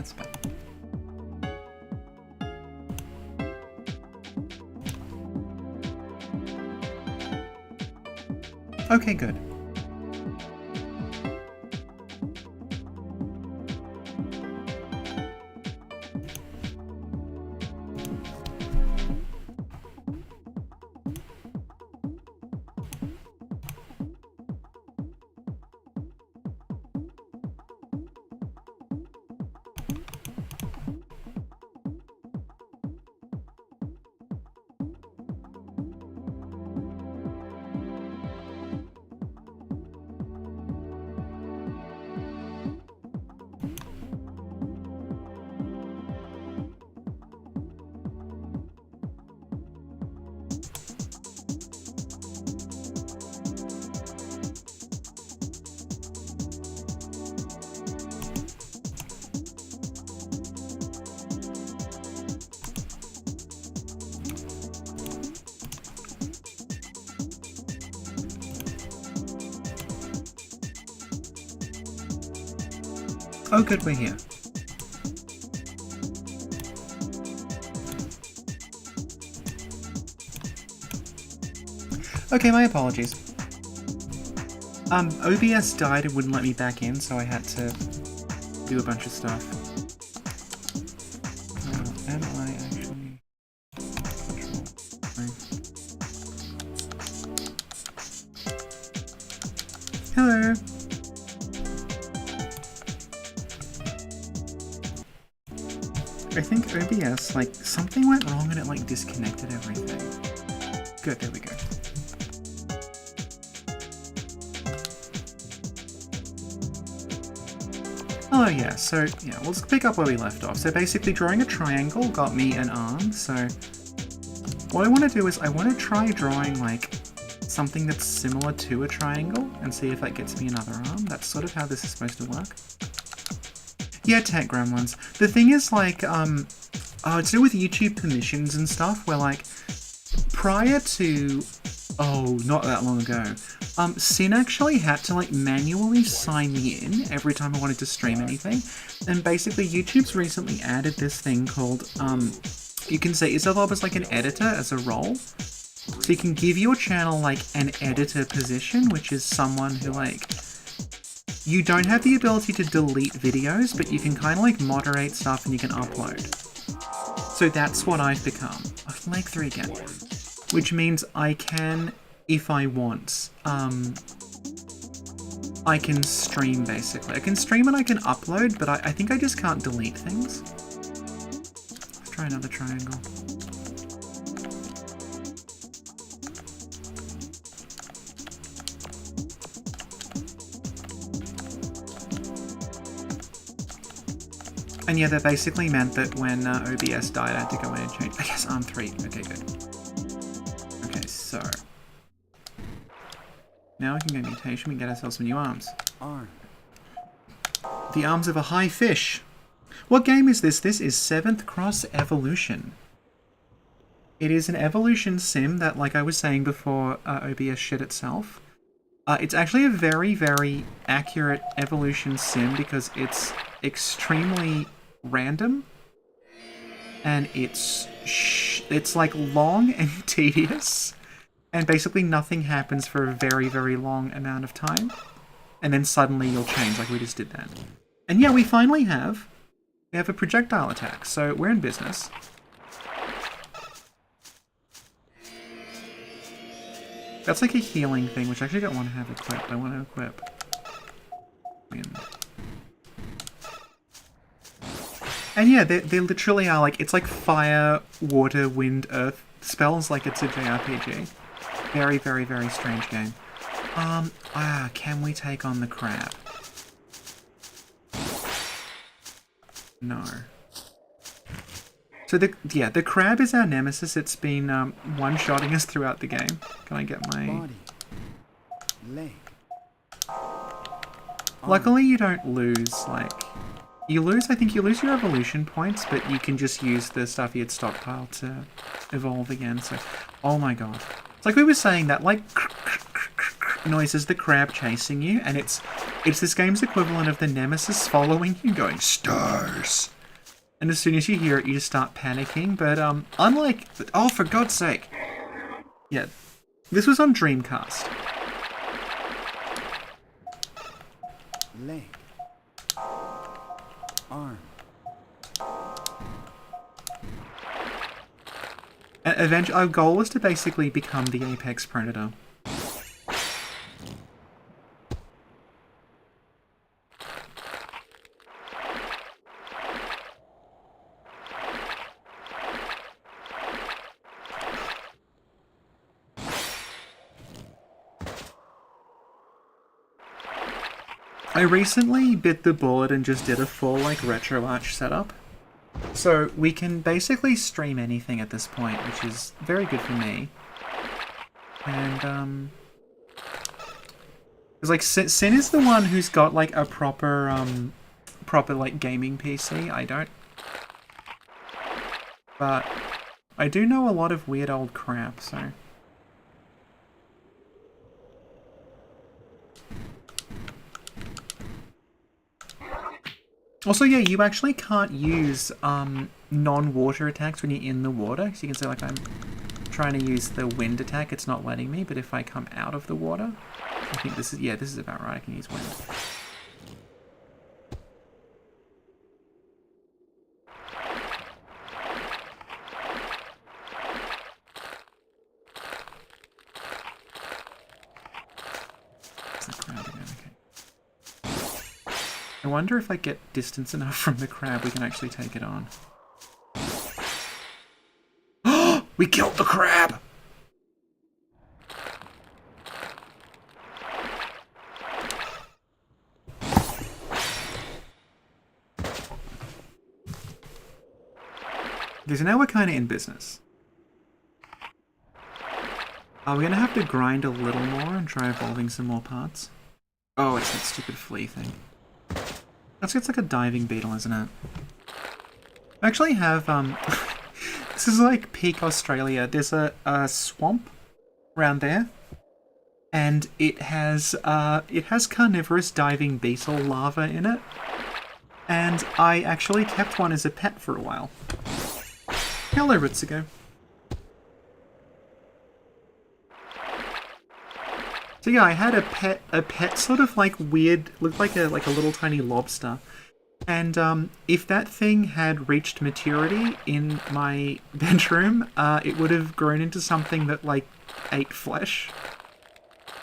that's better. Okay, good. Oh good, we're here. Okay, my apologies. OBS died and wouldn't let me back in, so I had to do a bunch of stuff. Am I actually... Hello! I think OBS, like, something went wrong and it, like, disconnected everything. Good, there we go. Oh yeah, so, yeah, let's pick up where we left off. So basically drawing a triangle got me an arm, so what I want to do is I want to try drawing, like, something that's similar to a triangle and see if that gets me another arm. That's sort of how this is supposed to work. Yeah, tech gremlins. The thing is, like, to do with YouTube permissions and stuff, where, like, prior to, not that long ago, Sin actually had to, like, manually sign me in every time I wanted to stream anything, and basically YouTube's recently added this thing called, you can set yourself up as, like, an editor as a role, so you can give your channel, like, an editor position, which is someone who, like, you don't have the ability to delete videos, but you can kind of, like, moderate stuff and you can upload. So that's what I've become. Leg 3 again. Which means I can, if I want, I can stream, basically. I can stream and I can upload, but I think I just can't delete things. Let's try another triangle. And yeah, that basically meant that when OBS died, I had to go in and change. I guess arm 3. Okay, good. Okay, so now we can go mutation. We can get ourselves some new arms. The arms of a high fish. What game is this? This is 7th Cross Evolution. It is an evolution sim that, like I was saying before, OBS shit itself. It's actually a very, very accurate evolution sim because it's extremely random, and it's like long and tedious, and basically nothing happens for a very, very long amount of time, and then suddenly you'll change like we just did then. And yeah, we finally have a projectile attack, so we're in business. That's like a healing thing, which I actually don't want to have equipped. I want to equip wind. And yeah, they literally are like, it's like fire, water, wind, earth spells, like it's a JRPG. Very, very, very strange game. Can we take on the crab? No. So the crab is our nemesis. It's been one-shotting us throughout the game. Can I get my... Body. Leg. Luckily you don't lose, like... I think you lose your evolution points, but you can just use the stuff you had stockpiled to evolve again, so... Oh my god. It's like we were saying, that, like, noise is the crab chasing you, and it's this game's equivalent of the nemesis following you going, stars! And as soon as you hear it, you just start panicking. But unlike... Oh, for God's sake. Yeah, this was on Dreamcast. Leg. Arm. Eventually, our goal was to basically become the apex predator. I recently bit the bullet and just did a full, like, RetroArch setup. So we can basically stream anything at this point, which is very good for me. And, because, like, Sin is the one who's got, like, a proper, like, gaming PC. I don't. But I do know a lot of weird old crap, so... Also, yeah, you actually can't use non-water attacks when you're in the water. So you can say, like, I'm trying to use the wind attack, it's not letting me, but if I come out of the water, I think this is, yeah, this is about right, I can use wind. I wonder if I get distance enough from the crab, we can actually take it on. Oh! We killed the crab! Okay, so now we're kind of in business. We're going to have to grind a little more and try evolving some more parts. Oh, it's that stupid flea thing. It's like a diving beetle, isn't it? I actually have, this is like peak Australia. There's a swamp around there. And it has carnivorous diving beetle larvae in it. And I actually kept one as a pet for a while. Hello, Ritsugo. So yeah, I had a pet sort of like weird, looked like a little tiny lobster. And if that thing had reached maturity in my bedroom, it would have grown into something that like ate flesh.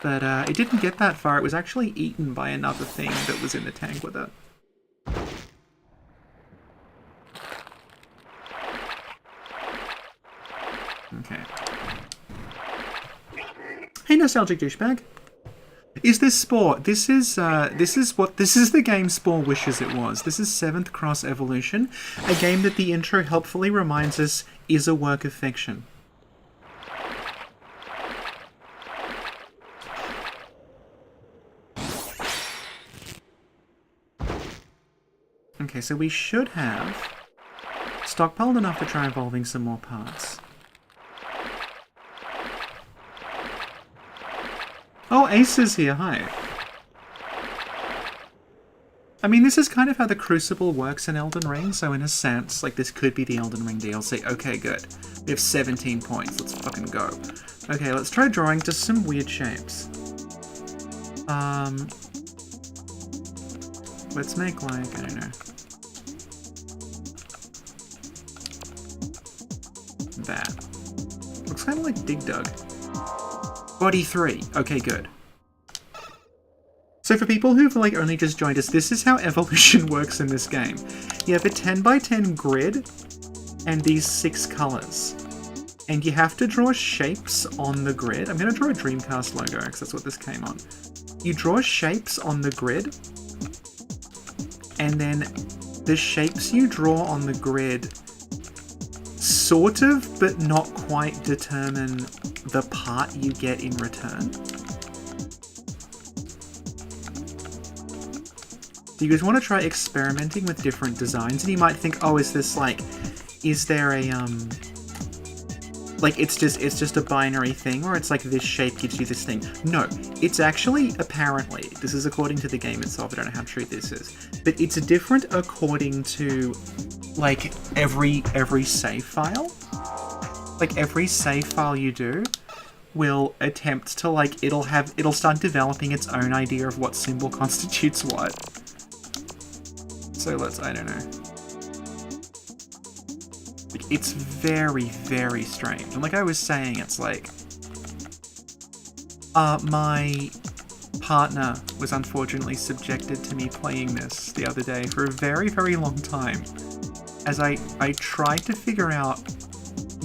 But it didn't get that far. It was actually eaten by another thing that was in the tank with it. Okay. Hey, nostalgic douchebag. Is this Spore? This is the game Spore wishes it was. This is 7th Cross Evolution, a game that the intro helpfully reminds us is a work of fiction. Okay, so we should have stockpiled enough to try evolving some more parts. Oh, Ace is here, hi. I mean, this is kind of how the Crucible works in Elden Ring, so in a sense, like, this could be the Elden Ring DLC. Okay, good. We have 17 points, let's fucking go. Okay, let's try drawing just some weird shapes. Let's make, like, I don't know. That. Looks kind of like Dig Dug. Body 3. Okay, good. So for people who've like only just joined us, this is how evolution works in this game. You have a 10 by 10 grid and these 6 colors. And you have to draw shapes on the grid. I'm going to draw a Dreamcast logo because that's what this came on. You draw shapes on the grid. And then the shapes you draw on the grid sort of, but not quite determine the part you get in return. Do you guys want to try experimenting with different designs? And you might think, oh, is this like, is there a, like it's just a binary thing, or it's like this shape gives you this thing. No, it's actually, apparently, this is according to the game itself, I don't know how true this is, but it's different according to like every save file. Like every save file you do will attempt to like, it'll start developing its own idea of what symbol constitutes what. So I don't know. It's very, very strange. And like I was saying, it's like... my partner was unfortunately subjected to me playing this the other day for a very, very long time. As I tried to figure out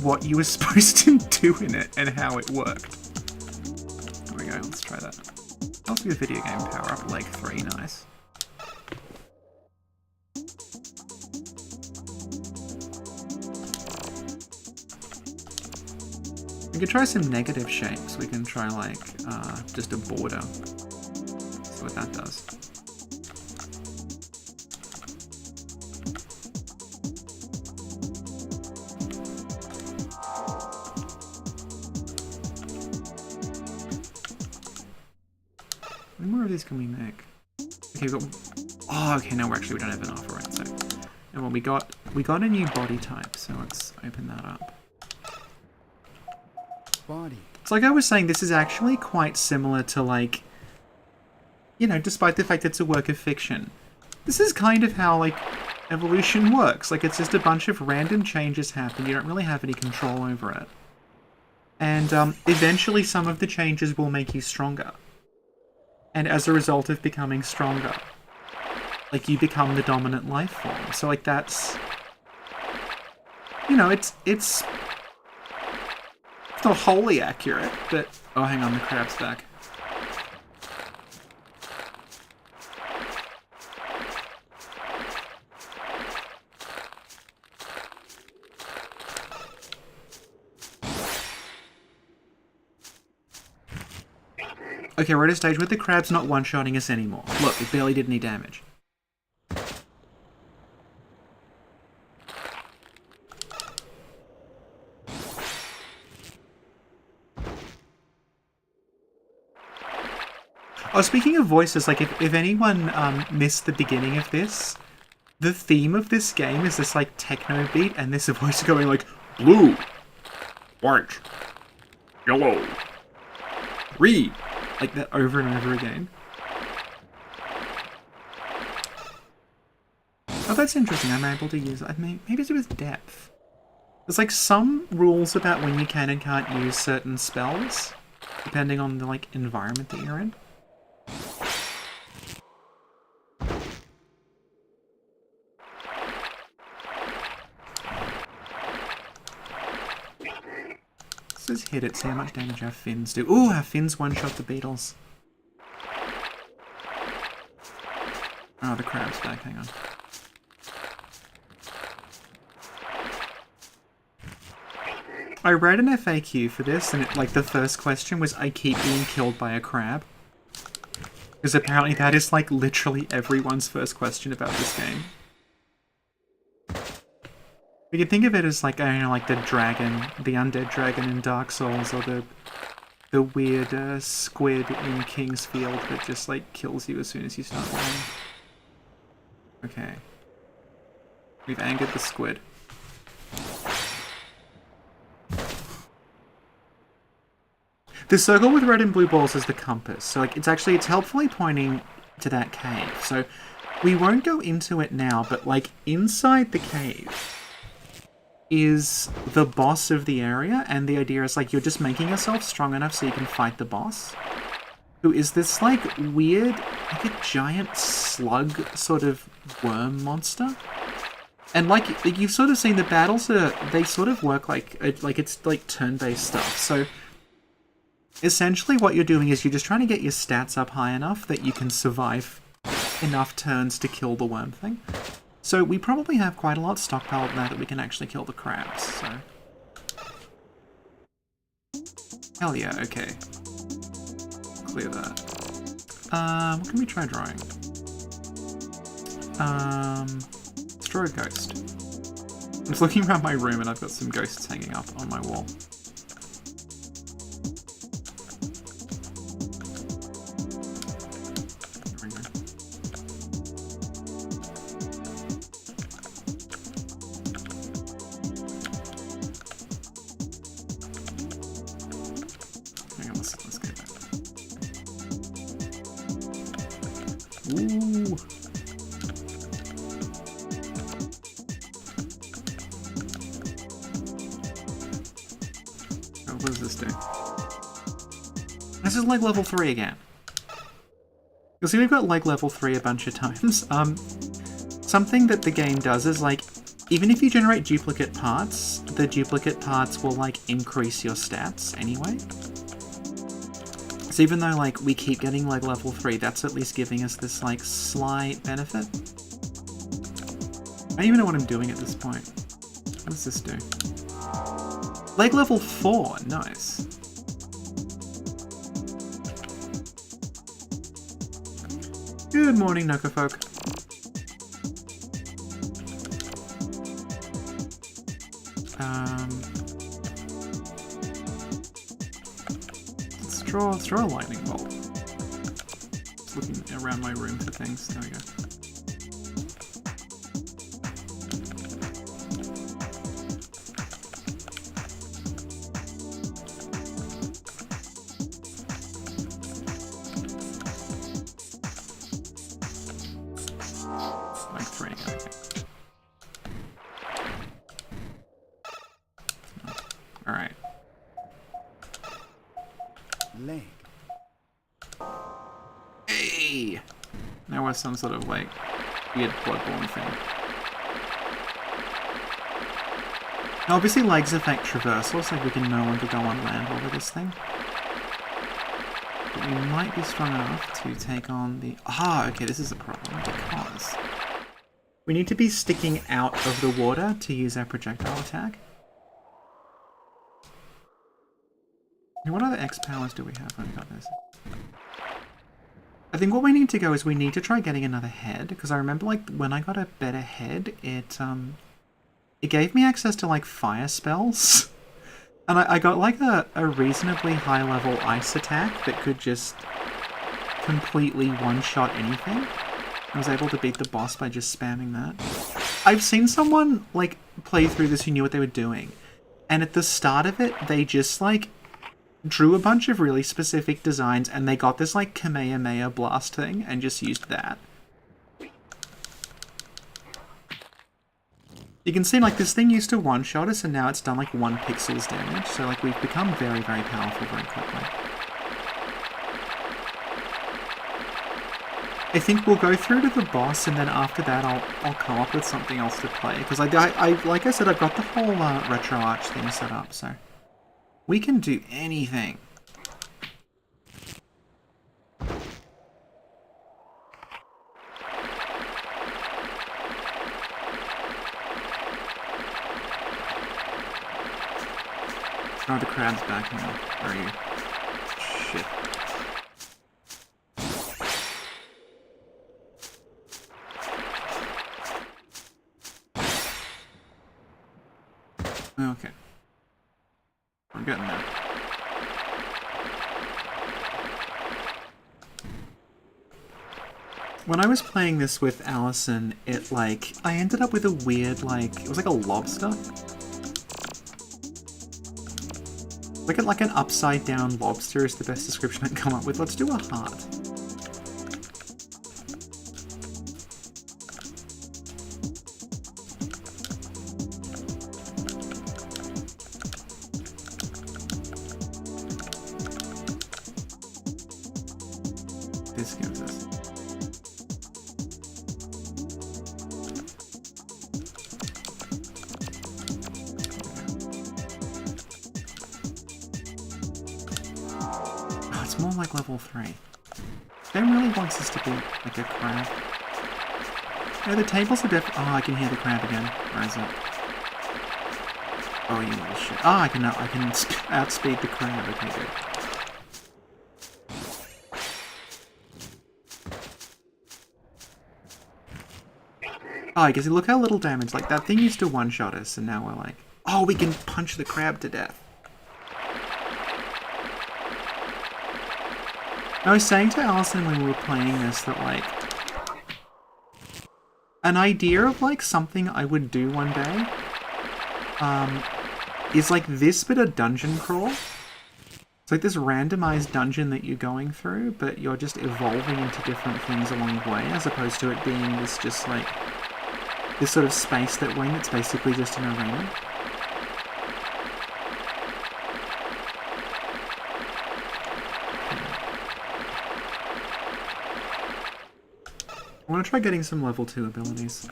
what you were supposed to do in it and how it worked. There we go, let's try that. That'll be a video game power up leg 3, nice. We could try some negative shapes. We can try like just a border. See what that does. How many more of these can we make? Okay, we got. Oh, okay. No, we don't have enough. Alright, so. And well, we got a new body type. So let's open that up. Body. So like I was saying, this is actually quite similar to like, you know, despite the fact it's a work of fiction, this is kind of how like evolution works. Like it's just a bunch of random changes happen, you don't really have any control over it. And eventually some of the changes will make you stronger. And as a result of becoming stronger, like you become the dominant life form. So like that's, you know, it's not wholly accurate, but... Oh, hang on, the crab's back. Okay, we're at a stage where the crab's not one-shotting us anymore. Look, it barely did any damage. Oh, speaking of voices, like, if anyone missed the beginning of this, the theme of this game is this, like, techno beat, and this voice going, like, blue, white, yellow, green, like that over and over again. Oh, that's interesting. I'm able to use it. Maybe it's with depth. There's, like, some rules about when you can and can't use certain spells, depending on the, like, environment that you're in. Let's just hit it, see how much damage our fins do. Ooh, our fins one-shot the beetles. Oh, the crab's back, hang on. I read an FAQ for this, and like the first question was, I keep being killed by a crab. Because apparently that is like literally everyone's first question about this game. We can think of it as like, I don't know, like the dragon, the undead dragon in Dark Souls, or the weird squid in King's Field that just like kills you as soon as you start running. Okay. We've angered the squid. The circle with red and blue balls is the compass, so like it's helpfully pointing to that cave. So we won't go into it now, but like inside the cave is the boss of the area, and the idea is like you're just making yourself strong enough so you can fight the boss, who is this like weird, like a giant slug sort of worm monster. And like you've sort of seen, the battles they sort of work like it's like turn-based stuff. So essentially what you're doing is you're just trying to get your stats up high enough that you can survive enough turns to kill the worm thing. So we probably have quite a lot stockpiled now that we can actually kill the crabs, so... Hell yeah, okay. Clear that. What can we try drawing? Let's draw a ghost. I'm just looking around my room and I've got some ghosts hanging up on my wall. Ooh. Oh, what does this do? This is like level 3 again. You'll see we've got like level 3 a bunch of times. Something that the game does is like, even if you generate duplicate parts, the duplicate parts will like increase your stats anyway. So even though like we keep getting like level 3, that's at least giving us this like slight benefit. I don't even know what I'm doing at this point. What does this do? Like level 4, nice. Good morning, Nukafolk. Let's draw a lightning bolt. Just looking around my room for things. There we go. Like 3, okay. Alright. Leg. Hey! Now we're some sort of like weird bloodborne thing. Now obviously legs affect traversal, so we can no longer go on land over this thing. But we might be strong enough to take on the... Ah, okay, this is a problem because we need to be sticking out of the water to use our projectile attack. And what other X powers do we have? I've got this. I think what we need to go is we need to try getting another head, because I remember like when I got a better head, it gave me access to like fire spells. And I got like a reasonably high level ice attack that could just completely one-shot anything. I was able to beat the boss by just spamming that. I've seen someone like play through this who knew what they were doing. And at the start of it, they just like drew a bunch of really specific designs and they got this like Kamehameha blast thing and just used that. You can see like this thing used to one-shot us and now it's done like 1 pixel's damage, so like we've become very, very powerful very quickly. I think we'll go through to the boss and then after that I'll come up with something else to play, because I like I said, I've got the whole retro arch thing set up, so we can do anything. Oh, the crab's back now. Where are you? Shit. Okay. We're getting there. When I was playing this with Allison, it like... I ended up with a weird, like... It was like a lobster. Like an upside down lobster is the best description I can come up with. Let's do a heart. This gives us. More like level 3. Game really wants us to be like a crab. Yeah, the tables are Oh, I can hear the crab again. Where is it? Oh, you little shit. Oh, I can outspeed the crab. Okay, good. Oh, I guess look how little damage. Like, that thing used to one-shot us, and now we're like, oh, we can punch the crab to death. I was saying to Allison when we were playing this that, like, an idea of, like, something I would do one day, is, like, this bit of dungeon crawl. It's like this randomized dungeon that you're going through, but you're just evolving into different things along the way, as opposed to it being this just like this sort of space that we're in that's basically just an arena. I want to try getting some level 2 abilities.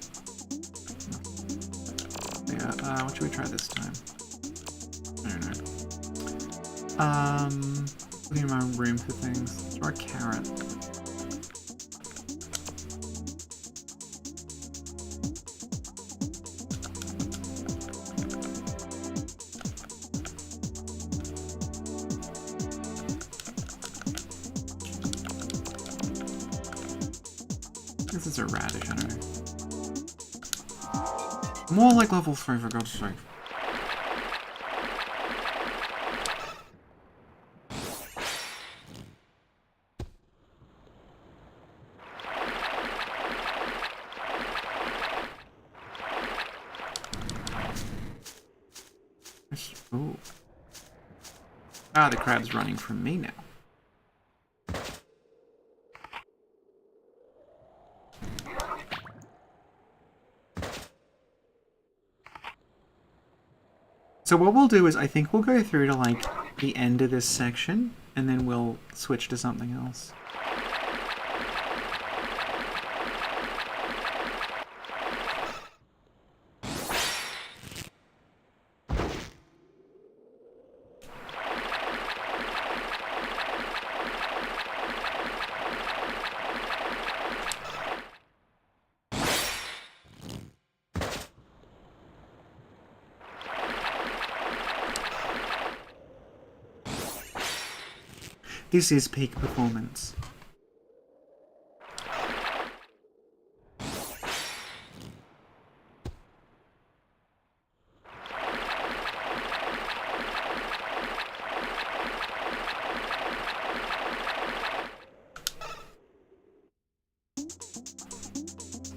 Yeah, what should we try this time? I don't know. Looking in my room for things. Let's try a carrot. This is a radish, I don't know. More like level 3 for God's sake. Ooh. Ah, the crab's running from me now. So what we'll do is I think we'll go through to like the end of this section and then we'll switch to something else. This is peak performance.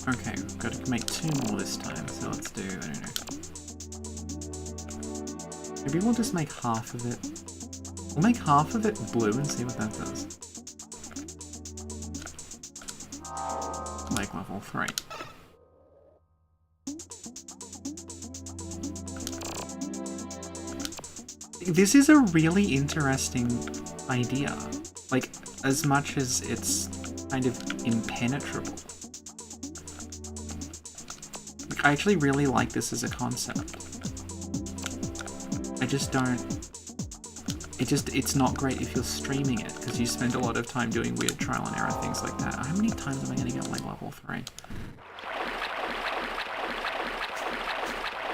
Okay, we've got to make 2 more this time, so let's do, I don't know. Maybe we'll just make half of it. We'll make half of it blue and see what that does. Like level 3. This is a really interesting idea. Like, as much as it's kind of impenetrable. Like, I actually really like this as a concept. I just don't... It's not great if you're streaming it, because you spend a lot of time doing weird trial and error things like that. How many times am I going to get like level 3?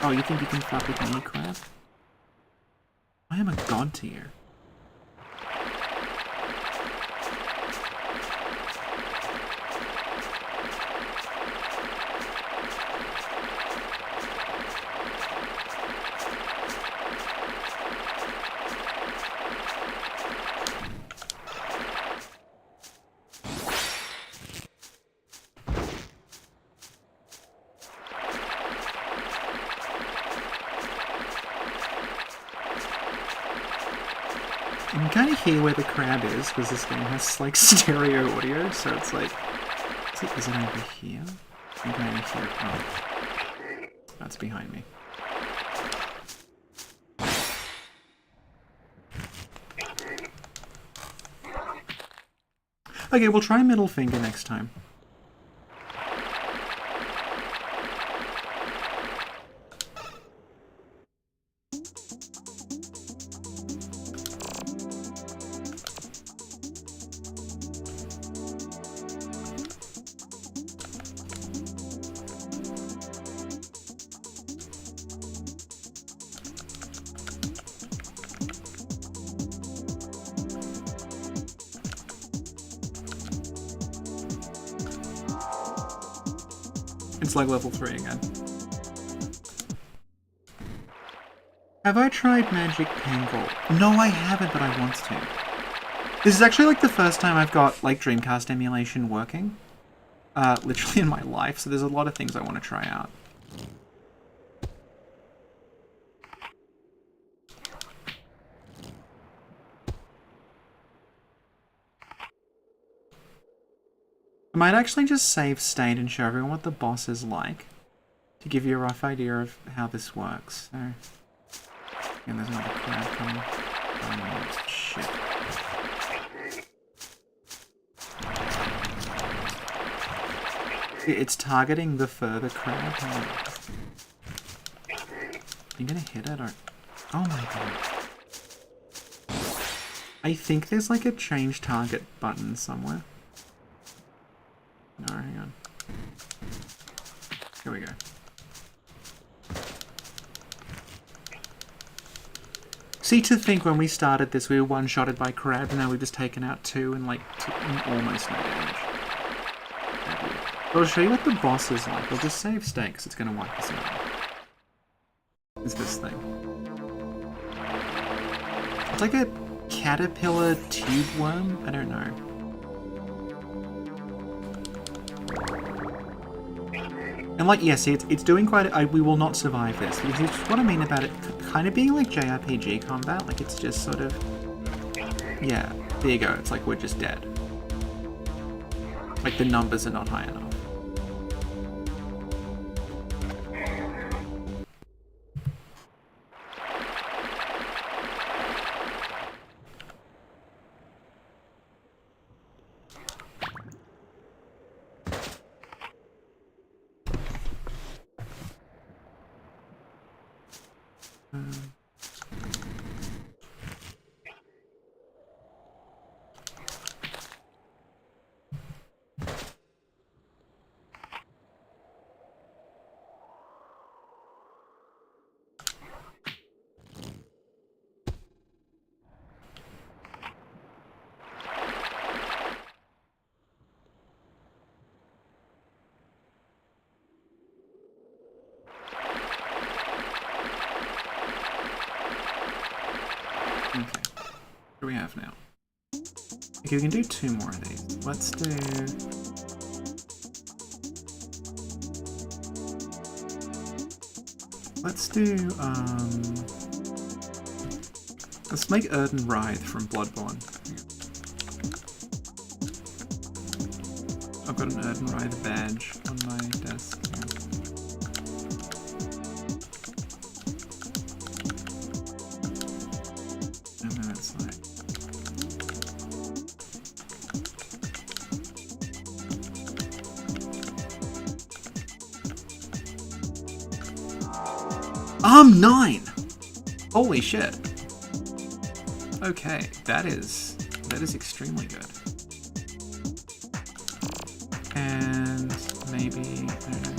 Oh, you think you can fuck with me, crab? I am a god to you. You can kind of hear where the crab is, because this game has like stereo audio, so it's like... Is it over here? I'm kind of here. Oh. That's behind me. Okay, we'll try middle finger next time. It's like level 3 again. Have I tried Magic Pangle? No, I haven't, but I want to. This is actually like the first time I've got like Dreamcast emulation working. Literally in my life, so there's a lot of things I want to try out. I might actually just save state and show everyone what the boss is like to give you a rough idea of how this works. So, and there's another crab coming. Oh, shit. It's targeting the further crab. You're gonna hit it or... Oh my god. I think there's like a change target button somewhere. No, hang on. Here we go. See, to think when we started this, we were one-shotted by crab, and now we've just taken out two and like almost no damage. But I'll show you what the boss is like. We'll just save state because it's going to wipe us out. Is this thing. It's like a caterpillar tube worm? I don't know. And like, yeah, see, it's doing quite... we will not survive this. This is what I mean about it kind of being like JRPG combat. Like, it's just sort of... Yeah, there you go. It's like we're just dead. Like, the numbers are not high enough. What do we have now? Okay, we can do two more of these. Let's do... Let's make Erden Writhe from Bloodborne. I've got an Erden Writhe badge on my desk. And then it's like...9! Holy shit. Okay, that is extremely good. And maybe, I don't know,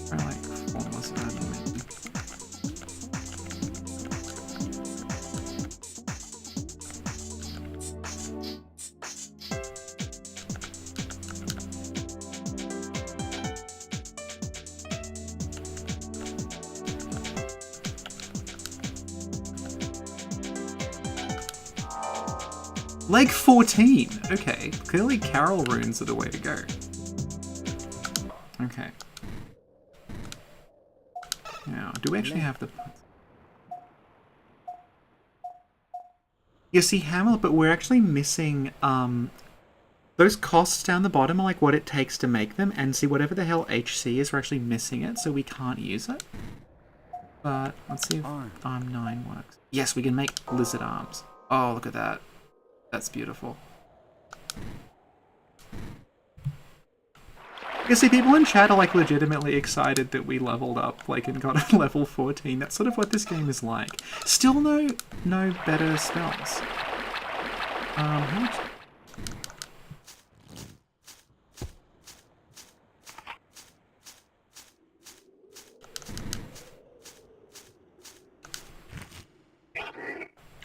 try like formless Erden maybe. Leg 14! Okay, clearly Carol runes are the way to go. Okay. Now, do we actually have the... You see, Hamlet, but we're actually missing, those costs down the bottom are like what it takes to make them, and see, whatever the hell HC is, we're actually missing it, so we can't use it. But, let's see if Arm 9 works. Yes, we can make lizard arms. Oh, look at that. That's beautiful. You see, people in chat are like legitimately excited that we leveled up, like, and got a level 14. That's sort of what this game is like. Still no better spells. How much?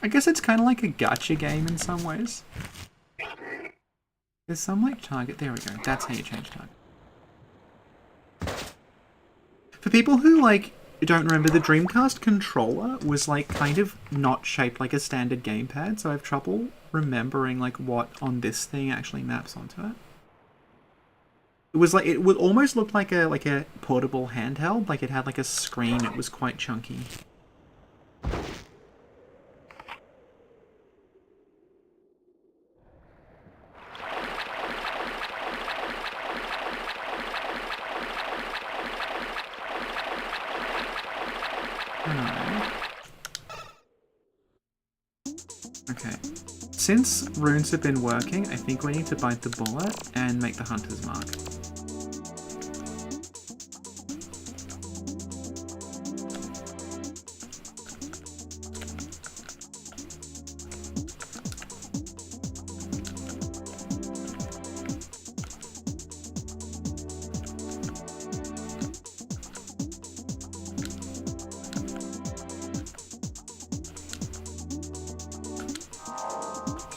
I guess it's kind of like a gacha game in some ways. There's some like target. There we go. That's how you change target. For people who like don't remember, the Dreamcast controller was like kind of not shaped like a standard gamepad, so I have trouble remembering like what on this thing actually maps onto it. It was like it would almost look like a portable handheld. Like it had like a screen. It was quite chunky. Okay. Since runes have been working, I think we need to bite the bullet and make the hunter's mark.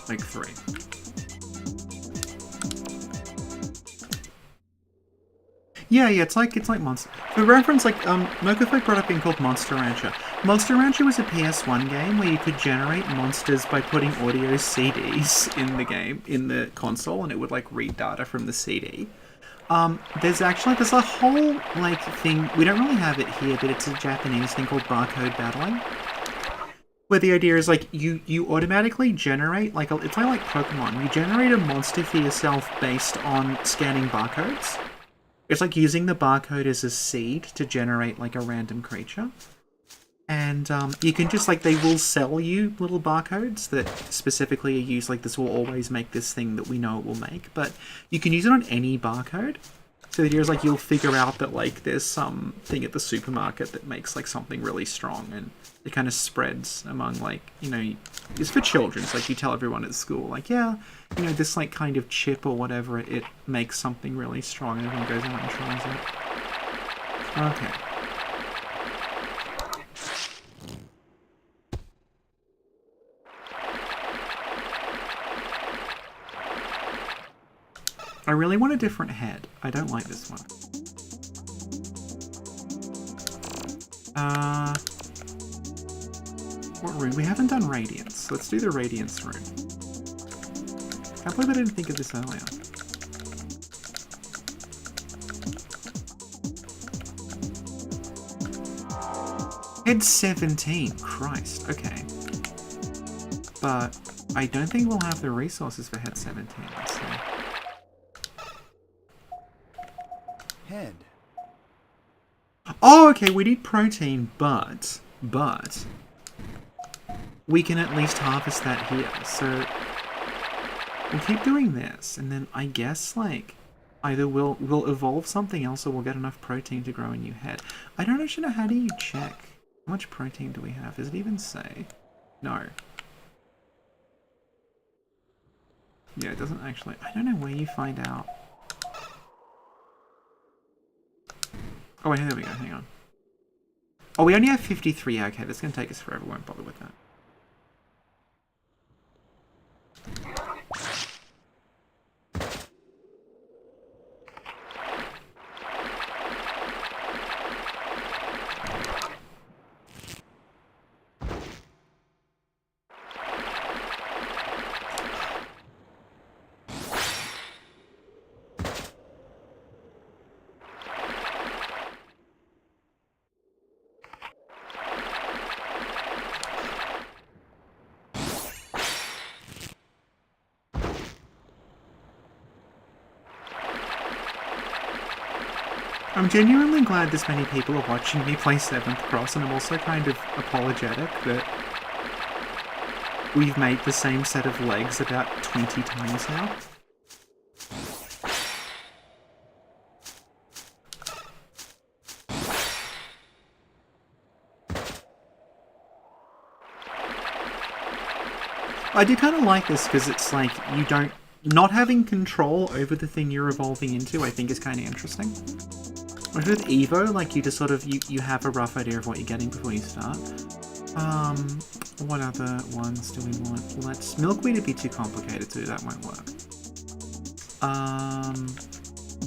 Like 3. Yeah, it's like Monster. For reference, like Mokofolk brought up being called Monster Rancher. Monster Rancher was a PS1 game where you could generate monsters by putting audio CDs in the game, in the console, and it would like read data from the CD. There's a whole like thing, we don't really have it here, but it's a Japanese thing called barcode battling. Where the idea is like you automatically generate like it's like Pokemon. You generate a monster for yourself based on scanning barcodes. It's like using the barcode as a seed to generate like a random creature. And you can just like, they will sell you little barcodes that specifically are used like this will always make this thing that we know it will make. But you can use it on any barcode. So the idea is like you'll figure out that like there's some thing at the supermarket that makes like something really strong, and it kind of spreads among like, you know, it's for children. It's like you tell everyone at school like, yeah, you know, this like kind of chip or whatever, it makes something really strong, and everyone goes out and tries it. Okay. I really want a different head. I don't like this one. What rune? We haven't done Radiance. Let's do the Radiance rune. Can't believe I didn't think of this earlier. Head 17. Christ. Okay. But I don't think we'll have the resources for head 17. Let's see. Head. Oh, okay, we need protein, but we can at least harvest that here. So we'll keep doing this, and then I guess like either we'll evolve something else, or we'll get enough protein to grow a new head. I don't actually know, how do you check? How much protein do we have? Does it even say? No. Yeah, it doesn't actually. I don't know where you find out. Oh wait, there we go, hang on. Oh, we only have 53, okay, that's gonna take us forever, won't bother with that. I'm genuinely glad this many people are watching me play 7th Cross, and I'm also kind of apologetic that we've made the same set of legs about 20 times now. I do kind of like this because it's like you don't... Not having control over the thing you're evolving into, I think, is kind of interesting. Whereas with Evo, like you just sort of, you have a rough idea of what you're getting before you start. What other ones do we want? Let's... Milkweed would be too complicated to do, that won't work.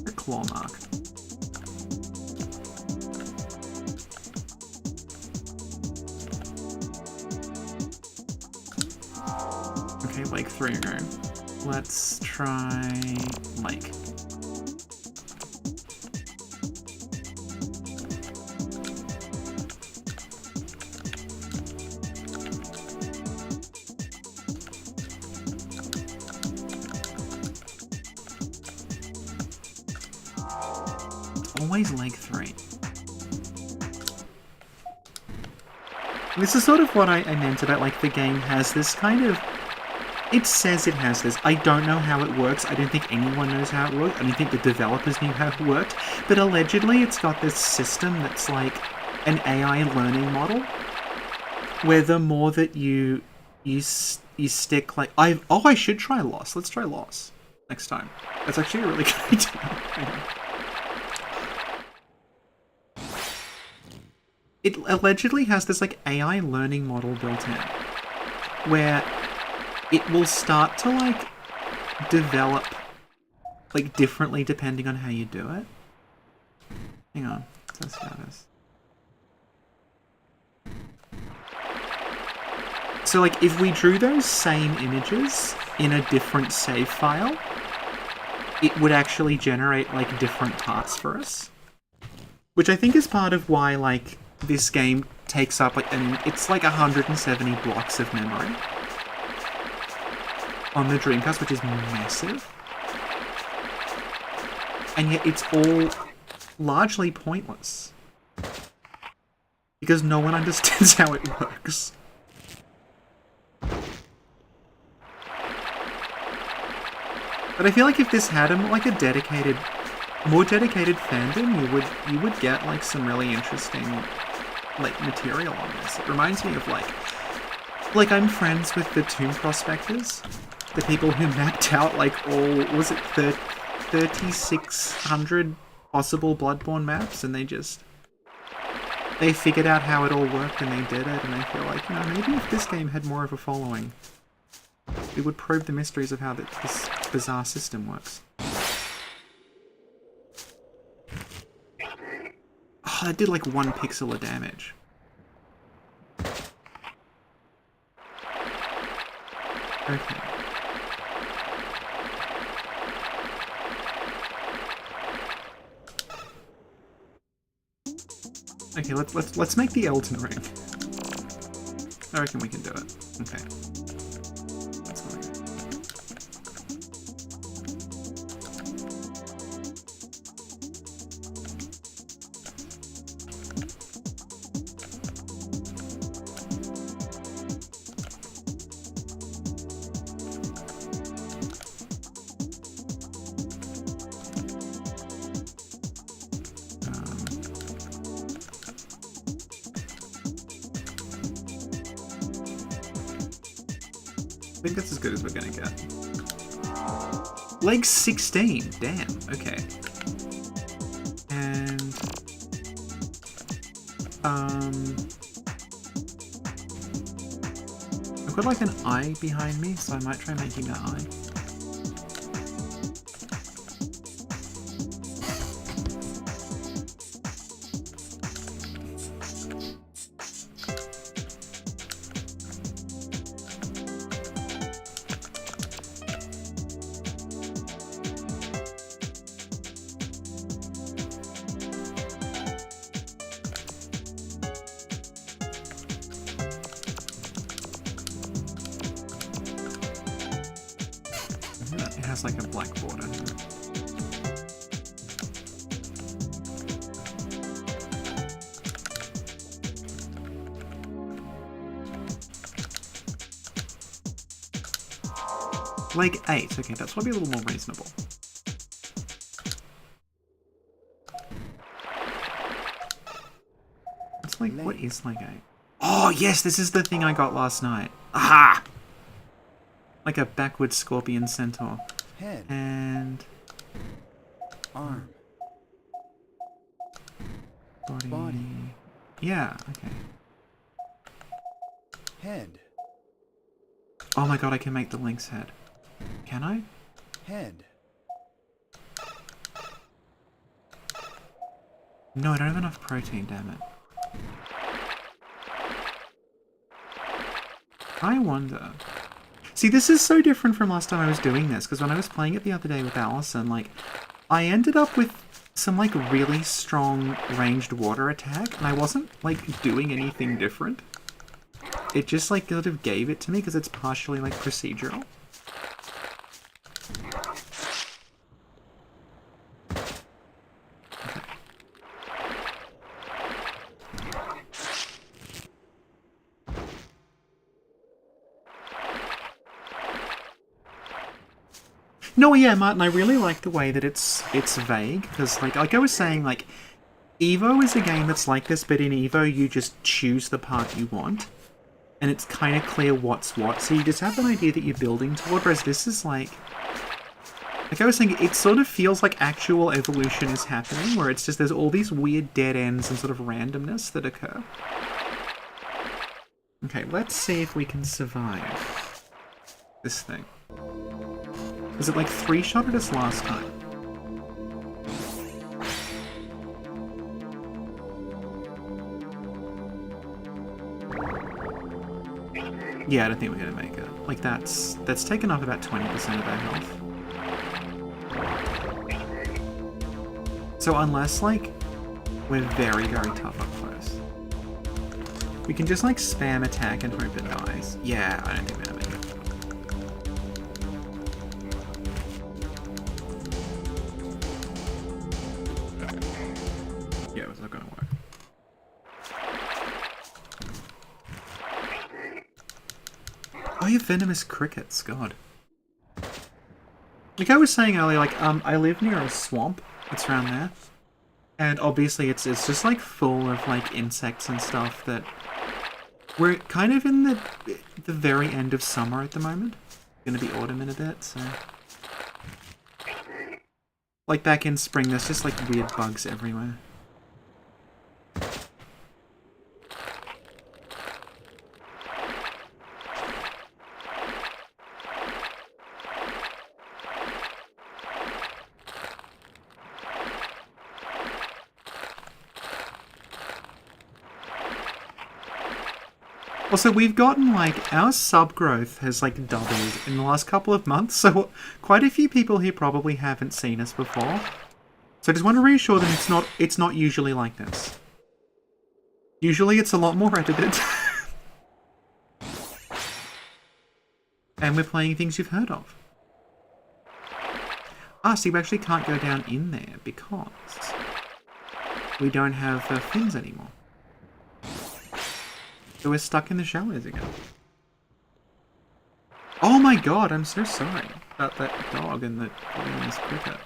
A claw mark. Okay, Lake 3 ago. Let's try Lake. Always Lake 3. This is sort of what I meant about, like, the game has this kind of... It says it has this. I don't know how it works. I don't think anyone knows how it works. I don't think the developers knew how it worked. But allegedly, it's got this system that's like an AI learning model, where the more that you stick, like... I should try Loss. Let's try Loss next time. That's actually a really good idea. Hang on. It allegedly has this, like, AI learning model built in, where it will start to, like, develop, like, differently depending on how you do it. Hang on. Test status. So, like, if we drew those same images in a different save file, it would actually generate, like, different parts for us. Which I think is part of why, like, this game takes up, like, it's like 170 blocks of memory on the Dreamcast, which is massive. And yet it's all largely pointless, because no one understands how it works. But I feel like if this had a more dedicated fandom, you would get, like, some really interesting, like, material on this. It reminds me of, like I'm friends with the Tomb Prospectors, the people who mapped out, like, all, was it 3,600 possible Bloodborne maps, and they figured out how it all worked and they did it, and I feel like, you know, maybe if this game had more of a following, it would probe the mysteries of how this bizarre system works. Oh, that did like 1 pixel of damage. Okay. Okay, let's make the Elden Ring. I reckon we can do it. Okay. That's not good. I think that's as good as we're gonna get. Leg 16, damn, okay. And I've got like an eye behind me, so I might try making an eye. It has like a black border. Leg 8, okay, that's probably a little more reasonable. It's like, what is leg 8? Oh yes, this is the thing I got last night. Aha! Like a backward scorpion centaur. Head. And Arm. body. Yeah, okay. Head. Oh my god, I can make the Link's head. Can I? Head. No, I don't have enough protein, damn it. I wonder. See, this is so different from last time I was doing this, because when I was playing it the other day with Allison, like, I ended up with some, like, really strong ranged water attack, and I wasn't, like, doing anything different. It just, like, sort of gave it to me, because it's partially, like, procedural. No, yeah, Martin, I really like the way that it's vague, because like I was saying, like Evo is a game that's like this, but in Evo you just choose the part you want, and it's kind of clear what's what, so you just have an idea that you're building toward, whereas this is like I was saying, it sort of feels like actual evolution is happening, where it's just there's all these weird dead ends and sort of randomness that occur. Okay, let's see if we can survive this thing. Was it like 3-shotted us last time? Yeah, I don't think we're gonna make it. Like that's taken off about 20% of our health. So unless like we're very, very tough up close, we can just like spam attack and hope it dies. Yeah, I don't think we're gonna make it. Yeah, it's not gonna work. Oh, you venomous crickets, God. Like I was saying earlier, like I live near a swamp. It's around there, and obviously it's just like full of like insects and stuff. That we're kind of in the very end of summer at the moment. It's gonna be autumn in a bit, so like back in spring, there's just like weird bugs everywhere. Also, we've gotten, like, our sub-growth has, like, doubled in the last couple of months, so quite a few people here probably haven't seen us before. So I just want to reassure them it's not usually like this. Usually it's a lot more edited. And we're playing things you've heard of. Ah, so you actually can't go down in there because we don't have fins anymore. So we're stuck in the shallows again. Oh my god, I'm so sorry about that dog and the venomous cricket.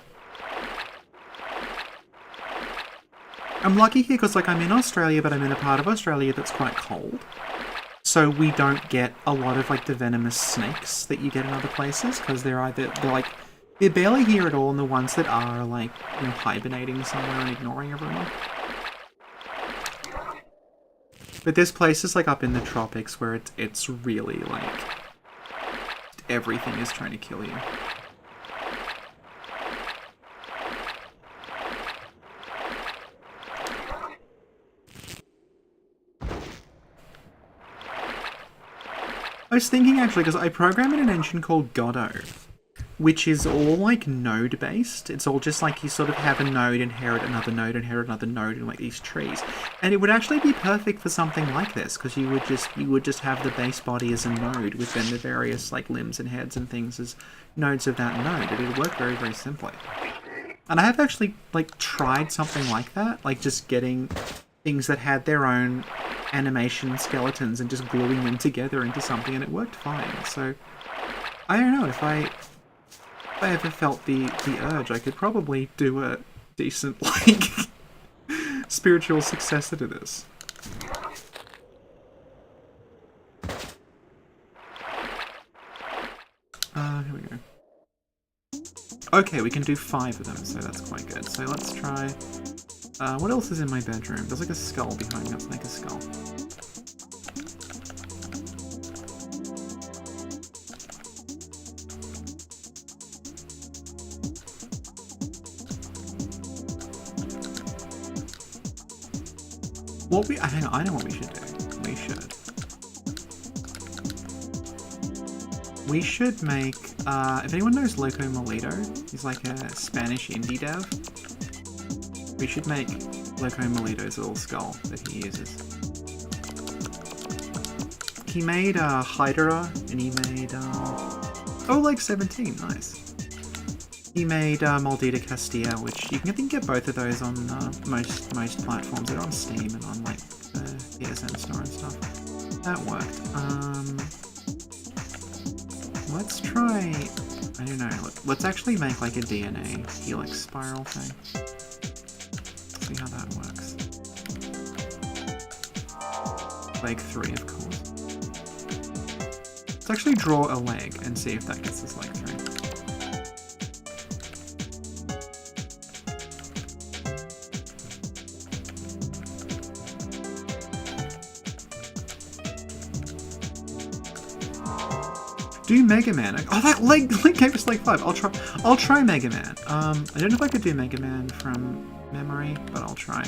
I'm lucky here because like I'm in Australia, but I'm in a part of Australia that's quite cold. So we don't get a lot of like the venomous snakes that you get in other places, because they're barely here at all, and the ones that are like, you know, hibernating somewhere and ignoring everyone. But there's places like up in the tropics where it's really like everything is trying to kill you. I was thinking actually, because I program in an engine called Godot, which is all like node based. It's all just like you sort of have a node inherit another node in like these trees, and it would actually be perfect for something like this, because you would just have the base body as a node with then the various like limbs and heads and things as nodes of that node. It would work very, very simply. And I have actually like tried something like that, like just getting things that had their own animation skeletons and just gluing them together into something, and it worked fine. So I don't know, if I ever felt the urge, I could probably do a decent, like, spiritual successor to this. Here we go. Okay, we can do 5 of them, so that's quite good. So let's try... what else is in my bedroom? There's like a skull behind me. Let's make a skull. Hang on, I know what we should do. We should make, if anyone knows Loco Molito, he's like a Spanish indie dev. We should make Loco Molito's little skull that he uses. He made Hydra, and he made, oh, like 17, nice. He made Maldita Castilla, which you can, I think, get both of those on most platforms. They're on Steam and on like the PSN store and stuff. That worked. Let's try... I don't know. Let's actually make like a DNA helix spiral thing. See how that works. Leg 3, of course. Let's actually draw a leg and see if that gets us leg 3. Do Mega Man. Oh, that leg gave us leg 5. I'll try Mega Man. I don't know if I could do Mega Man from memory, but I'll try.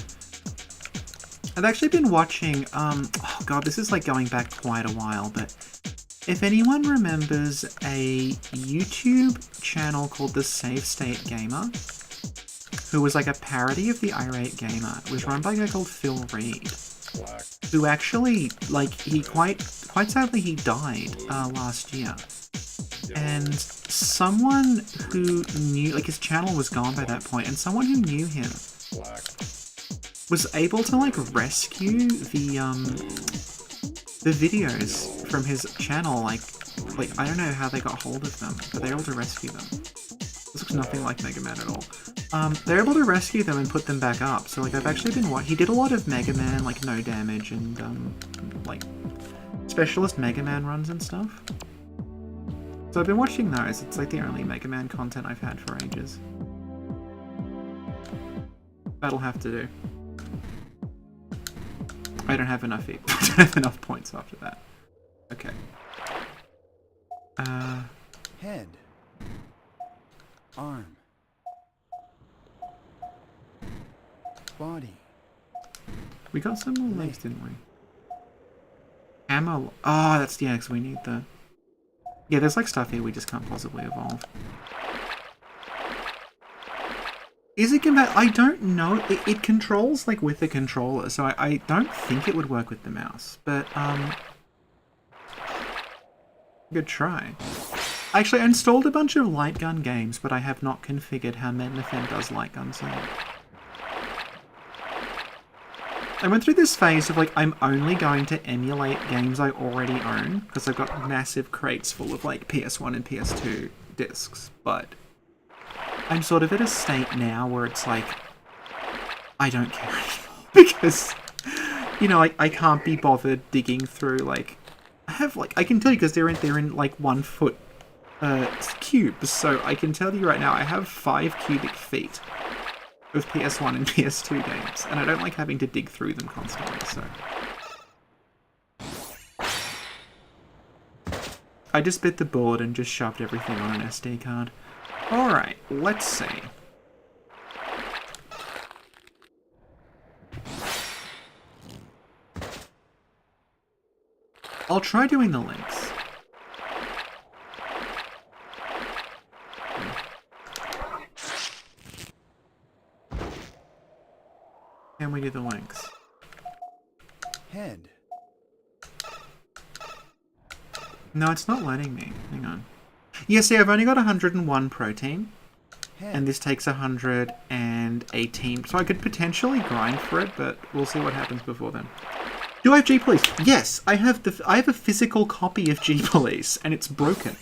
I've actually been watching, oh god, this is like going back quite a while, but if anyone remembers a YouTube channel called The Save State Gamer, who was like a parody of The Irate Gamer, it was run by a guy called Phil Reed, who actually, like, he quite sadly he died last year. And someone who knew, like, his channel was gone by that point, and someone who knew him was able to like rescue the videos from his channel. Like I don't know how they got hold of them, but they were able to rescue them. This looks nothing like Mega Man at all. They're able to rescue them and put them back up. So like I've actually been he did a lot of Mega Man, like no damage and like specialist Mega Man runs and stuff. So I've been watching those. It's like the only Mega Man content I've had for ages. That'll have to do. I don't have enough I don't have enough points after that. Okay. Head. Arm. Body. We got some more legs, didn't we? Hammer. Oh, that's yeah, because we need the... Yeah, there's like stuff here we just can't possibly evolve. Is it combat? I don't know. It controls like with the controller, so I don't think it would work with the mouse. But good try. Actually, I installed a bunch of light gun games, but I have not configured how Mednafen does light gun sound. I went through this phase of like I'm only going to emulate games I already own because I've got massive crates full of like PS1 and PS2 discs, but I'm sort of at a state now where it's like, I don't care anymore because, you know, I can't be bothered digging through, like, I can tell you because they're in like 1 foot cubes, so I can tell you right now I have 5 cubic feet of PS1 and PS2 games, and I don't like having to dig through them constantly, so. I just bit the board and just shoved everything on an SD card. Alright, let's see. I'll try doing the links. Can we do the links? Head. No, it's not letting me. Hang on. Yeah, see, I've only got 101 protein, and this takes 118, so I could potentially grind for it, but we'll see what happens before then. Do I have G-Police? Yes, I have a physical copy of G-Police, and it's broken.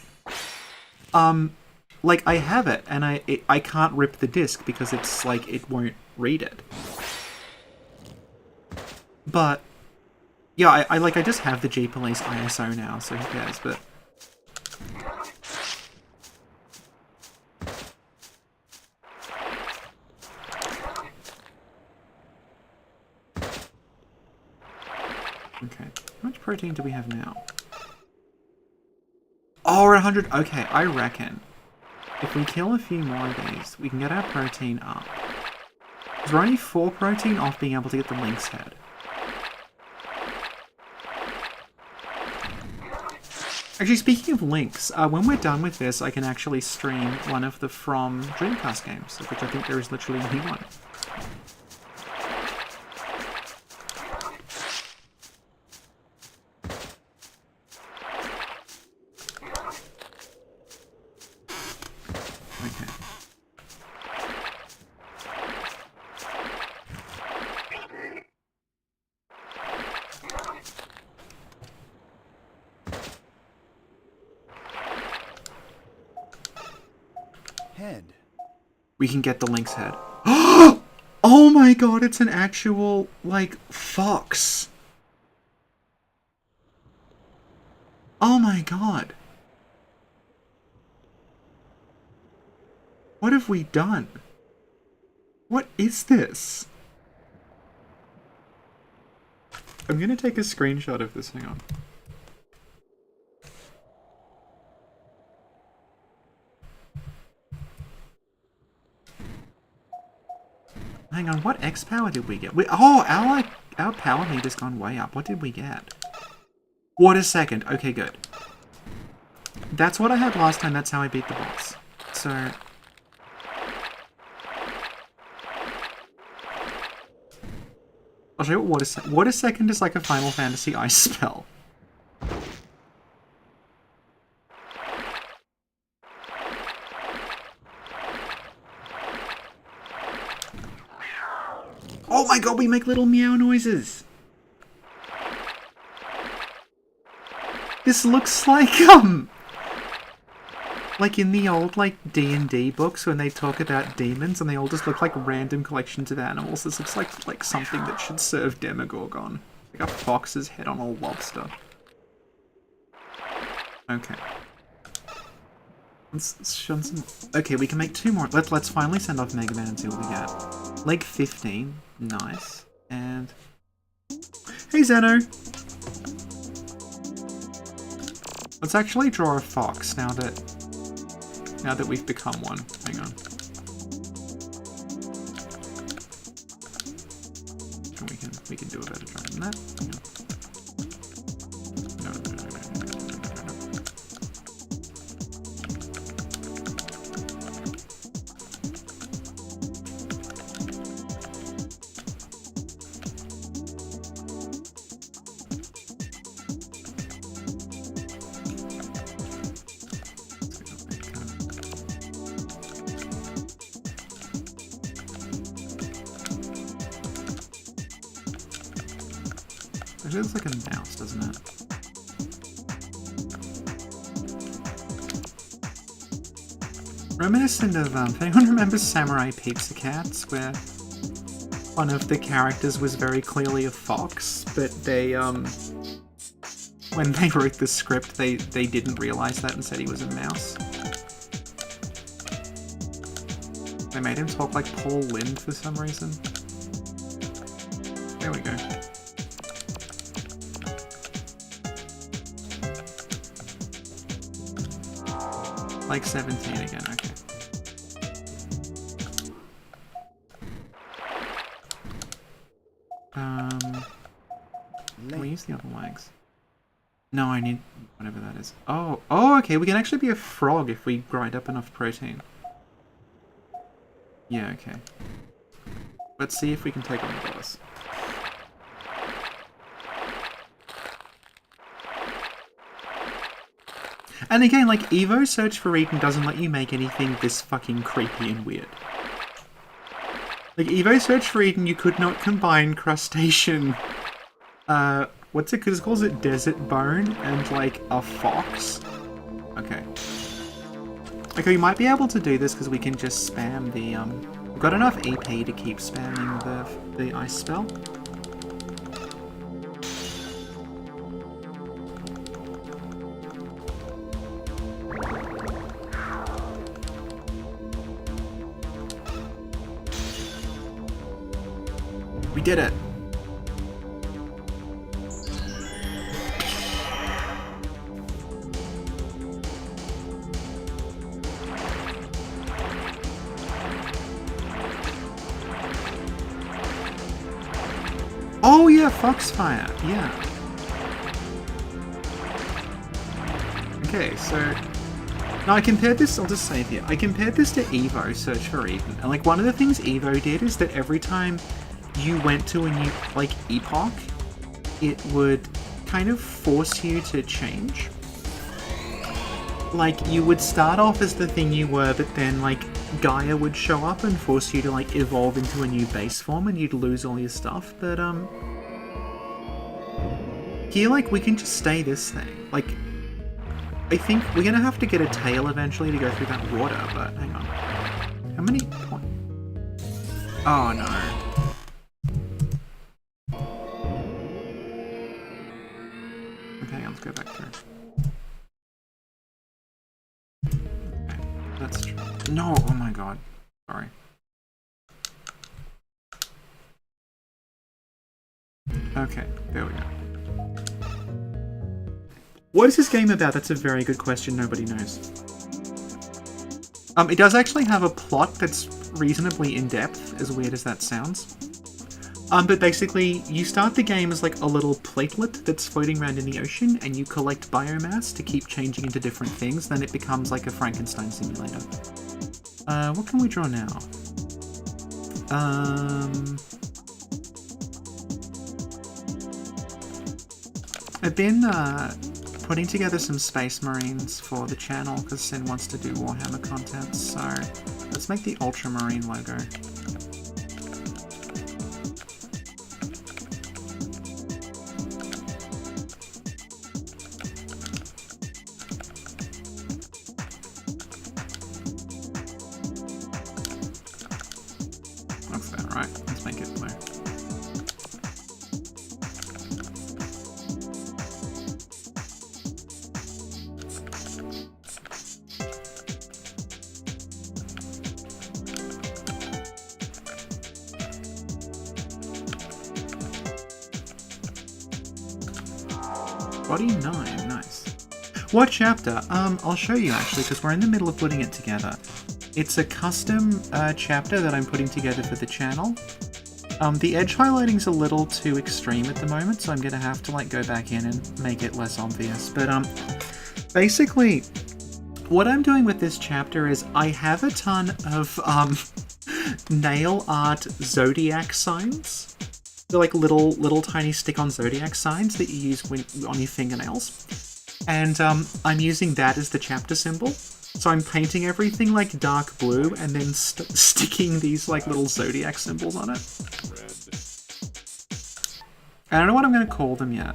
Like, I have it, and I can't rip the disc because it's, like, it won't read it. But, yeah, I just have the G-Police ISO now, so who cares, but... Okay, how much protein do we have now? Oh, we're 100. Okay, I reckon if we kill a few more of these, we can get our protein up. Because we're only 4 protein off being able to get the Lynx head. Actually, speaking of Lynx, when we're done with this, I can actually stream one of the From Dreamcast games, of which I think there is literally only one. We can get the lynx head. Oh my god, it's an actual, like, fox. Oh my god. What have we done? What is this? I'm gonna take a screenshot of this, hang on. Hang on, what X power did we get? Oh, our power meter's gone way up. What did we get? What a second. Okay, good. That's what I had last time. That's how I beat the boss. So... I'll show you what a second is like a Final Fantasy ice spell. Oh my god, we make little meow noises! This looks like in the old, like, D&D books when they talk about demons and they all just look like random collections of animals. This looks like something that should serve Demogorgon. Like a fox's head on a lobster. Okay. Let's show some... Okay, we can make 2 more. Let's finally send off Mega Man and see what we get. Leg 15. Nice. And... Hey, Zeno! Let's actually draw a fox now that we've become one. Hang on. We can do a better job than that. Hang on. It looks like a mouse, doesn't it? Reminiscent of, if anyone remembers Samurai Pizza Cats, where one of the characters was very clearly a fox, but they, when they wrote the script, they didn't realize that and said he was a mouse. They made him talk like Paul Lynde for some reason. There we go. Like 17 again, okay. Can we use the other legs? No, I need whatever that is. Oh, okay, we can actually be a frog if we grind up enough protein. Yeah, okay. Let's see if we can take on the boss. And again, like, Evo Search for Eden doesn't let you make anything this fucking creepy and weird. Like, Evo Search for Eden, you could not combine crustacean, what's it, because it calls it desert bone, and, like, a fox. Okay. Okay, we might be able to do this because we can just spam the, we've got enough EP to keep spamming the ice spell. We did it! Oh yeah, Foxfire, yeah. Okay, so... Now I compared this, I'll just save here. I compared this to Evo Search for Eden, and like one of the things Evo did is that every time you went to a new, like, epoch, it would kind of force you to change. Like, you would start off as the thing you were, but then, like, Gaia would show up and force you to, like, evolve into a new base form, and you'd lose all your stuff, but, here, like, we can just stay this thing. Like, I think we're gonna have to get a tail eventually to go through that water, but hang on. How many points? Oh no. Okay, let's go back through. Okay, that's true. No, oh my god. Sorry. Okay, there we go. What is this game about? That's a very good question. Nobody knows. It does actually have a plot that's reasonably in-depth, as weird as that sounds. But basically, you start the game as like a little platelet that's floating around in the ocean, and you collect biomass to keep changing into different things, then it becomes like a Frankenstein simulator. What can we draw now? I've been, putting together some Space Marines for the channel, because Sin wants to do Warhammer content, so let's make the Ultramarine logo. That's that, right? Let's make it blue. Body 9, nice. What chapter? I'll show you actually, because we're in the middle of putting it together. It's a custom chapter that I'm putting together for the channel. The edge highlighting's a little too extreme at the moment, so I'm gonna have to like go back in and make it less obvious. But basically, what I'm doing with this chapter is I have a ton of nail art zodiac signs. They're like little tiny stick-on zodiac signs that you use on your fingernails. And I'm using that as the chapter symbol. So I'm painting everything like dark blue and then sticking these like little zodiac symbols on it. I don't know what I'm going to call them yet.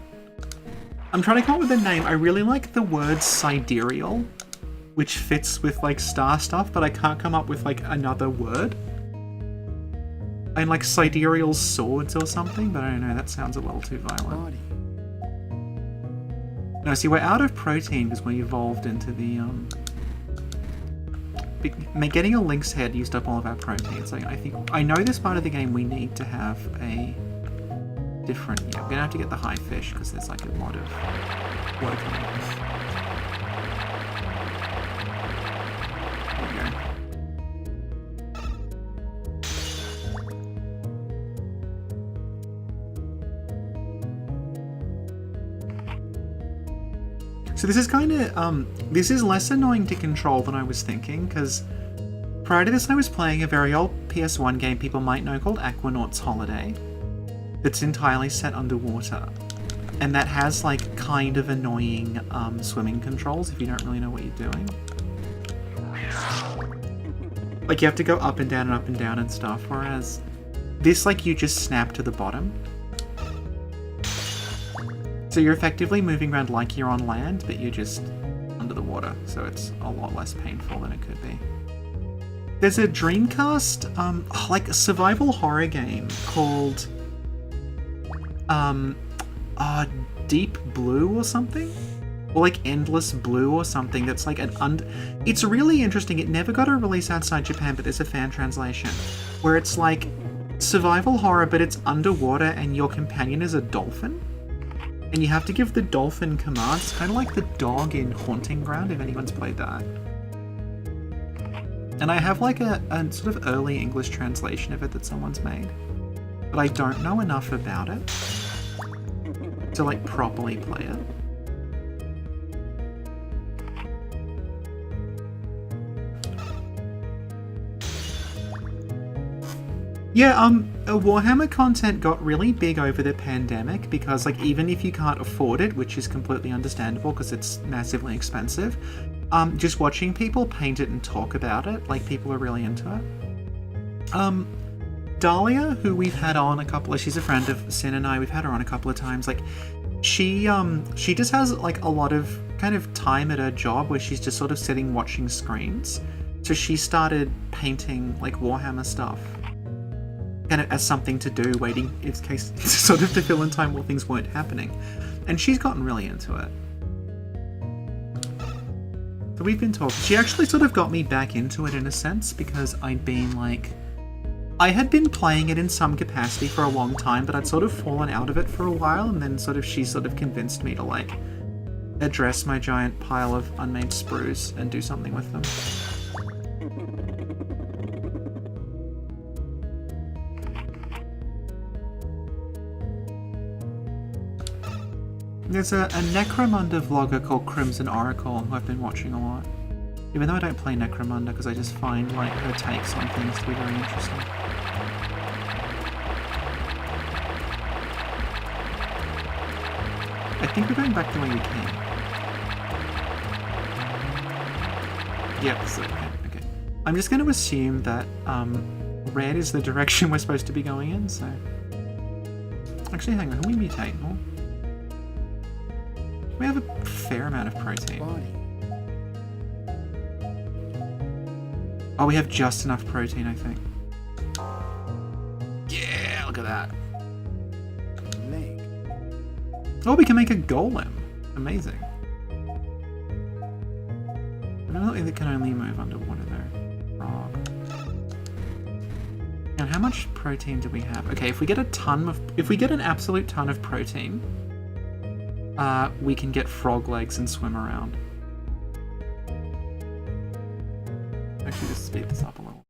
I'm trying to come up with a name. I really like the word sidereal, which fits with like star stuff, but I can't come up with like another word. And like sidereal swords or something, but I don't know, that sounds a little too violent. No, see, we're out of protein because we evolved into the, getting a lynx head used up all of our protein, so I know this part of the game we need to have a different, yeah, we're gonna have to get the high fish because there's like a lot of work on this. There we go. So this is kind of, this is less annoying to control than I was thinking, because prior to this I was playing a very old PS1 game people might know called Aquanaut's Holiday, that's entirely set underwater, and that has like kind of annoying swimming controls if you don't really know what you're doing. Like you have to go up and down and stuff, whereas this like you just snap to the bottom. So you're effectively moving around like you're on land, but you're just under the water, so it's a lot less painful than it could be. There's a Dreamcast, like a survival horror game called Deep Blue or something? Or like Endless Blue or something that's like it's really interesting. It never got a release outside Japan, but there's a fan translation where it's like survival horror, but it's underwater and your companion is a dolphin. And you have to give the dolphin commands, kind of like the dog in Haunting Ground, if anyone's played that. And I have like a sort of early English translation of it that someone's made. But I don't know enough about it to like properly play it. Yeah, Warhammer content got really big over the pandemic because, like, even if you can't afford it, which is completely understandable because it's massively expensive, just watching people paint it and talk about it, like, people are really into it. Dahlia, who we've had on she's a friend of Sin and I, we've had her on a couple of times, like, she just has, like, a lot of kind of time at her job where she's just sort of sitting watching screens. So she started painting like Warhammer stuff, kind of as something to do, waiting in case sort of to fill in time while things weren't happening. And she's gotten really into it. So we've been talking. She actually sort of got me back into it in a sense, because I'd been like, I had been playing it in some capacity for a long time, but I'd sort of fallen out of it for a while, and then she sort of convinced me to like address my giant pile of unmade sprues and do something with them. There's a Necromunda vlogger called Crimson Oracle who I've been watching a lot. Even though I don't play Necromunda because I just find like her takes on things to be very interesting. I think we're going back the way we came. Yep, so okay. I'm just going to assume that red is the direction we're supposed to be going in, so... Actually, hang on, can we mutate more? We have a fair amount of protein. Body. Oh, we have just enough protein, I think. Yeah, look at that. Leg. Oh, we can make a golem. Amazing. I don't think that can only move underwater though. Frog. And how much protein do we have? Okay, if we get an absolute ton of protein, we can get frog legs and swim around. Actually, just speed this up a little.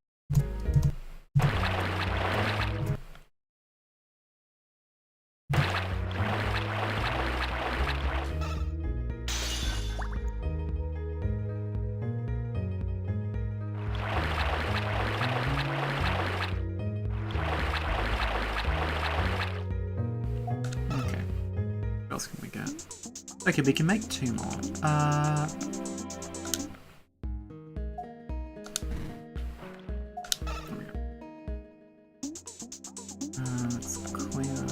What else can we get? Okay, we can make 2 more. There we go. Let's clear.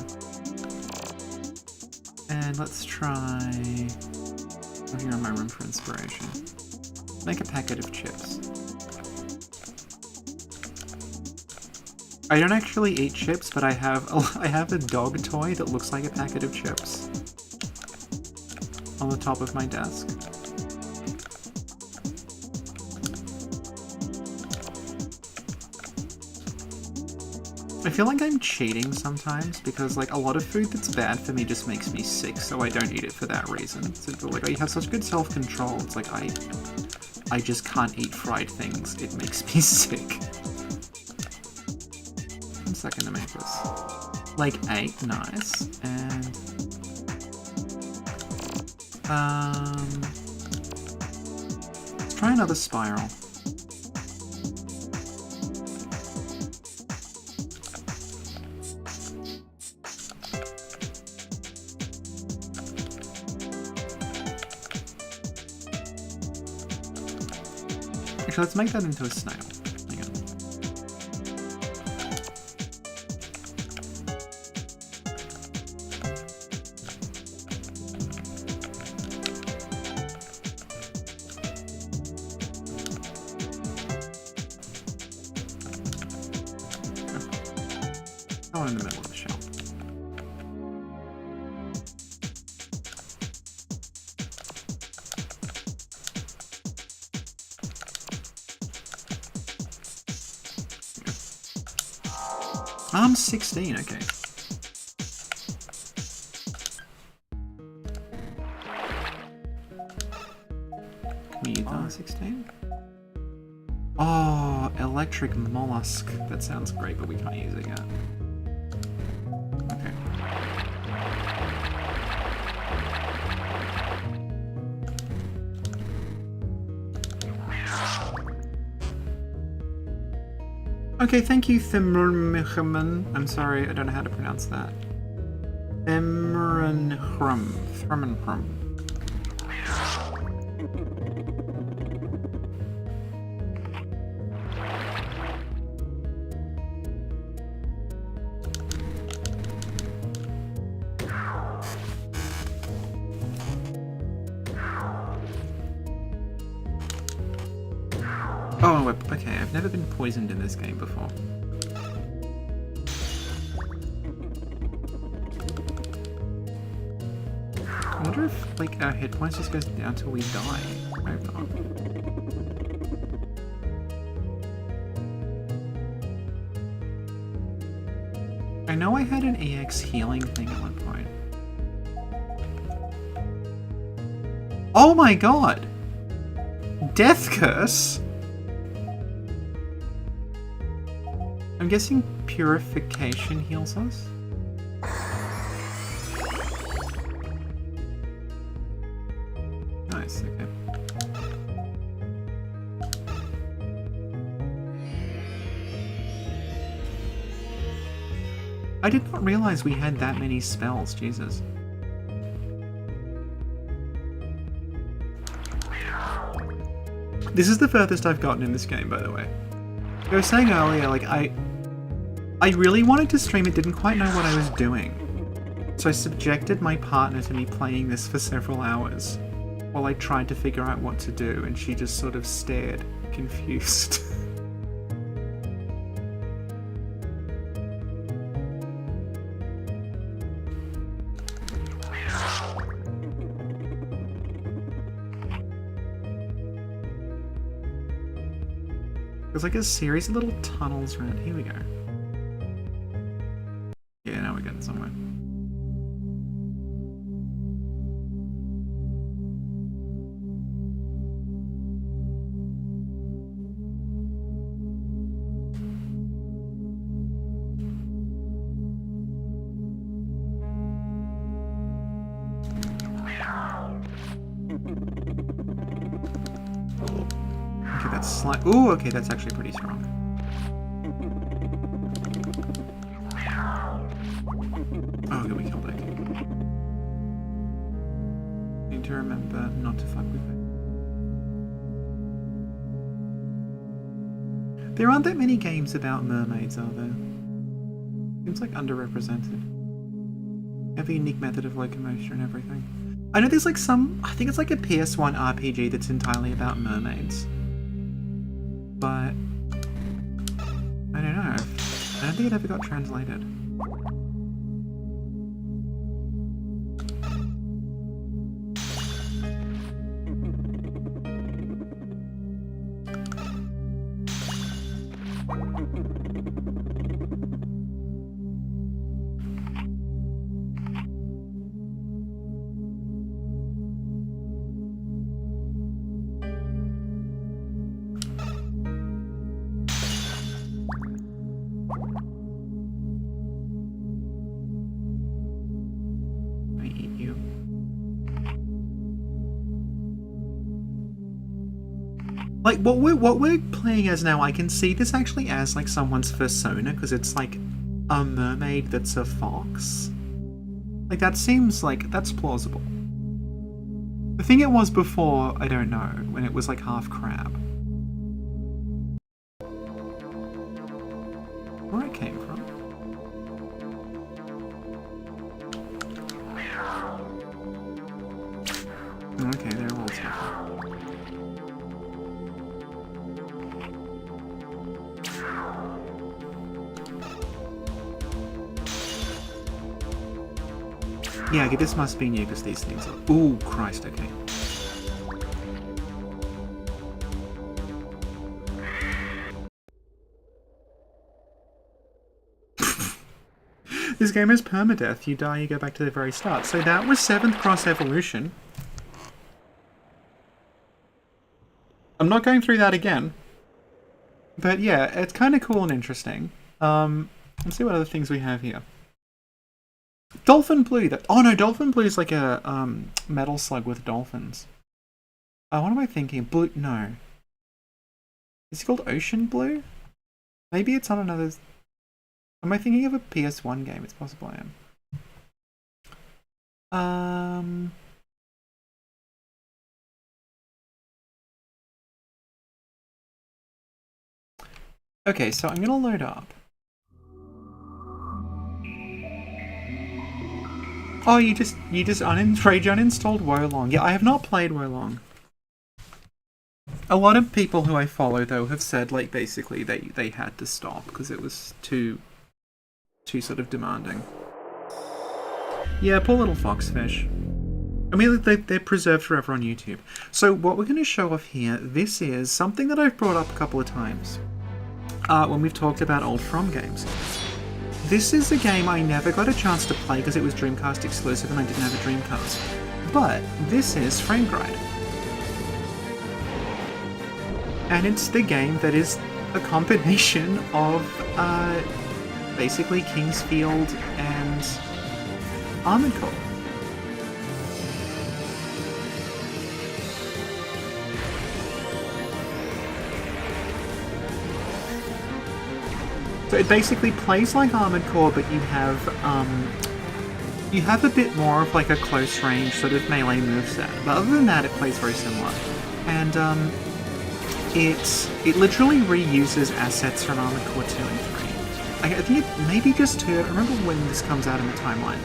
And let's try... Oh, here in my room for inspiration. Make a packet of chips. I don't actually eat chips, but I have a dog toy that looks like a packet of chips on the top of my desk. I feel like I'm cheating sometimes because like a lot of food that's bad for me just makes me sick, so I don't eat it for that reason. So like I have such good self-control. It's like I just can't eat fried things. It makes me sick. 1 second to make this. Like 8, nice. And let's try another spiral. Actually, let's make that into a snail. Hang on. Oh, in the middle of the shell. I'm 16, okay. Can we use that 16? Oh, electric mollusk. That sounds great, but we can't use it yet. Okay. Okay, thank you, Thimmermichman. I'm sorry, I don't know how to pronounce that. Thimmermichrum. Oh, okay, I've never been poisoned in this game before. I wonder if, like, our hit points just goes down till we die. I hope not. I know I had an EX healing thing at one point. Oh my god! Death Curse? I'm guessing Purification heals us? Nice, okay. I did not realize we had that many spells, Jesus. This is the furthest I've gotten in this game, by the way. I was saying earlier, like, I really wanted to stream it, didn't quite know what I was doing. So I subjected my partner to me playing this for several hours, while I tried to figure out what to do, and she just sort of stared, confused. There's like a series of little tunnels around. Here we go. Yeah, now we're getting somewhere. Ooh, okay, that's actually pretty strong. Oh, good, we killed it. Need to remember not to fuck with it. There aren't that many games about mermaids, are there? Seems like underrepresented. Have a unique method of locomotion and everything. I know there's like some, I think it's like a PS1 RPG that's entirely about mermaids. But I don't know. I don't think it ever got translated. Like, what we're playing as now, I can see this actually as, like, someone's persona, because it's, like, a mermaid that's a fox. Like, that seems like, that's plausible. The thing it was before, I don't know, when it was, like, half crab. Where it came from? Okay, they're all tough. Yeah, okay, this must be new because these things are... Ooh, Christ, okay. This game is permadeath. You die, you go back to the very start. So that was 7th Cross Evolution. I'm not going through that again. But yeah, it's kind of cool and interesting. Let's see what other things we have here. Dolphin Blue. Oh no, Dolphin Blue is like a metal slug with dolphins. What am I thinking? Blue? No. Is it called Ocean Blue? Maybe it's on another... Am I thinking of a PS1 game? It's possible I am. Okay, so I'm gonna load up. Oh, you just rage uninstalled Wolong. Yeah, I have not played Wolong. A lot of people who I follow, though, have said, like, basically they had to stop because it was too sort of demanding. Yeah, poor little foxfish. I mean, they're preserved forever on YouTube. So what we're going to show off here, this is something that I've brought up a couple of times when we've talked about old From games. This is a game I never got a chance to play because it was Dreamcast exclusive and I didn't have a Dreamcast. But this is Frame Gride. And it's the game that is a combination of basically Kingsfield and Armored Core. So it basically plays like Armored Core, but you have a bit more of like a close range sort of melee moveset. But other than that, it plays very similar. And it literally reuses assets from Armored Core 2 and 3. I think it maybe just 2, I don't remember when this comes out in the timeline.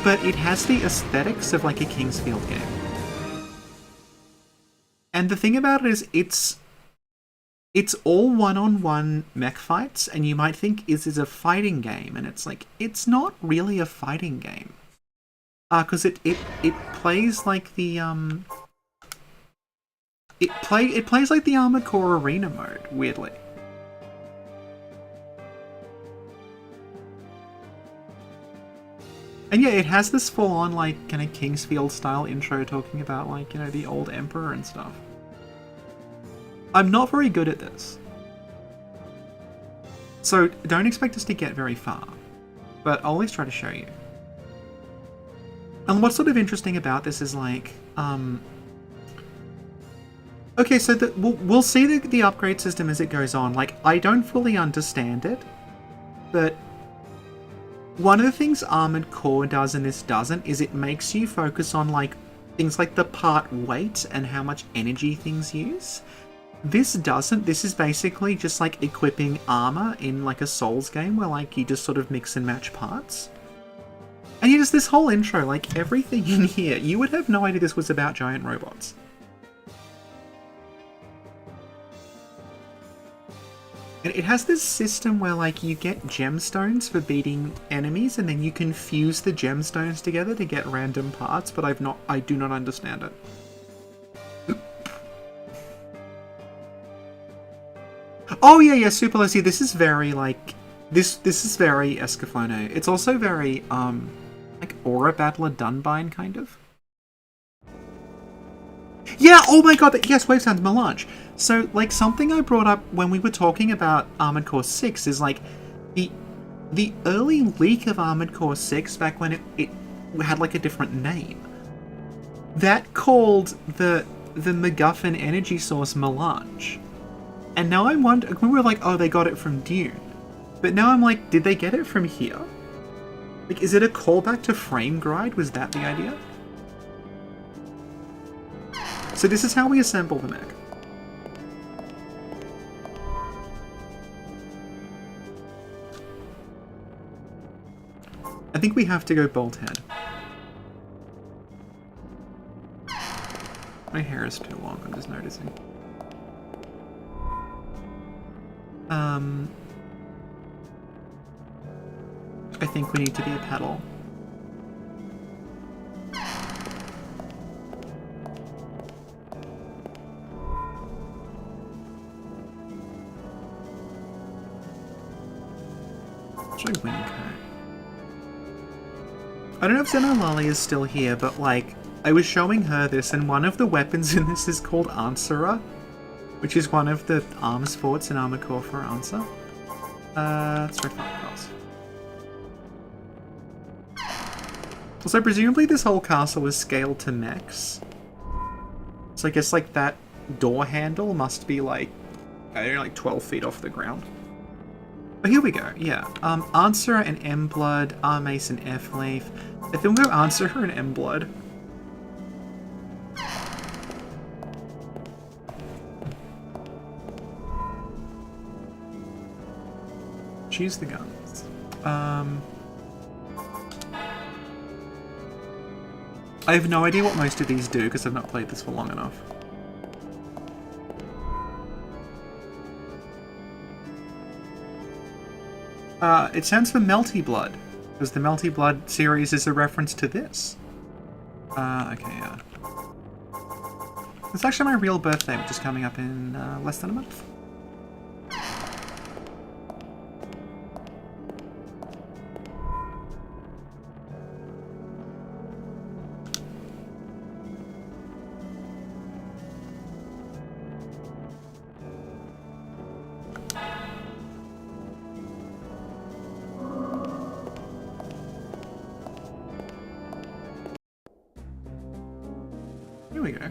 But it has the aesthetics of like a Kingsfield game. And the thing about it is it's all one-on-one mech fights, and you might think is a fighting game, and it's like, it's not really a fighting game. Because it plays like the, It plays like the Armored Core Arena mode, weirdly. And yeah, it has this full-on, like, kind of Kingsfield-style intro talking about, like, you know, the old Emperor and stuff. I'm not very good at this. So don't expect us to get very far. But I'll always try to show you. And what's sort of interesting about this is, like, okay, so we'll see the upgrade system as it goes on. Like, I don't fully understand it, but one of the things Armored Core does and this doesn't is it makes you focus on, like, things like the part weight and how much energy things use. This doesn't. This is basically just, like, equipping armor in, like, a Souls game where, like, you just sort of mix and match parts. And just this whole intro, like, everything in here, you would have no idea this was about giant robots. And it has this system where, like, you get gemstones for beating enemies, and then you can fuse the gemstones together to get random parts, but I do not understand it. Oh yeah, Super Lucy, this is very, like, this is very Escaflowne. It's also very, like, Aura Battler Dunbine, kind of. Yeah, oh my god, yes, Wave Sounds Melange. So, like, something I brought up when we were talking about Armored Core 6 is, like, the early leak of Armored Core 6 back when it had, like, a different name. That called the MacGuffin energy source Melange. And now I'm wondering, we were like, oh, they got it from Dune. But now I'm like, did they get it from here? Like, is it a callback to Frame Gride? Was that the idea? So this is how we assemble the mech. I think we have to go bolt head. My hair is too long, I'm just noticing. I think we need to be a pedal. Should I wing coat? I don't know if Zenolali is still here, but, like, I was showing her this, and one of the weapons in this is called Answerer, which is one of the arms forts in Armored Core for answer. Let's try fire cross. Also, presumably this whole castle is scaled to mechs. So I guess, like, that door handle must be, like, I don't know, like 12 feet off the ground. But here we go, yeah. Answerer and M-Blood, R-Mace and F-Leaf. I think we'll go Answerer and M-Blood. Choose the guns. I have no idea what most of these do because I've not played this for long enough. It stands for Melty Blood, because the Melty Blood series is a reference to this. Okay, yeah. It's actually my real birthday, which is coming up in less than a month. Here we go.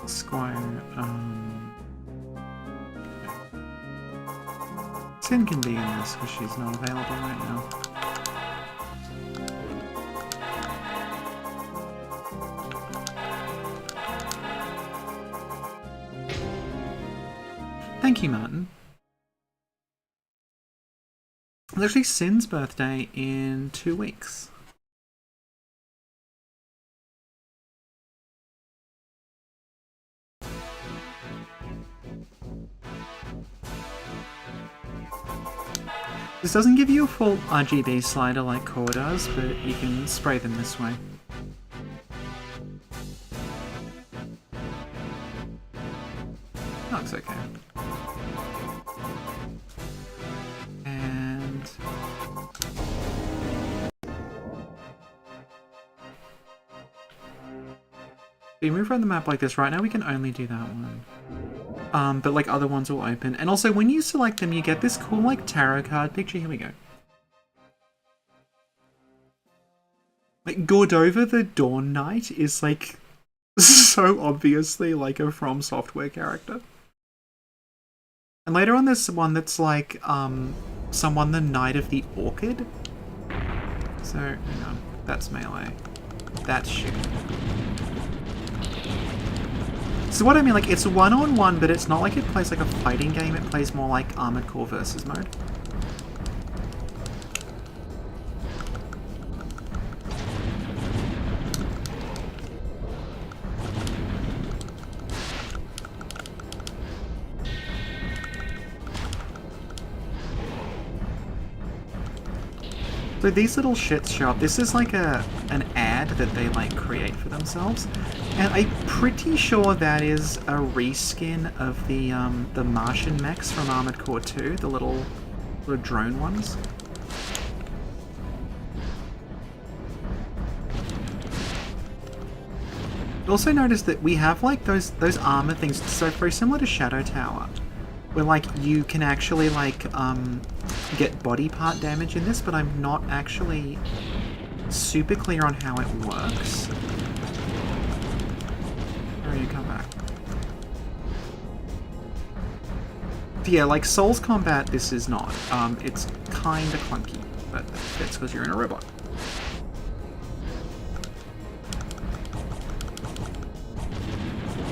Squire, Sin can be in this because she's not available right now. Thank you, Martin. It's actually Sin's birthday in 2 weeks. This doesn't give you a full RGB slider like Core does, but you can spray them this way. Looks okay. And if you move around the map like this, right now we can only do that one. But like other ones will open. And also when you select them, you get this cool like tarot card picture. Here we go. Like Gordova the Dawn Knight is like so obviously like a From Software character. And later on there's one that's like someone the Knight of the Orchid. So hang on, that's melee. That's shooting. So what I mean, like, it's one-on-one, but it's not like it plays like a fighting game, it plays more like Armored Core versus mode. So these little shits show up. This is like an ad that they like create for themselves, and I'm pretty sure that is a reskin of the Martian mechs from Armored Core 2, the little drone ones. Also notice that we have like those armor things, so very similar to Shadow Tower, where like you can actually like get body part damage in this, but I'm not actually super clear on how it works. Or you come back. Yeah, like Souls combat, this is not. It's kinda clunky, but that's because you're in a robot.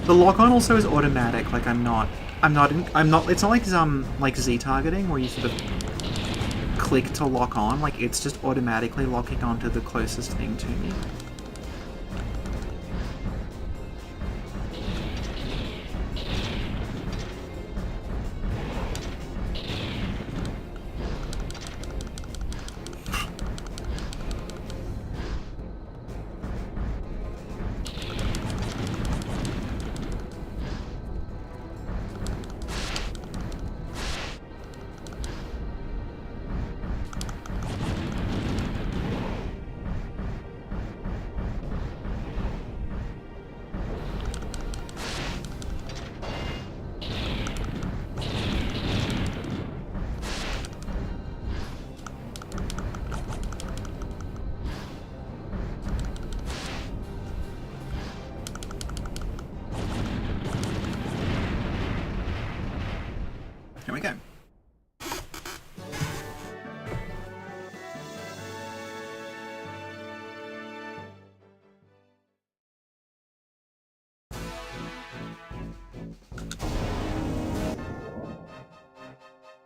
The lock-on also is automatic. Like I'm not. It's not like Z targeting where you sort of click to lock on. Like it's just automatically locking onto the closest thing to me.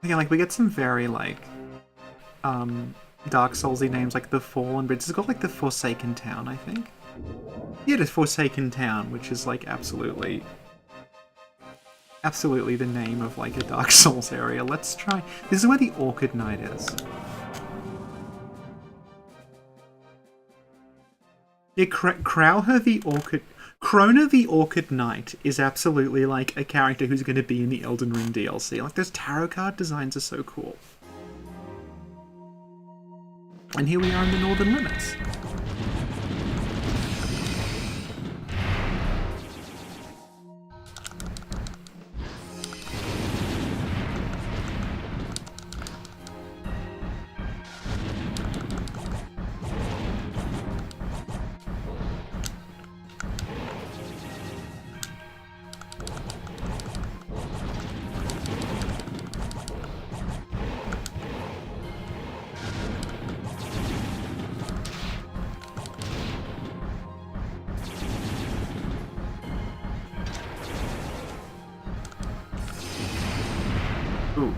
Yeah, like we get some very like Dark Soulsy names like the Fallen, but it's got like the Forsaken Town, I think. Yeah, the Forsaken Town, which is like absolutely the name of like a Dark Souls area. Let's try. This is where the Orchid Knight is. Yeah, Krona the Orchid Knight is absolutely like a character who's going to be in the Elden Ring DLC. Like those tarot card designs are so cool. And here we are in the Northern Limits. Ooh.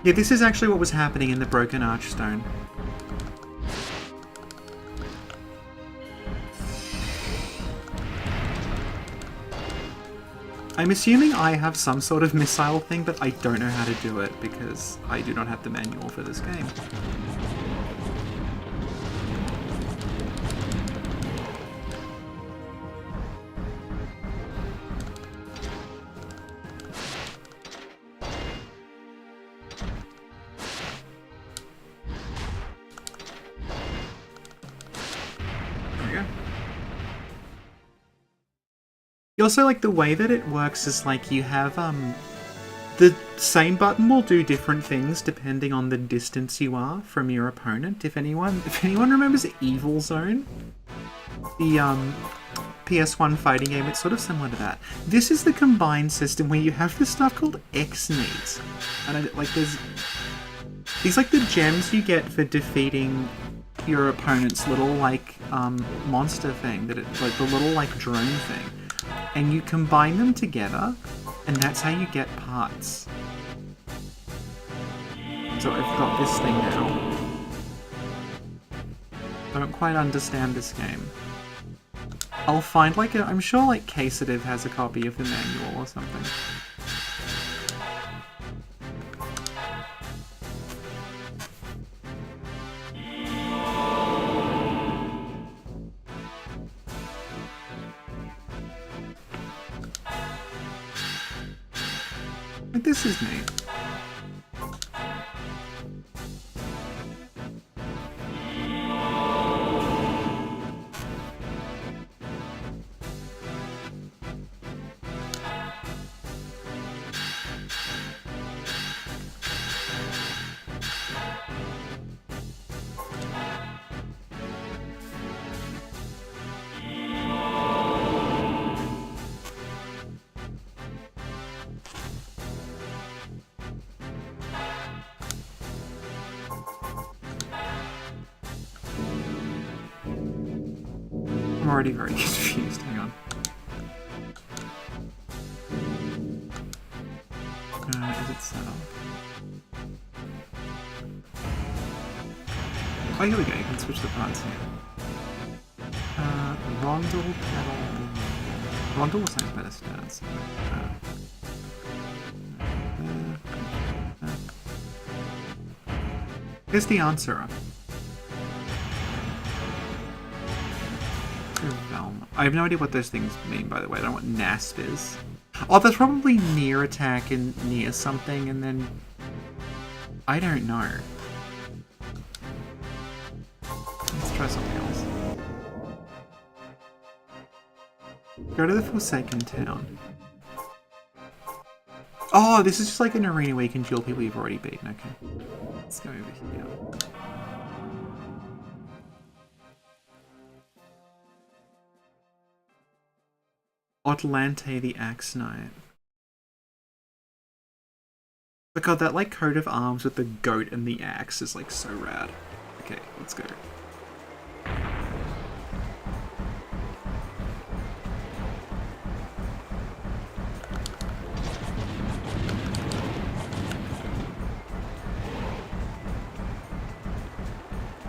Yeah, this is actually what was happening in the Broken Archstone. I'm assuming I have some sort of missile thing, but I don't know how to do it because I do not have the manual for this game. Also, like, the way that it works is, like, you have, the same button will do different things depending on the distance you are from your opponent. If anyone remembers Evil Zone, the, PS1 fighting game, it's sort of similar to that. This is the combined system where you have this stuff called X-Needs. And, like, there's... These, like, the gems you get for defeating your opponent's little, like, monster thing, that it, like, the little, like, drone thing. And you combine them together, and that's how you get parts. So I've got this thing now. I don't quite understand this game. I'll find like a... I'm sure like Casetive has a copy of the manual or something. This is neat. I'm already very confused, hang on. Is it set up? Oh, here we go, you can switch the parts here. Rondel, pedal... Rondel was saying better stats. Here's the answer. I have no idea what those things mean, by the way. I don't know what NASP is. Oh, there's probably near attack and near something, and then... I don't know. Let's try something else. Go to the Forsaken Town. Oh, this is just like an arena where you can duel people you've already beaten. Okay. Let's go over here. Otlante the Axe Knight. But god, that like coat of arms with the goat and the axe is like so rad. Okay, let's go.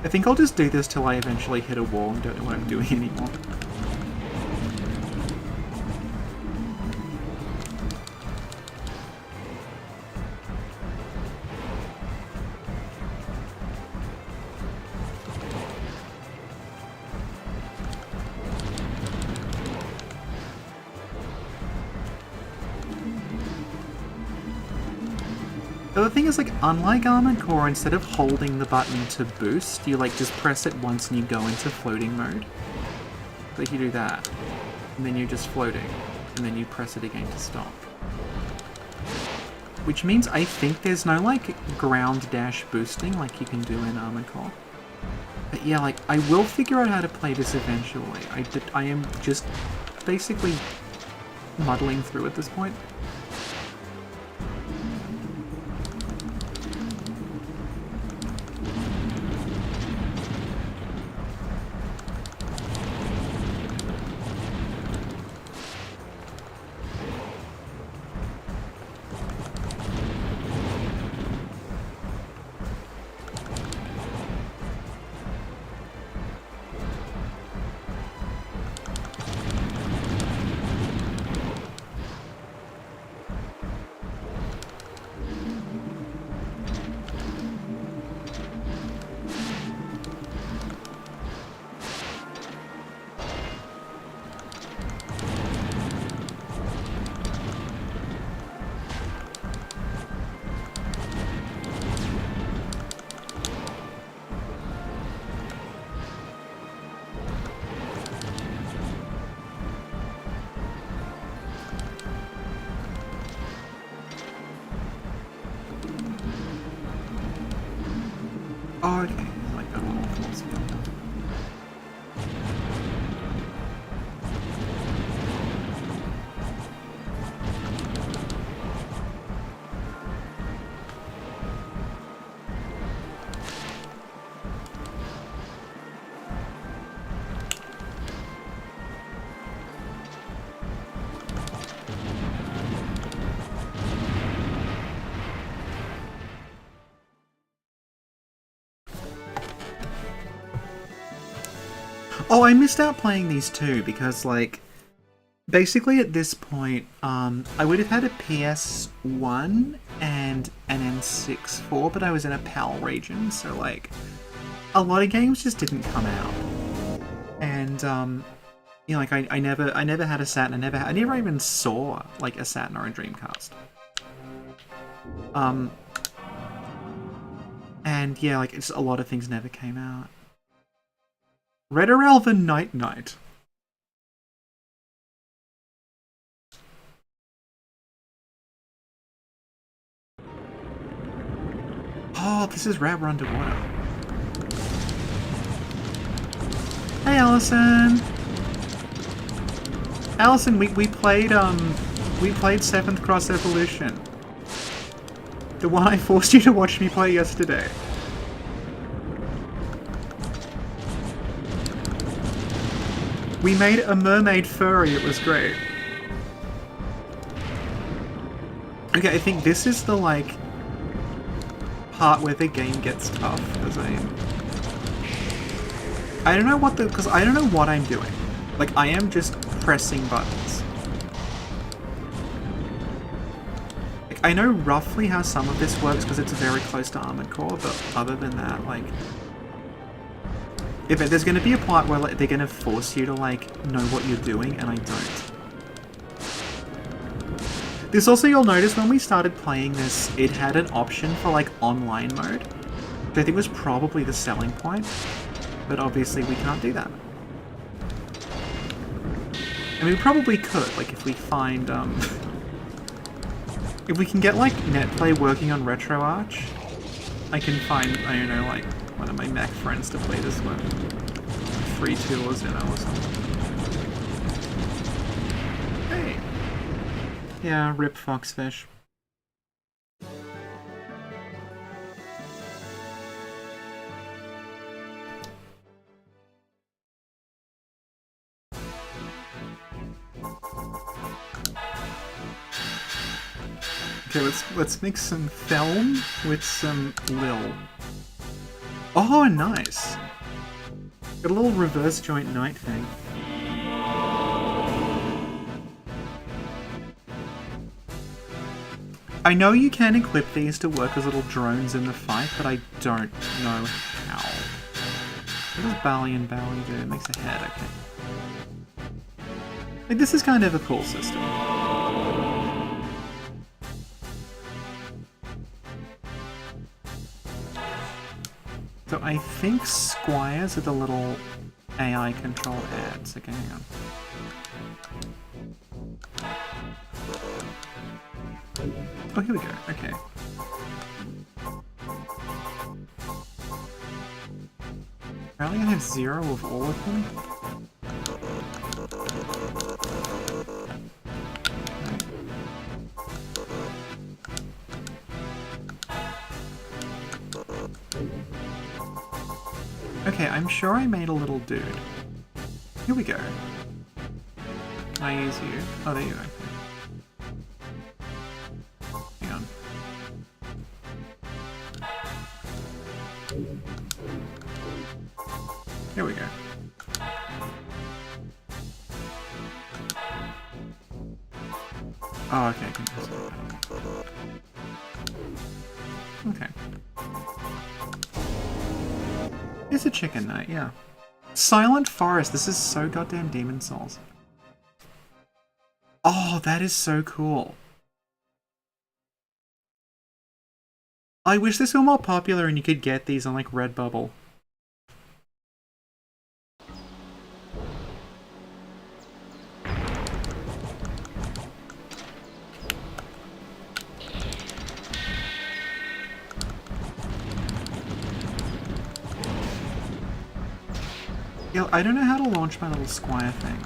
I think I'll just do this till I eventually hit a wall and don't know what I'm doing anymore. The other thing is, like, unlike Armored Core, instead of holding the button to boost, you like just press it once and you go into floating mode. Like you do that, and then you're just floating, and then you press it again to stop. Which means I think there's no like ground dash boosting like you can do in Armored Core. But yeah, like I will figure out how to play this eventually. I am just basically muddling through at this point. Oh, okay. Like that one falls down. Oh, I missed out playing these too because, like, basically at this point, I would have had a PS1 and an N64, but I was in a PAL region, so, like, a lot of games just didn't come out. And, you know, like, I never had a Saturn, I never even saw, like, a Saturn or a Dreamcast. And, yeah, like, it's a lot of things never came out. Redderel the Night Knight. Oh, this is rad, we're underwater. Hey, Allison. Allison, we played 7th Cross Evolution. The one I forced you to watch me play yesterday. We made a mermaid furry, it was great. Okay, I think this is the, like, part where the game gets tough, because I don't know what because I don't know what I'm doing. Like, I am just pressing buttons. Like, I know roughly how some of this works because it's very close to Armored Core, but other than that, like... If there's going to be a part where like, they're going to force you to, like, know what you're doing, and I don't. This also, you'll notice when we started playing this, it had an option for like online mode, which I think was probably the selling point, but obviously we can't do that. I mean, we probably could, like if we find, if we can get like netplay working on RetroArch, I can find, I don't know, like one of my Mac friends to play this with. Free tours, you know, or something. Hey! Yeah, rip Foxfish. Okay, let's make some film with some Lil. Oh, nice! Got a little reverse joint knight thing. I know you can equip these to work as little drones in the fight, but I don't know how. What does Bally and Bally do? It makes a head, okay. Like, this is kind of a cool system. So I think squires are the little AI controlled ads. Okay, hang on. Oh, here we go. Okay. Apparently I have 0 of all of them. Okay, I'm sure I made a little dude. Here we go. Can I use you? Oh, there you go. Hang on. Here we go. Oh, okay. I can just do that. Okay. It's a chicken knight, yeah. Silent Forest, this is so goddamn Demon Souls. Oh, that is so cool. I wish this were more popular and you could get these on like Redbubble. Yo, I don't know how to launch my little squire thing.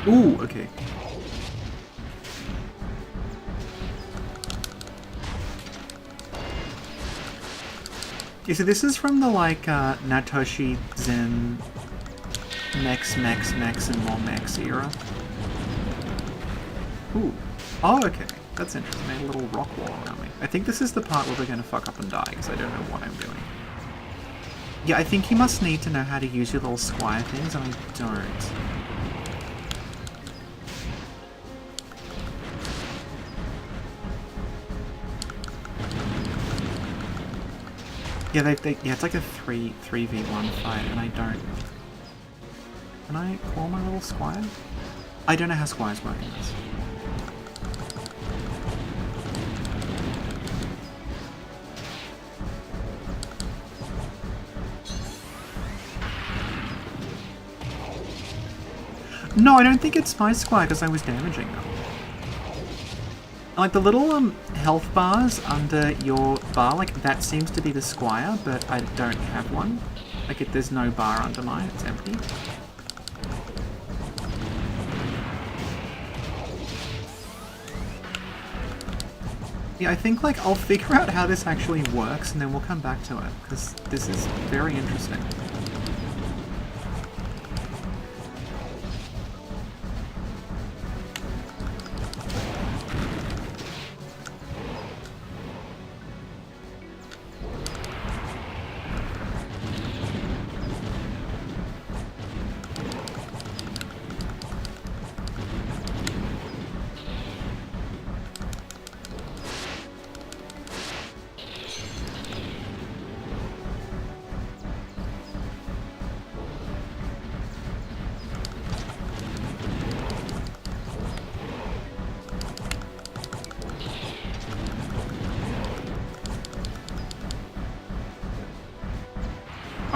Ooh, okay. Yeah, so this is from the like Natoshi Zen Mex and more Mex era. Ooh. Oh, okay. That's interesting. Made a little rock wall around me. I think this is the part where we're going to fuck up and die, because I don't know what I'm doing. Yeah, I think you must need to know how to use your little squire things, and I don't. Yeah, yeah, it's like a 3v1 fight, and I don't... Can I call my little squire? I don't know how squires work in this. No, I don't think it's my squire, because I was damaging them. Like, the little health bars under your bar, like, that seems to be the squire, but I don't have one. Like, there's no bar under mine, it's empty. Yeah, I think, like, I'll figure out how this actually works, and then we'll come back to it, because this is very interesting.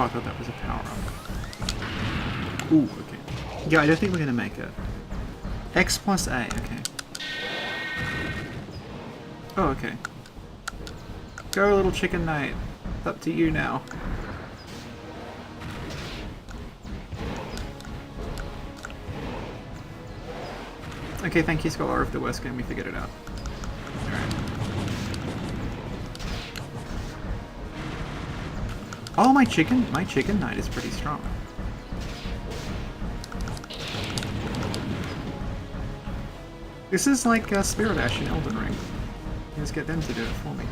I thought that was a power-up. Ooh, okay. Yeah, I don't think we're gonna make it. X plus A, okay. Oh, okay. Go, little chicken knight. It's up to you now. Okay, thank you, Scholar of the worst game. We figured it out. Alright. Oh, my chicken knight is pretty strong. This is like Spirit Ash in Elden Ring. Just get them to do it for me.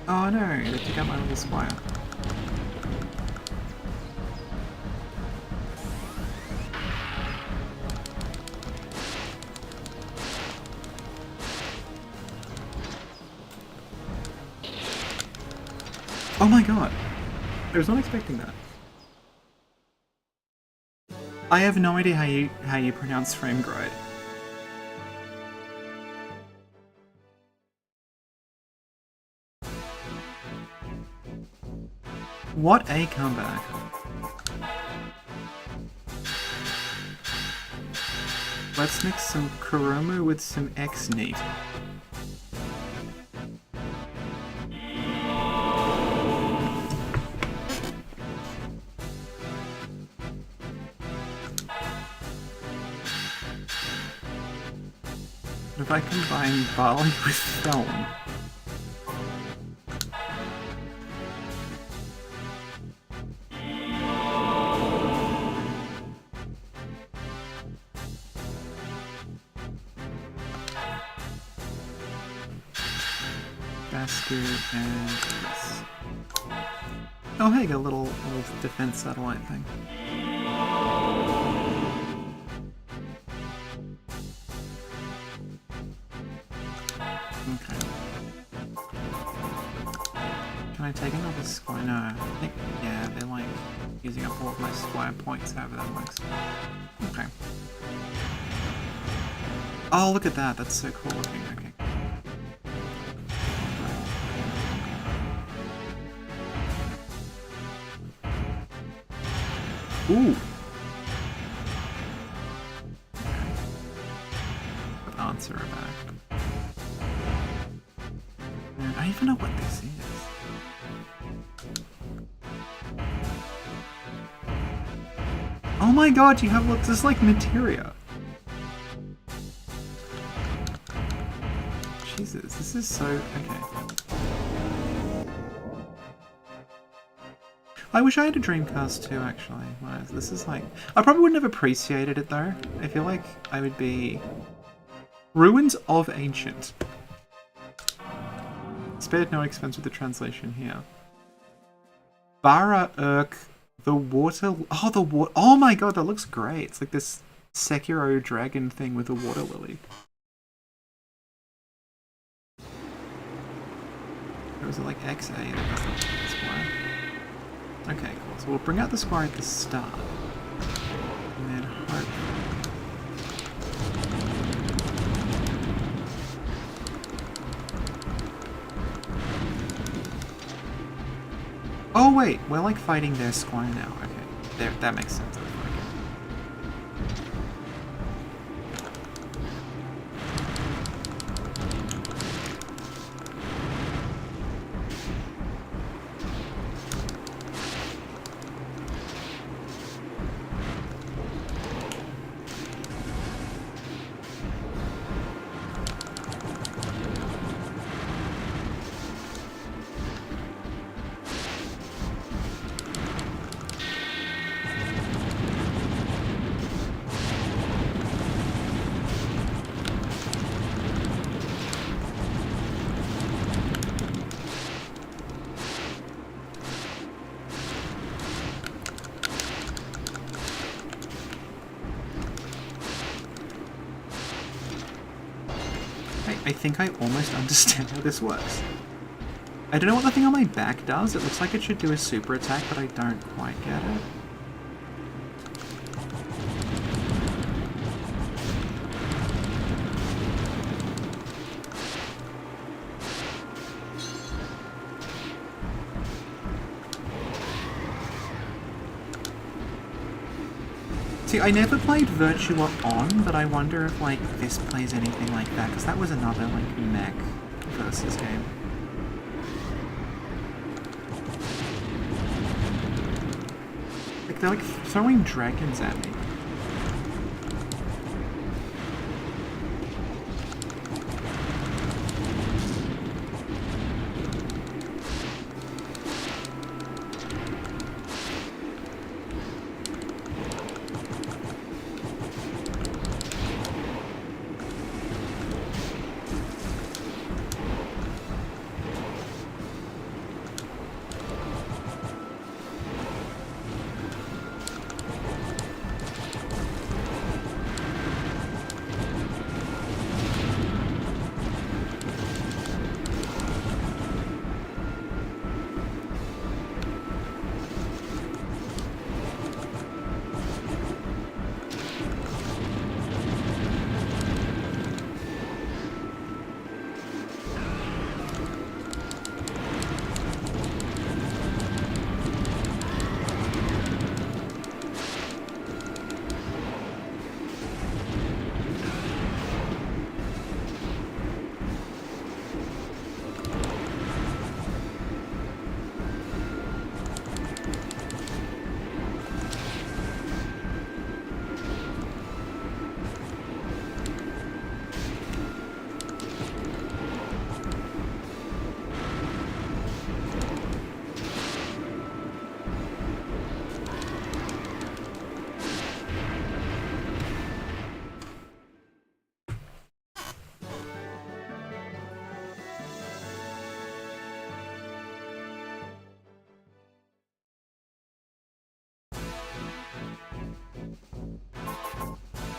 Oh no, they took out my little squire. Oh my god! I was not expecting that. I have no idea how you pronounce Frame Gride. What a comeback. Let's mix some Kuromu with some X-Neat. What if I combine barley with film? And this. Oh hey, got a little defense satellite thing. Okay. Can I take another squire? No, I think, yeah, they're like using up all of my squire points, however that works. Okay. Oh, look at that, that's so cool looking, okay. Ooh! Answer her back. I don't even know what this is. Oh my god, you have, look, this is like materia. Jesus, this is so, okay. I wish I had a Dreamcast too, actually. This is like... I probably wouldn't have appreciated it, though. I feel like I would be... Ruins of Ancient. Spared no expense with the translation here. Bara Urk, the water... Oh, the water... Oh my god, that looks great. It's like this Sekiro dragon thing with a water lily. Or was it like XA? Okay, cool. So we'll bring out the squire at the start. And then hope. Oh wait, we're like fighting their squire now. Okay, there, that makes sense. I think I almost understand how this works. I don't know what the thing on my back does. It looks like it should do a super attack, but I don't quite get it. See, I never played Virtua On, but I wonder if, like, this plays anything like that, because that was another, like, mech versus game. Like, they're, like, throwing dragons at me.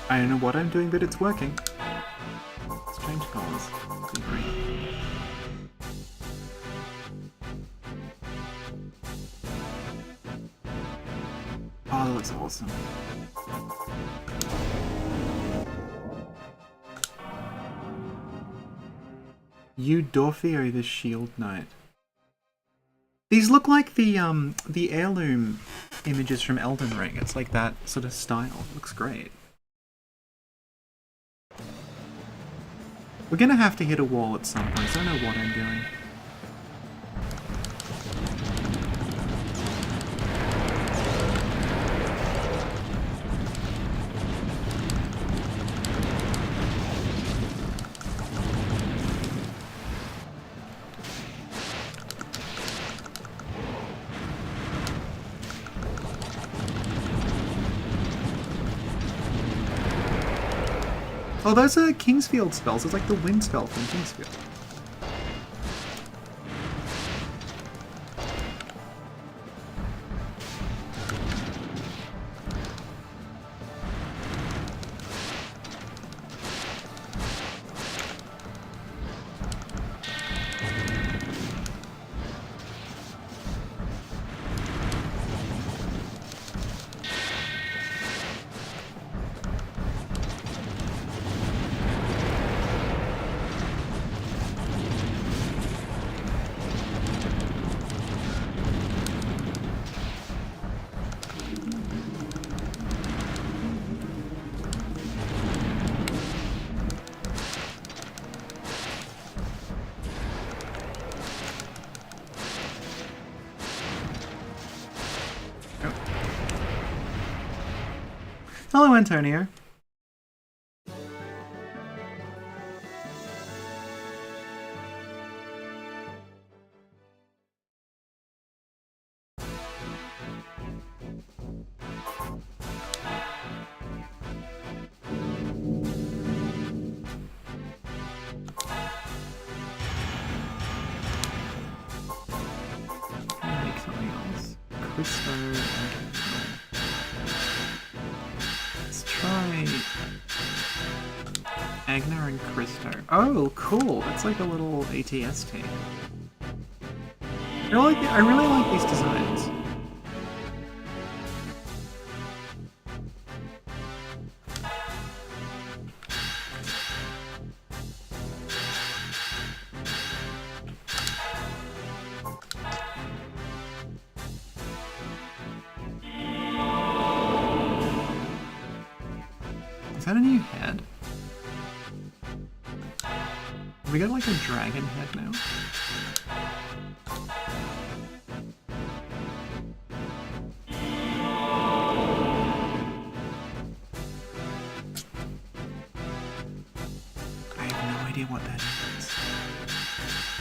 I don't know what I'm doing, but it's working. Strange colors. Green. Oh, that looks awesome. You Dorothy the Shield Knight. These look like the heirloom images from Elden Ring. It's like that sort of style. Looks great. We're gonna have to hit a wall at some point, so I don't know what I'm doing. Oh, those are Kingsfield spells. It's like the wind spell from Kingsfield. Hello, Antonio. Make something else. Crystal. Let's try Magna and Christo. Oh, cool. That's like a little ATST. I really like these designs. Is that a new head? Have we got like a dragon head now? I have no idea what that is.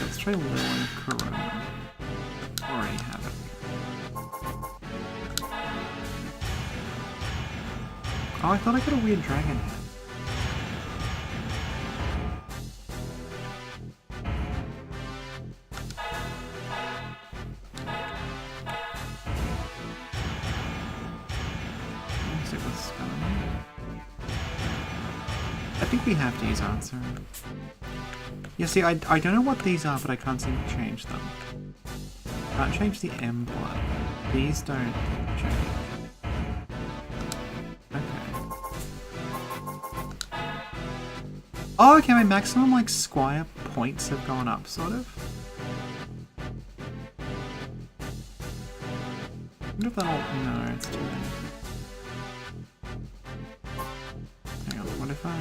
Let's try Lil and Corona. Already have it. Oh, I thought I got a weird dragon head. I think we have to use answer. Yeah, see, I don't know what these are, but I can't seem to change them. Can't change the M blood. These don't change. Okay. Oh, okay, my maximum, like, Squire points have gone up, sort of. I wonder if that'll... No, it's too many. Hang on, what if I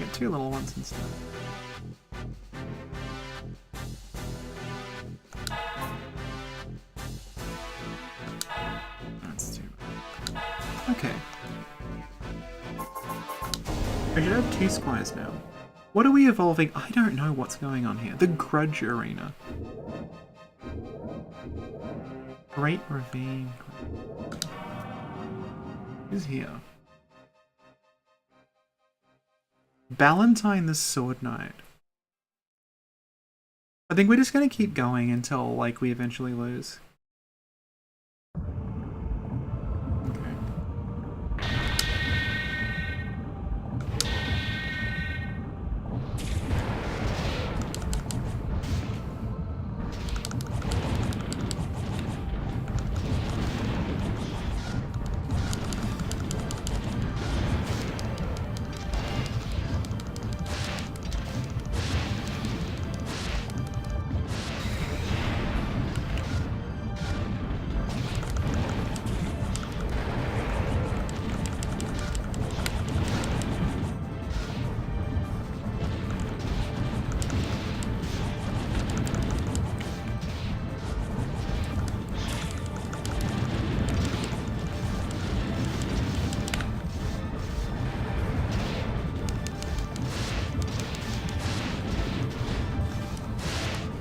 get two little ones instead? That's too bad. Okay. I should have two squires now. What are we evolving? I don't know what's going on here. The Grudge Arena. Great Ravine. Who's here? Ballantyne the Sword Knight. I think we're just gonna keep going until, like, we eventually lose. Okay.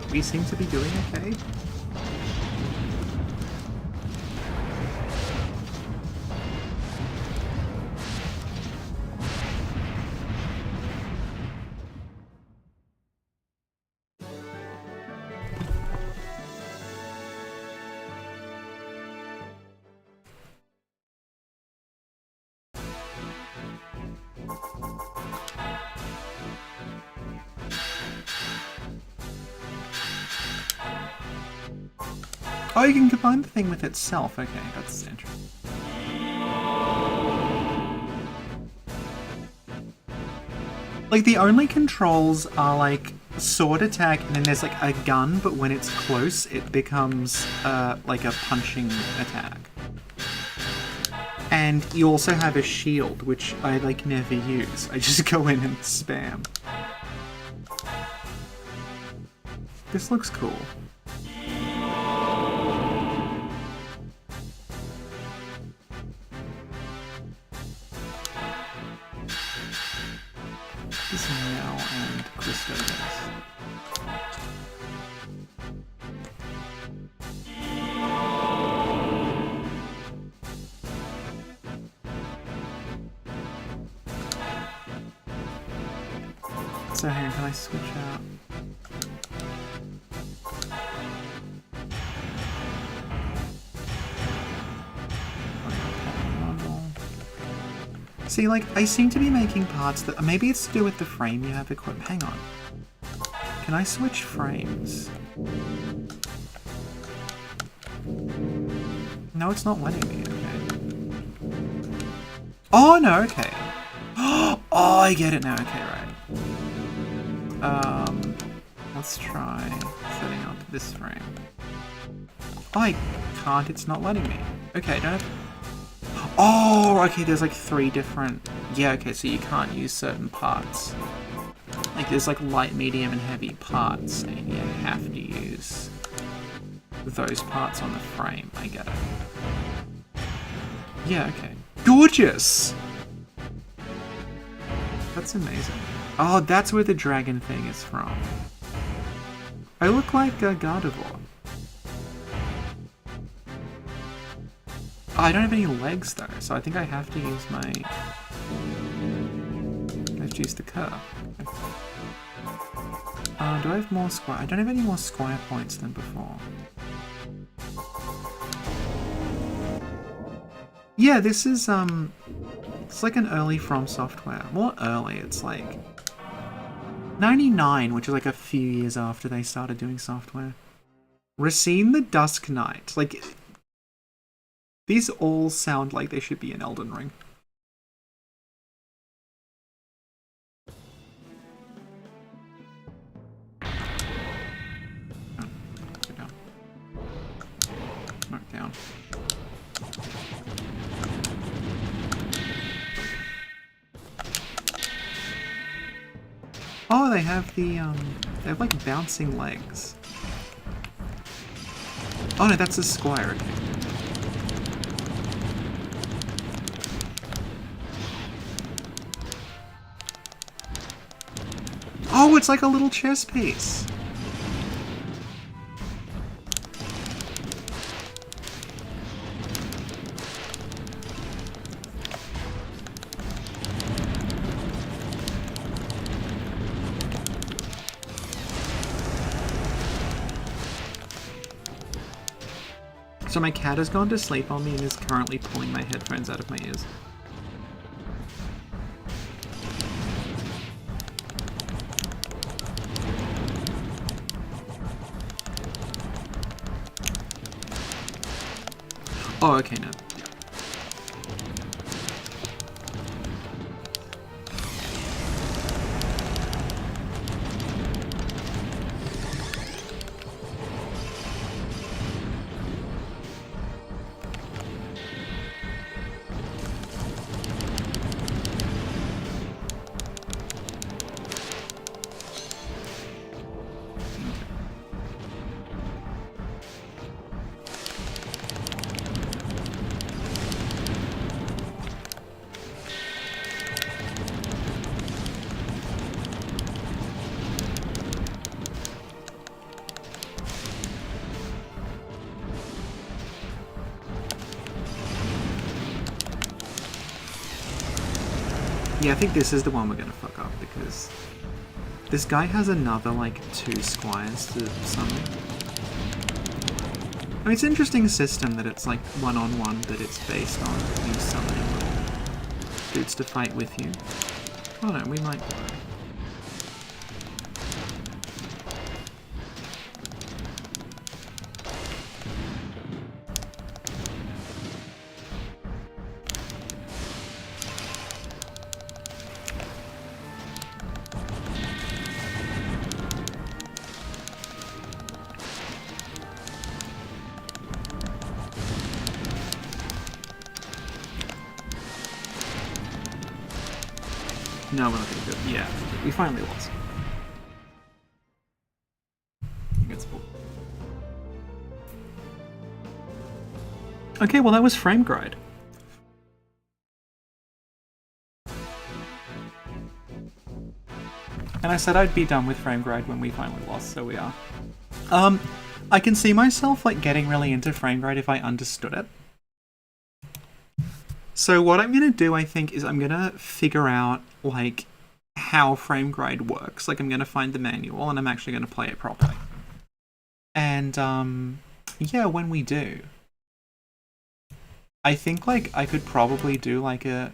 We seem to be doing okay. Oh, you can combine the thing with itself. Okay, that's interesting. Like, the only controls are, like, sword attack, and then there's, like, a gun, but when it's close, it becomes, like, a punching attack. And you also have a shield, which I, like, never use. I just go in and spam. This looks cool. This Mel and Christo does. So hang on, can I switch out? See, like, I seem to be making parts that... Maybe it's to do with the frame you have equipped. Hang on. Can I switch frames? No, it's not letting me. Okay. Oh, no, okay. Oh, I get it now. Okay, right. Let's try setting up this frame. Oh, I can't. It's not letting me. Okay, I don't have... Oh, okay, there's like 3 different... Yeah, okay, so you can't use certain parts. Like, there's like light, medium, and heavy parts, and you have to use those parts on the frame. I get it. Yeah, okay. Gorgeous! That's amazing. Oh, that's where the dragon thing is from. I look like a Gardevoir. Oh, I don't have any legs though, so I think I have to use my... I have to use the curve. Do I have more squire? I don't have any more squire points than before. Yeah, this is, it's like an early From Software. More early, it's like 99, which is like a few years after they started doing software. Racine the Dusk Knight. Like, these all sound like they should be in Elden Ring. Go down. Mark down. Oh, they have the, they have like bouncing legs. Oh no, that's a squire. Okay. Oh, it's like a little chess piece. So my cat has gone to sleep on me and is currently pulling my headphones out of my ears. Oh, okay, no. Yeah, I think this is the one we're gonna fuck up, because this guy has another, like, 2 squires to summon. I mean, it's an interesting system that it's, like, one-on-one, but it's based on you summoning dudes to fight with you. Oh no, we might... No, we're not gonna do it. Yeah, we finally lost. Okay, well that was Frame Gride. And I said I'd be done with Frame Gride when we finally lost, so we are. I can see myself like getting really into Frame Gride if I understood it. So what I'm gonna do, I think, is I'm gonna figure out like how Frame Gride works. Like I'm gonna find the manual and I'm actually gonna play it properly. And yeah, when we do, I think like I could probably do like a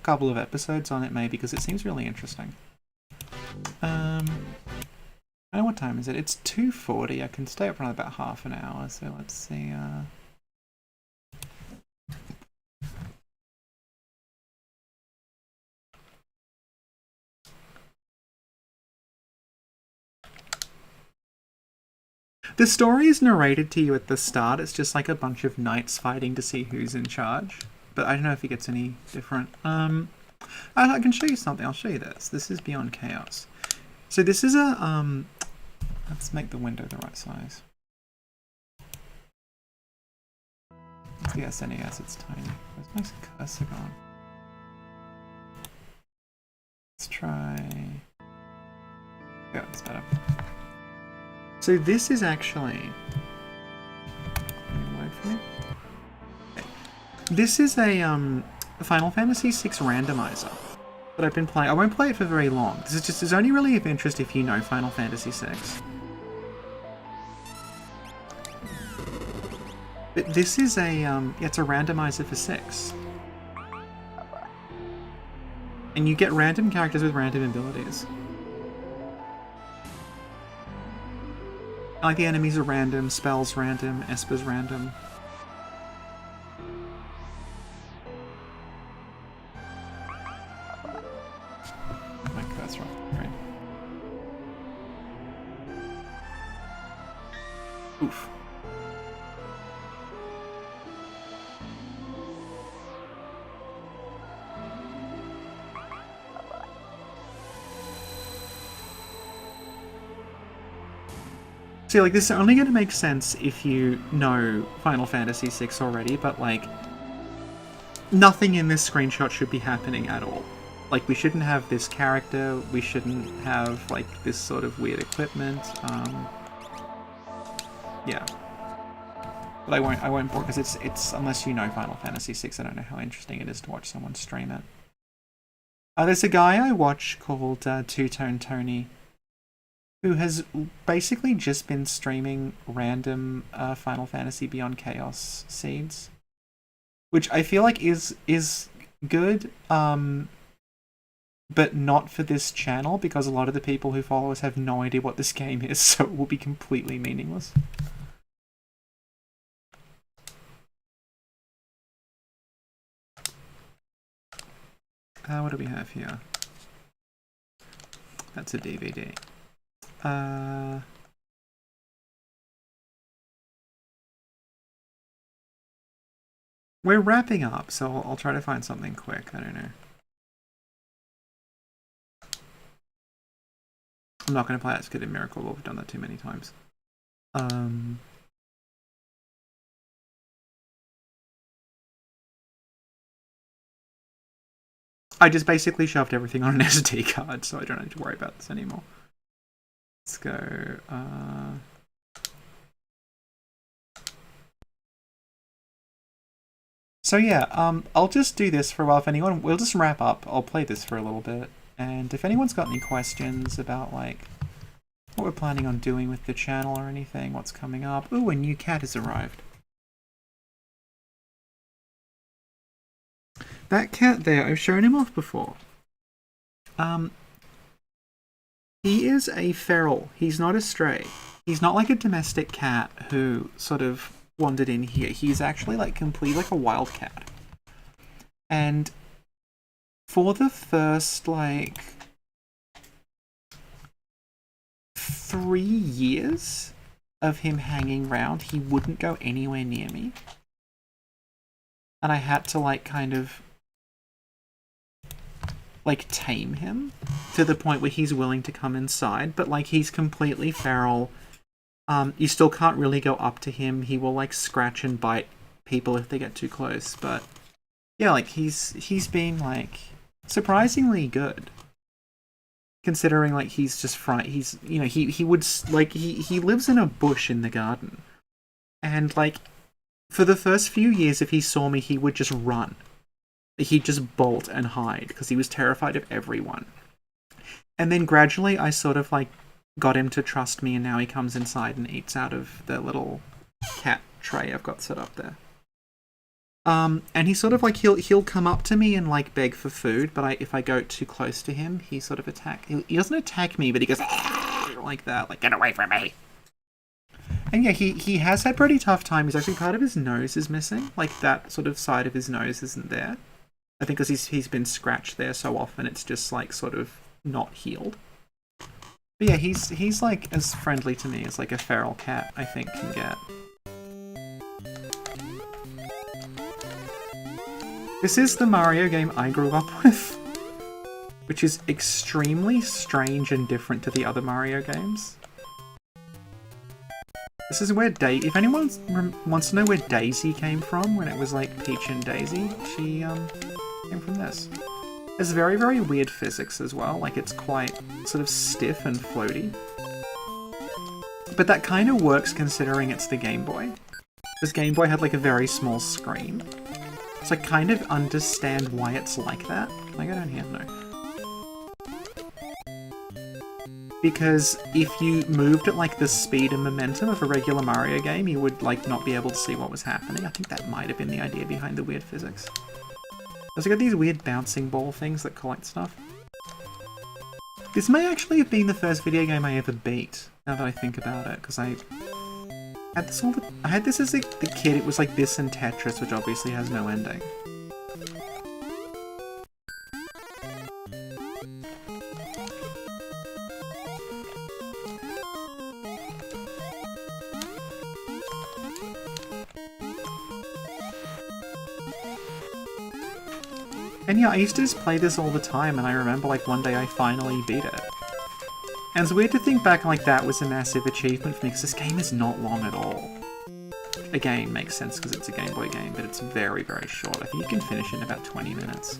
couple of episodes on it maybe because it seems really interesting. I don't know what time is it. It's 2:40. I can stay up for another about half an hour. So let's see. The story is narrated to you at the start. It's just like a bunch of knights fighting to see who's in charge. But I don't know if it gets any different. I can show you something. I'll show you this. This is Beyond Chaos. So this is a let's make the window the right size. It's the SNES. It's tiny. Where's my cursor gone? Let's try. Yeah, it's better. So this is actually. Wait for me. Okay. This is a Final Fantasy VI randomizer that I've been playing. I won't play it for very long. It's only really of interest if you know Final Fantasy VI. But this is it's a randomizer for 6. And you get random characters with random abilities. Like the enemies are random, spells random, Esper's random. My cursor off the screen. Oof. See, like, this is only going to make sense if you know Final Fantasy VI already, but, like, nothing in this screenshot should be happening at all. Like, we shouldn't have this character, we shouldn't have, like, this sort of weird equipment, yeah. But I won't bore, because it's, unless you know Final Fantasy VI, I don't know how interesting it is to watch someone stream it. There's a guy I watch called Two-Tone Tony, who has basically just been streaming random Final Fantasy Beyond Chaos seeds, which I feel like is good, but not for this channel because a lot of the people who follow us have no idea what this game is, so it will be completely meaningless. What do we have here? That's a DVD. We're wrapping up, so I'll try to find something quick. I don't know. I'm not going to play It's Good in Miracle, we've done that too many times. I just basically shoved everything on an SD card, so I don't have to worry about this anymore. Let's go, So yeah, I'll just do this for a while. If anyone, we'll just wrap up. I'll play this for a little bit. And if anyone's got any questions about, like, what we're planning on doing with the channel or anything, what's coming up. Ooh, a new cat has arrived. That cat there, I've shown him off before. He is a feral. He's not a stray. He's not like a domestic cat who sort of wandered in here. He's actually like complete like a wild cat. And for the first like 3 years of him hanging around, he wouldn't go anywhere near me. And I had to like kind of like tame him to the point where he's willing to come inside, but like he's completely feral. You still can't really go up to him. He will like scratch and bite people if they get too close, but yeah, like he's been like surprisingly good considering like he's just he's, you know, he would like he lives in a bush in the garden, and like for the first few years if he saw me he would just run. He'd just bolt and hide because he was terrified of everyone. And then gradually I sort of like got him to trust me, and now he comes inside and eats out of the little cat tray I've got set up there. And he sort of like he'll come up to me and like beg for food, but if I go too close to him, he sort of he doesn't attack me, but he goes like that, like get away from me. And yeah, he has had pretty tough time. He's actually part of his nose is missing, like that sort of side of his nose isn't there. I think because he's been scratched there so often, it's just like sort of not healed. But yeah, he's like as friendly to me as like a feral cat I think can get. This is the Mario game I grew up with, which is extremely strange and different to the other Mario games. This is where if anyone wants to know where Daisy came from when it was like Peach and Daisy, she came from this. There's very, very weird physics as well, like it's quite sort of stiff and floaty. But that kind of works considering it's the Game Boy. This Game Boy had like a very small screen. So I kind of understand why it's like that. Can I go down here? No. Because if you moved at like the speed and momentum of a regular Mario game, you would like not be able to see what was happening. I think that might have been the idea behind the weird physics. Also got these weird bouncing ball things that collect stuff. This may actually have been the first video game I ever beat, now that I think about it, because I had this as the kid. It was like this and Tetris, which obviously has no ending. And yeah, I used to just play this all the time, and I remember like one day I finally beat it. And it's weird to think back like that was a massive achievement for me, because this game is not long at all. Again, makes sense because it's a Game Boy game, but it's very, very short. I think you can finish it in about 20 minutes.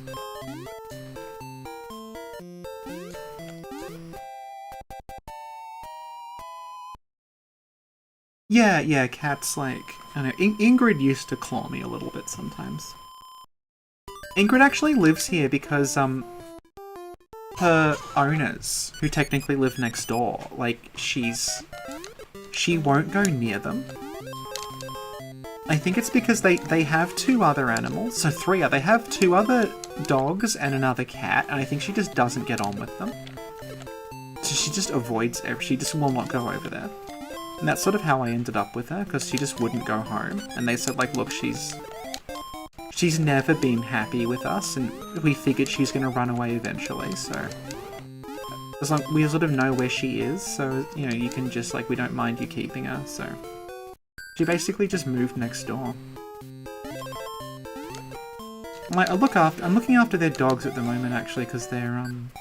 Yeah, cats like... I don't know, Ingrid used to claw me a little bit sometimes. Ingrid actually lives here because, her owners, who technically live next door, like, she won't go near them. I think it's because they have two other animals, so they have two other dogs and another cat, and I think she just doesn't get on with them. So she just avoids, she just will not go over there. And that's sort of how I ended up with her, because she just wouldn't go home. And they said, like, look, she's never been happy with us, and we figured she's going to run away eventually, so... As long we sort of know where she is, so, you know, you can just, like, we don't mind you keeping her, so... She basically just moved next door. Like, I'm looking after their dogs at the moment, actually, because they're on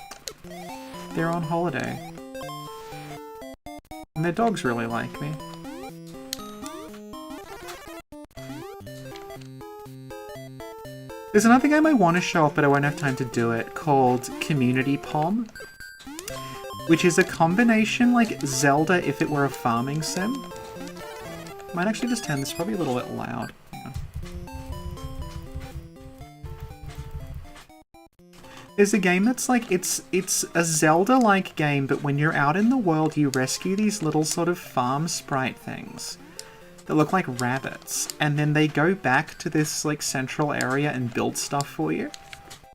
holiday. And their dogs really like me. There's another game I want to show off, but I won't have time to do it, called Community Pom. Which is a combination like Zelda if it were a farming sim. Might actually just turn this probably a little bit loud. Yeah. There's a game that's like, it's a Zelda-like game, but when you're out in the world, you rescue these little sort of farm sprite things that look like rabbits, and then they go back to this like central area and build stuff for you.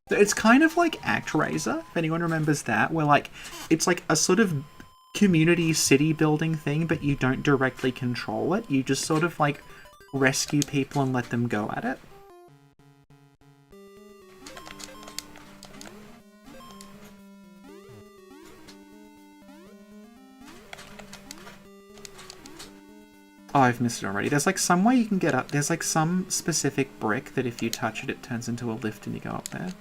It's kind of like ActRaiser, if anyone remembers that, where like it's like a sort of community city building thing, but you don't directly control it. You just sort of like rescue people and let them go at it. Oh, I've missed it already. There's like some way you can get up. There's like some specific brick that if you touch it, it turns into a lift and you go up there.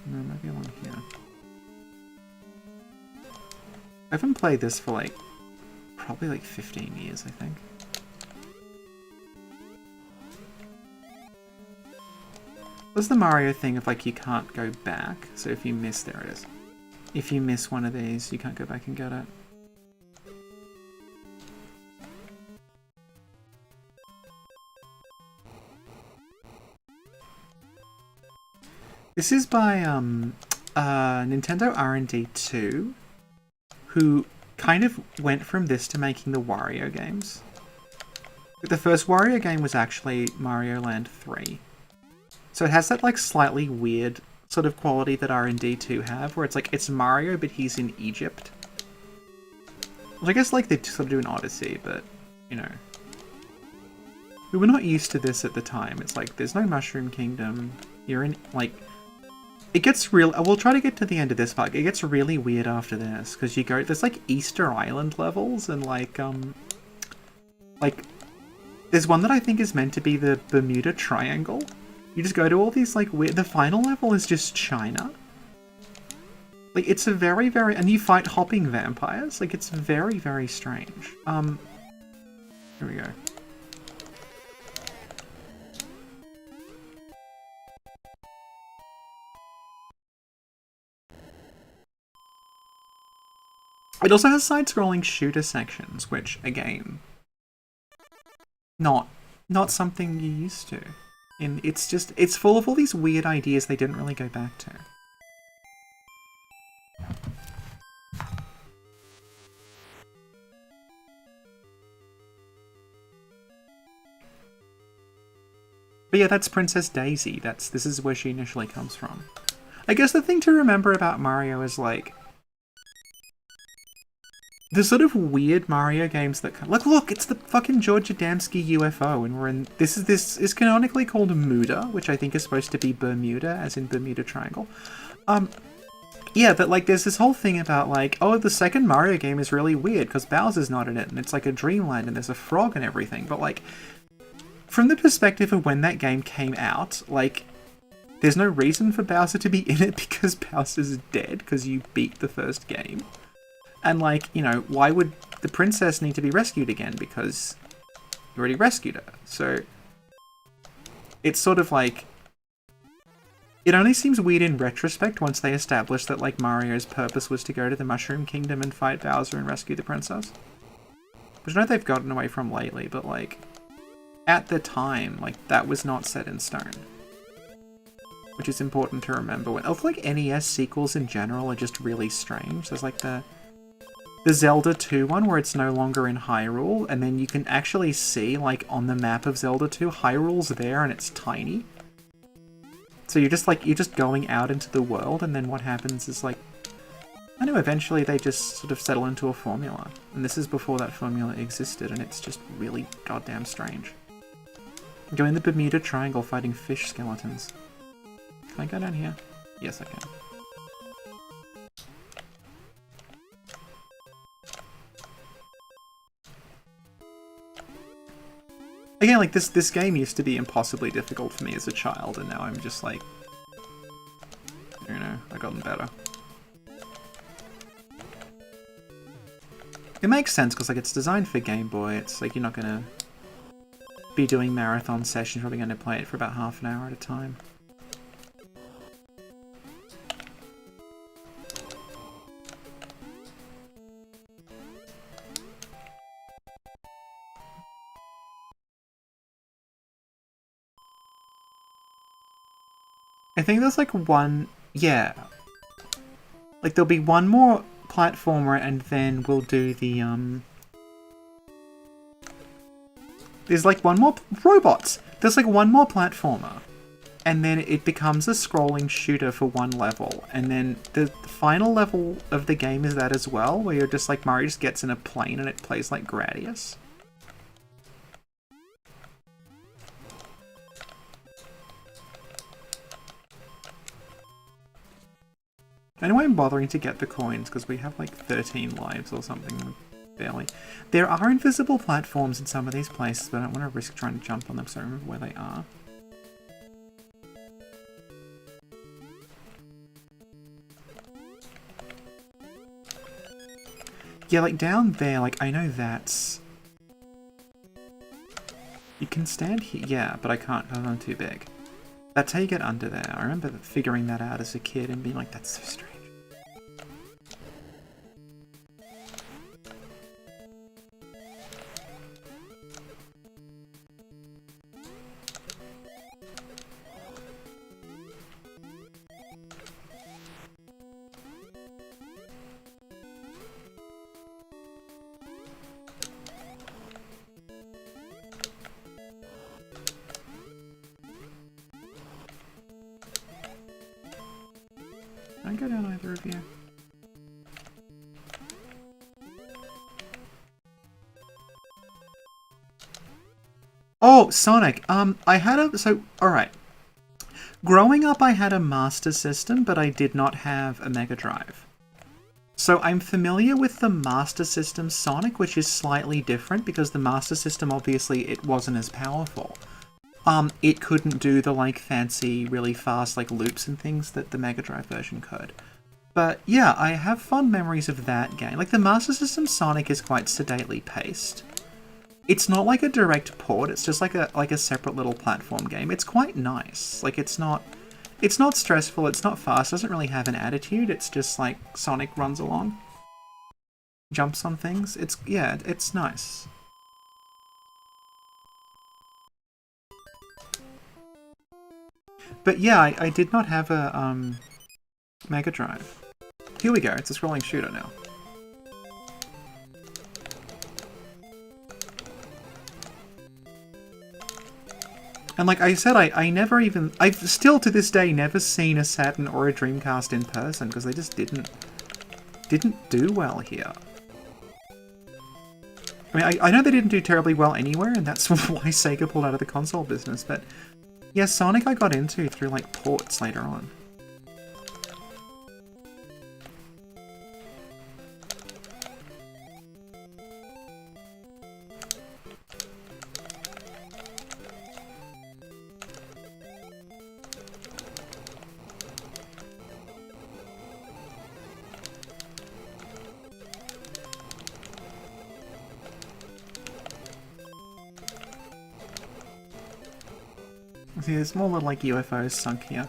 No, maybe along here. I haven't played this for like, probably like 15 years, I think. What's the Mario thing of like you can't go back? So if you miss, there it is. If you miss one of these, you can't go back and get it. This is by Nintendo R&D 2, who kind of went from this to making the Wario games. The first Wario game was actually Mario Land 3. So it has that like slightly weird sort of quality that R&D 2 have, where it's like, it's Mario but he's in Egypt. Which I guess like they sort of do an Odyssey, but, you know. We were not used to this at the time. It's like, there's no Mushroom Kingdom. You're in, like... It gets real... We'll try to get to the end of this part. It gets really weird after this, because you go... There's, like, Easter Island levels, and, like, there's one that I think is meant to be the Bermuda Triangle. You just go to all these, like, weird... The final level is just China. Like, it's a very, very... And you fight hopping vampires. Like, it's very, very strange. Here we go. It also has side-scrolling shooter sections, which, again, not something you're used to. And it's full of all these weird ideas they didn't really go back to. But yeah, that's Princess Daisy. This is where she initially comes from. I guess the thing to remember about Mario is, like, the sort of weird Mario games that... Like, look, it's the fucking George Adamski UFO, and we're in... This is canonically called Muda, which I think is supposed to be Bermuda, as in Bermuda Triangle. Yeah, but, like, there's this whole thing about, like, oh, the second Mario game is really weird, because Bowser's not in it, and it's like a dreamland, and there's a frog and everything, but, like, from the perspective of when that game came out, like, there's no reason for Bowser to be in it because Bowser's dead, because you beat the first game. And, like, you know, why would the princess need to be rescued again? Because you already rescued her. So, it's sort of like... It only seems weird in retrospect once they establish that, like, Mario's purpose was to go to the Mushroom Kingdom and fight Bowser and rescue the princess. Which I know they've gotten away from lately, but, like, at the time, like, that was not set in stone. Which is important to remember. I feel like NES sequels in general are just really strange. There's, like, the Zelda 2 one where it's no longer in Hyrule, and then you can actually see, like, on the map of Zelda 2, Hyrule's there and it's tiny. So you're just going out into the world, and then what happens is, like, I know eventually they just sort of settle into a formula. And this is before that formula existed, and it's just really goddamn strange. Go in the Bermuda Triangle fighting fish skeletons. Can I go down here? Yes, I can. Again, like, this game used to be impossibly difficult for me as a child, and now I'm just like... You know, I've gotten better. It makes sense, because, like, it's designed for Game Boy. It's like, you're not gonna be doing marathon sessions, you're probably gonna play it for about half an hour at a time. I think there's, like, one... Yeah. Like, there'll be one more platformer, and then we'll do the, There's, like, one more... Robots! There's, like, one more platformer. And then it becomes a scrolling shooter for one level. And then the final level of the game is that as well, where you're just, like, Mario just gets in a plane and it plays like Gradius. Anyway, I'm bothering to get the coins, because we have like 13 lives or something, barely. There are invisible platforms in some of these places, but I don't want to risk trying to jump on them, so I remember where they are. Yeah, like down there, like I know that's... You can stand here, yeah, but I can't because I'm too big. That's how you get under there. I remember figuring that out as a kid and being like, that's so strange. I go down either of you? Oh, Sonic. I had a... So, alright. Growing up, I had a Master System, but I did not have a Mega Drive. So I'm familiar with the Master System Sonic, which is slightly different, because the Master System, obviously, it wasn't as powerful. It couldn't do the, like, fancy, really fast, like, loops and things that the Mega Drive version could. But, yeah, I have fond memories of that game. Like, the Master System Sonic is quite sedately paced. It's not like a direct port, it's just like a separate little platform game. It's quite nice. Like, it's not stressful, it's not fast, doesn't really have an attitude, it's just like Sonic runs along. Jumps on things. Yeah, it's nice. But yeah, I did not have a Mega Drive. Here we go, it's a scrolling shooter now. And like I said, I've still to this day never seen a Saturn or a Dreamcast in person, because they just didn't do well here. I mean, I know they didn't do terribly well anywhere, and that's why Sega pulled out of the console business, but yeah, Sonic I got into through like ports later on. See, there's more little, like, UFOs sunk here.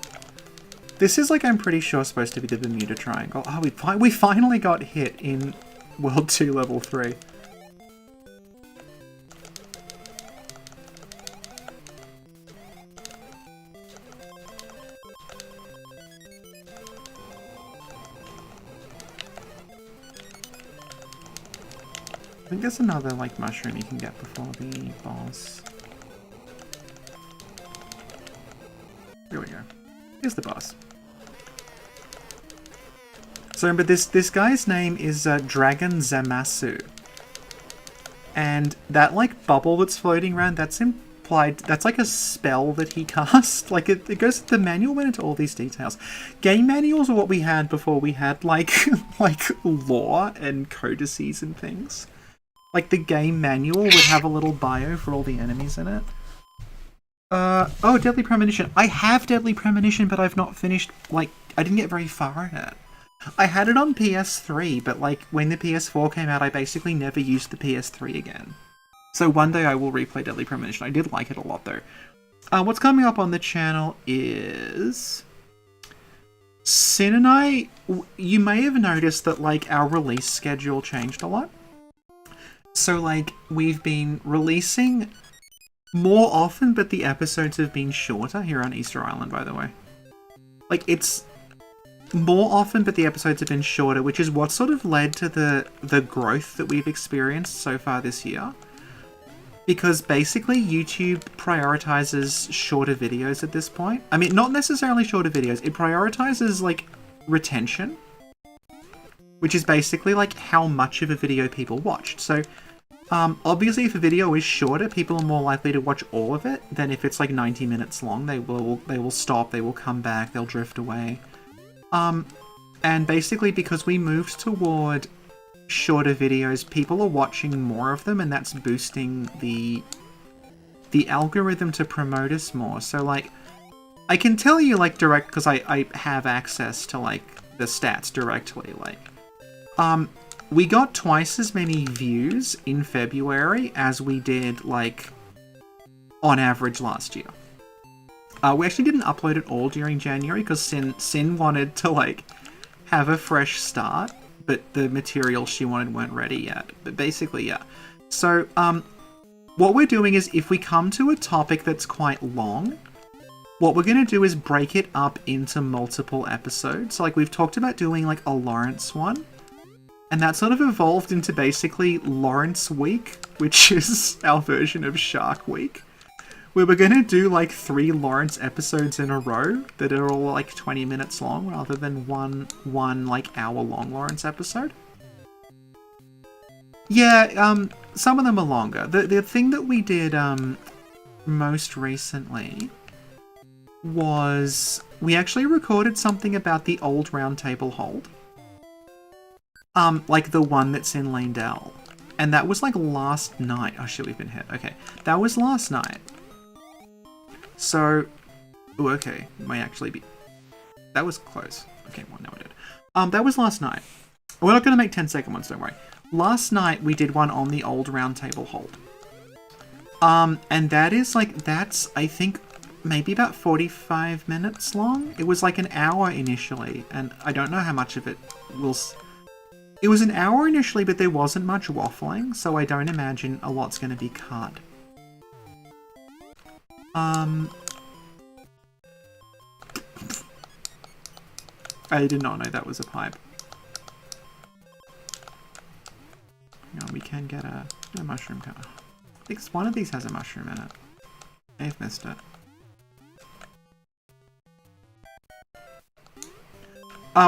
This is, like, I'm pretty sure supposed to be the Bermuda Triangle. Oh, we finally got hit in World 2 Level 3. I think there's another, like, mushroom you can get before the boss. Here we go. Here's the boss. So remember, this guy's name is Dragon Zamasu. And that, like, bubble that's floating around, that's implied... That's like a spell that he cast. Like, it goes... The manual went into all these details. Game manuals are what we had before we had, like, like, lore and codices and things. Like, the game manual would have a little bio for all the enemies in it. Oh, Deadly Premonition. I have Deadly Premonition, but I've not finished, like, I didn't get very far in it. I had it on PS3, but, like, when the PS4 came out, I basically never used the PS3 again. So one day I will replay Deadly Premonition. I did like it a lot, though. What's coming up on the channel is... Sin and I... You may have noticed that, like, our release schedule changed a lot. So, like, we've been releasing... more often, but the episodes have been shorter here on Easter Island, by the way. Like, it's more often, but the episodes have been shorter, which is what sort of led to the growth that we've experienced so far this year. Because basically, YouTube prioritizes shorter videos at this point. I mean, not necessarily shorter videos. It prioritizes, like, retention. Which is basically, like, how much of a video people watched. So... obviously, if a video is shorter, people are more likely to watch all of it than if it's like 90 minutes long. They will stop, they will come back, they'll drift away. And basically, because we moved toward shorter videos, people are watching more of them, and that's boosting the algorithm to promote us more. So, like, I can tell you, like, direct, because I have access to, like, the stats directly, like, we got twice as many views in February as we did, like, on average last year. We actually didn't upload it all during January because Sin wanted to, like, have a fresh start, but the materials she wanted weren't ready yet. But basically, yeah. So, what we're doing is if we come to a topic that's quite long, what we're going to do is break it up into multiple episodes. So, like, we've talked about doing, like, a Lawrence one. And that sort of evolved into basically Lawrence Week, which is our version of Shark Week, we were gonna do like 3 Lawrence episodes in a row that are all like 20 minutes long rather than one like hour-long Lawrence episode. Yeah, some of them are longer. The thing that we did most recently was we actually recorded something about the old round table hold. Like the one that's in Lanedale. And that was like last night. Oh shit, we've been hit. Okay. That was last night. So, oh, okay. Might actually be. That was close. Okay, well, no, I did. That was last night. We're not going to make 10-second ones, don't worry. Last night, we did one on the old round table hold. And that is like, that's, I think, maybe about 45 minutes long. It was like an hour initially, and I don't know how much of it will... It was an hour initially, but there wasn't much waffling, so I don't imagine a lot's going to be cut. I did not know that was a pipe. Hang on, we can get a mushroom cut. I think one of these has a mushroom in it. I've missed it.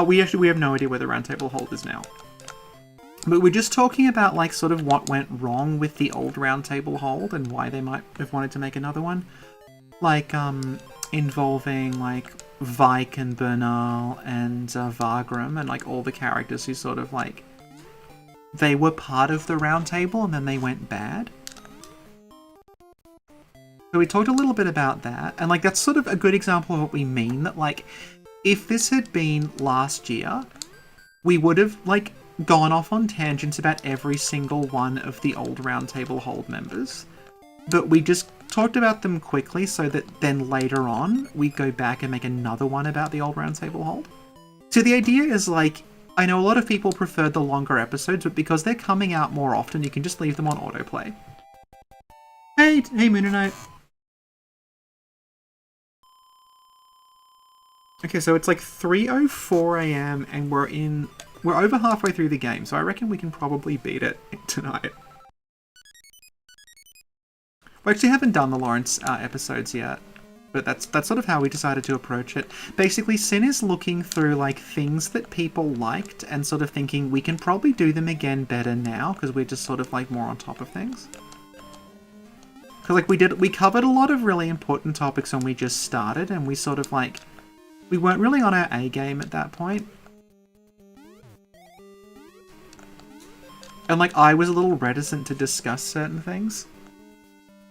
We have no idea where the round table hold is now. But we're just talking about, like, sort of what went wrong with the old round table hold and why they might have wanted to make another one. Like, involving, like, Vike and Bernal and Vargrim and, like, all the characters who sort of, like, they were part of the round table and then they went bad. So we talked a little bit about that, and, like, that's sort of a good example of what we mean, that, like, if this had been last year, we would have, like, gone off on tangents about every single one of the old round table hold members. But we just talked about them quickly so that then later on, we go back and make another one about the old round table hold. So the idea is, like, I know a lot of people prefer the longer episodes, but because they're coming out more often, you can just leave them on autoplay. Hey Moonanite. Okay, so it's like 3:04 AM and we're over halfway through the game, so I reckon we can probably beat it tonight. We actually haven't done the Lawrence episodes yet, but that's sort of how we decided to approach it. Basically, Sin is looking through like things that people liked and sort of thinking we can probably do them again better now because we're just sort of like more on top of things. Because like we covered a lot of really important topics when we just started, and we sort of like we weren't really on our A game at that point. And, like, I was a little reticent to discuss certain things.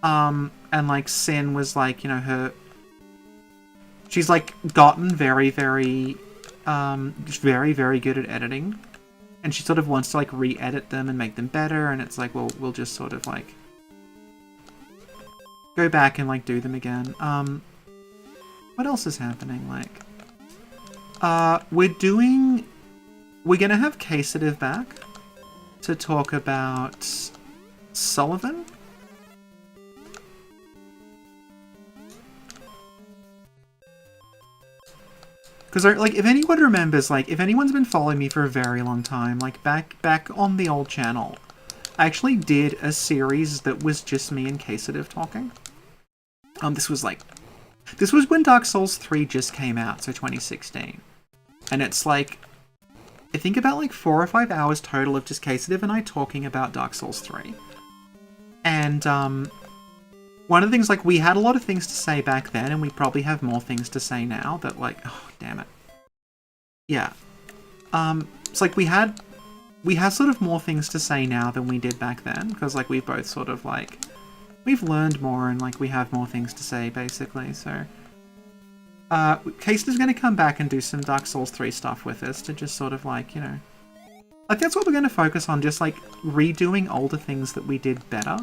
And, like, Sin was, like, you know, she's, like, gotten very, very good at editing. And she sort of wants to, like, re-edit them and make them better. And it's like, well, we'll just sort of, like, go back and, like, do them again. What else is happening? Like, we're gonna have Casetive back to talk about Sullivan. Because, like, if anyone remembers, like, if anyone's been following me for a very long time, like, back on the old channel, I actually did a series that was just me and Casetive talking. This was when Dark Souls 3 just came out, so 2016. And it's, like, I think about like 4 or 5 hours total of just Casetive and I talking about Dark Souls 3. And one of the things, like, we had a lot of things to say back then, and we probably have more things to say now that, like, oh, damn it. Yeah. It's like we have sort of more things to say now than we did back then, because, like, we both sort of, like, we've learned more and, like, we have more things to say, basically, so... Casey's going to come back and do some Dark Souls 3 stuff with us to just sort of, like, you know... Like, that's what we're going to focus on, just, like, redoing older things that we did better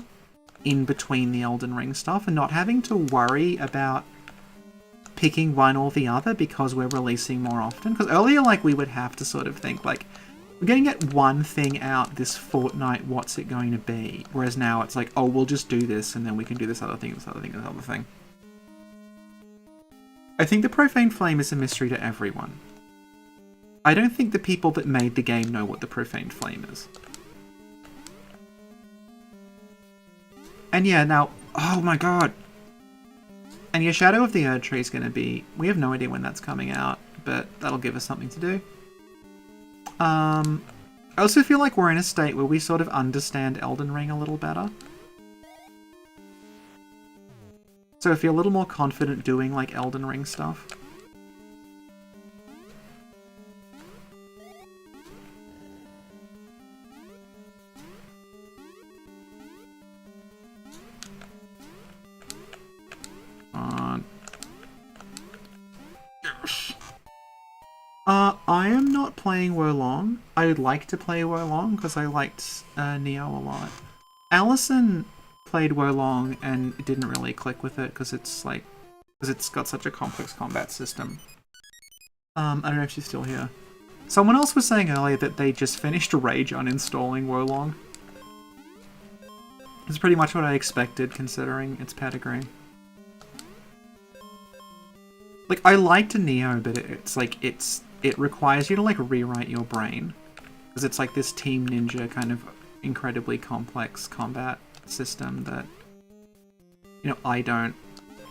in between the Elden Ring stuff and not having to worry about picking one or the other because we're releasing more often. Because earlier, like, we would have to sort of think, like, we're going to get one thing out this fortnight, what's it going to be? Whereas now it's like, oh, we'll just do this and then we can do this other thing, this other thing, this other thing. I think the Profane Flame is a mystery to everyone. I don't think the people that made the game know what the Profane Flame is. And yeah, now, oh my god. And your Shadow of the Erd Tree is going to be... We have no idea when that's coming out, but that'll give us something to do. I also feel like we're in a state where we sort of understand Elden Ring a little better. So I feel a little more confident doing, like, Elden Ring stuff. I am not playing Wolong. I would like to play Wolong because I liked Neo a lot. Allison played Wolong and it didn't really click with it because it's like, because it's got such a complex combat system. I don't know if she's still here. Someone else was saying earlier that they just finished Rage uninstalling Wolong. It's pretty much what I expected considering its pedigree. Like, I liked Neo, but it's like, it requires you to, like, rewrite your brain. Because it's like this Team Ninja kind of incredibly complex combat system that, you know, I don't...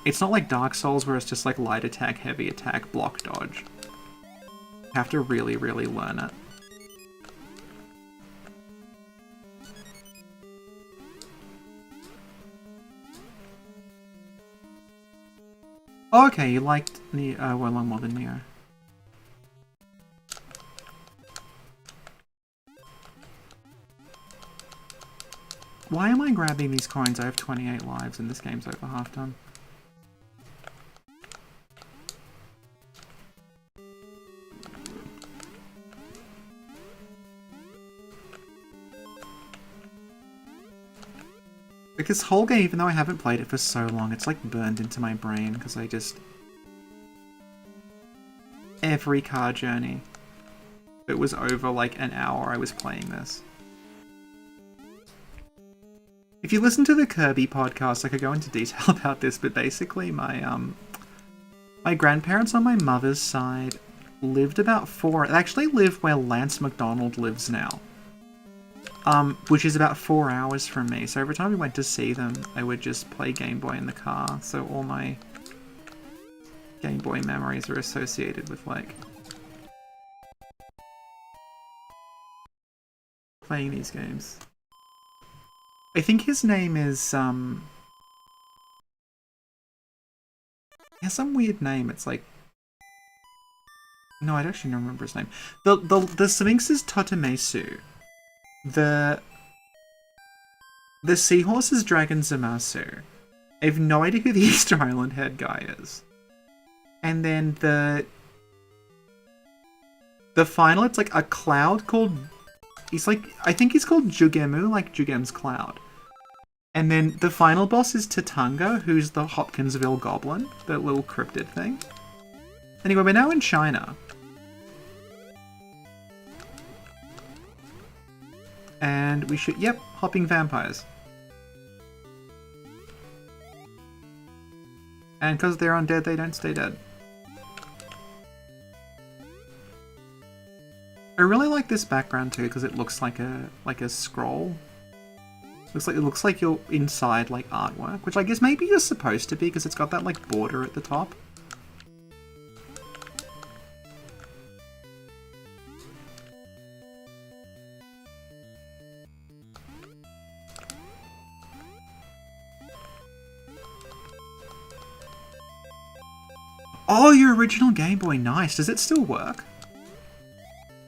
It's not like Dark Souls where it's just like light attack, heavy attack, block, dodge. You have to really, really learn it. Oh, okay, you liked Wolong more than Neo. Why am I grabbing these coins? I have 28 lives and this game's over half done. Like this whole game, even though I haven't played it for so long, it's like burned into my brain because I just... Every car journey, it was over like an hour I was playing this. If you listen to the Kirby podcast, I could go into detail about this, but basically my grandparents on my mother's side lived about they actually live where Lance McDonald lives now. Which is about 4 hours from me, so every time we went to see them, I would just play Game Boy in the car, so all my Game Boy memories are associated with, like, playing these games. I think his name is, he has some weird name, it's like... No, I actually don't remember his name. The Sphinx is Totemesu. The seahorse is Dragon Zamasu. I have no idea who the Easter Island head guy is. And then the final, it's like a cloud called... He's like... I think he's called Jugemu, like Jugem's cloud. And then the final boss is Tatanga, who's the Hopkinsville goblin. The little cryptid thing. Anyway, we're now in China. And we should... Yep, hopping vampires. And because they're undead, they don't stay dead. I really like this background too, because it looks like a scroll. It looks like you're inside like artwork, which I guess maybe you're supposed to be, because it's got that like border at the top. Oh, your original Game Boy, nice. Does it still work?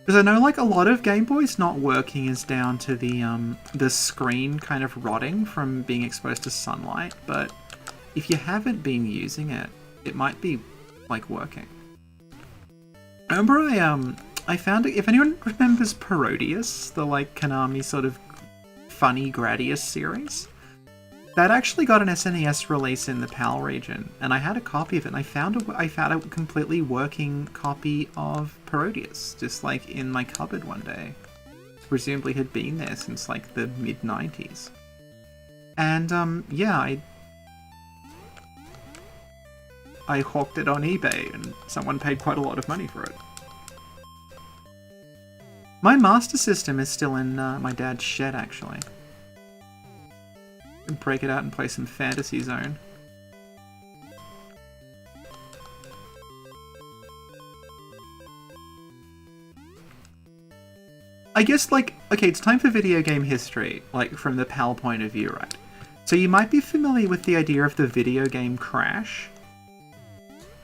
Because I know like a lot of Game Boys not working is down to the screen kind of rotting from being exposed to sunlight, but if you haven't been using it, it might be like working. I remember I found it, if anyone remembers Parodius, the like Konami sort of funny Gradius series, that actually got an SNES release in the PAL region, and I had a copy of it, and I found a completely working copy of Parodius, just like in my cupboard one day. Presumably had been there since like the mid-90s. And yeah, I hawked it on eBay, and someone paid quite a lot of money for it. My Master System is still in my dad's shed, actually. Break it out and play some Fantasy Zone. I guess, like, okay, it's time for video game history, like, from the PAL point of view, right? So you might be familiar with the idea of the video game crash.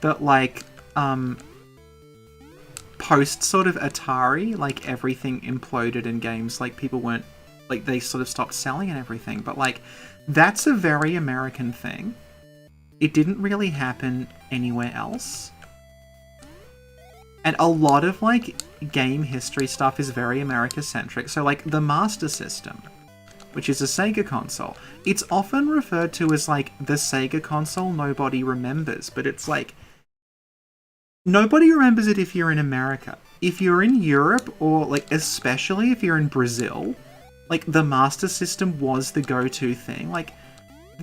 That, like, post sort of Atari, like, everything imploded in games, like, people weren't, like, they sort of stopped selling and everything, but, like, that's a very American thing. It didn't really happen anywhere else. And a lot of, like, game history stuff is very America-centric. So, like, the Master System, which is a Sega console, it's often referred to as, like, the Sega console nobody remembers. But it's, like, nobody remembers it if you're in America. If you're in Europe, or, like, especially if you're in Brazil, like, the Master System was the go-to thing. Like,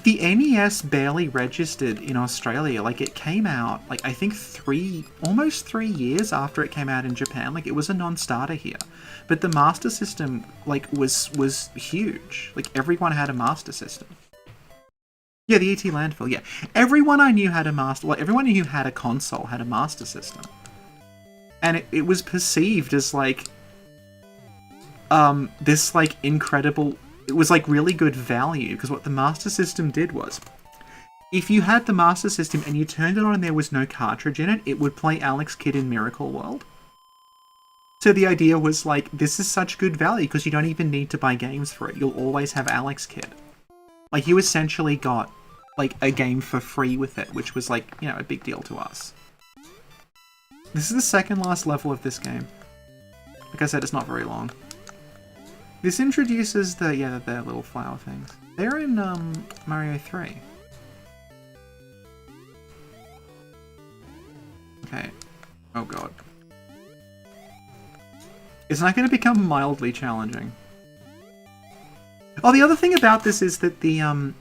the NES barely registered in Australia. Like, it came out, like, I think almost 3 years after it came out in Japan. Like, it was a non-starter here. But the Master System, like, was huge. Like, everyone had a Master System. Yeah, the ET Landfill, yeah. Everyone I knew had a Master... Like, everyone who had a console had a Master System. And it was perceived as, like... this, like, incredible... It was, like, really good value, because what the Master System did was, if you had the Master System and you turned it on and there was no cartridge in it, it would play Alex Kidd in Miracle World. So the idea was, like, this is such good value, because you don't even need to buy games for it. You'll always have Alex Kidd. Like, you essentially got, like, a game for free with it, which was, like, you know, a big deal to us. This is the second last level of this game. Like I said, it's not very long. This introduces the little flower things. They're in Mario 3. Okay. Oh god. It's not going to become mildly challenging. Oh, the other thing about this is that the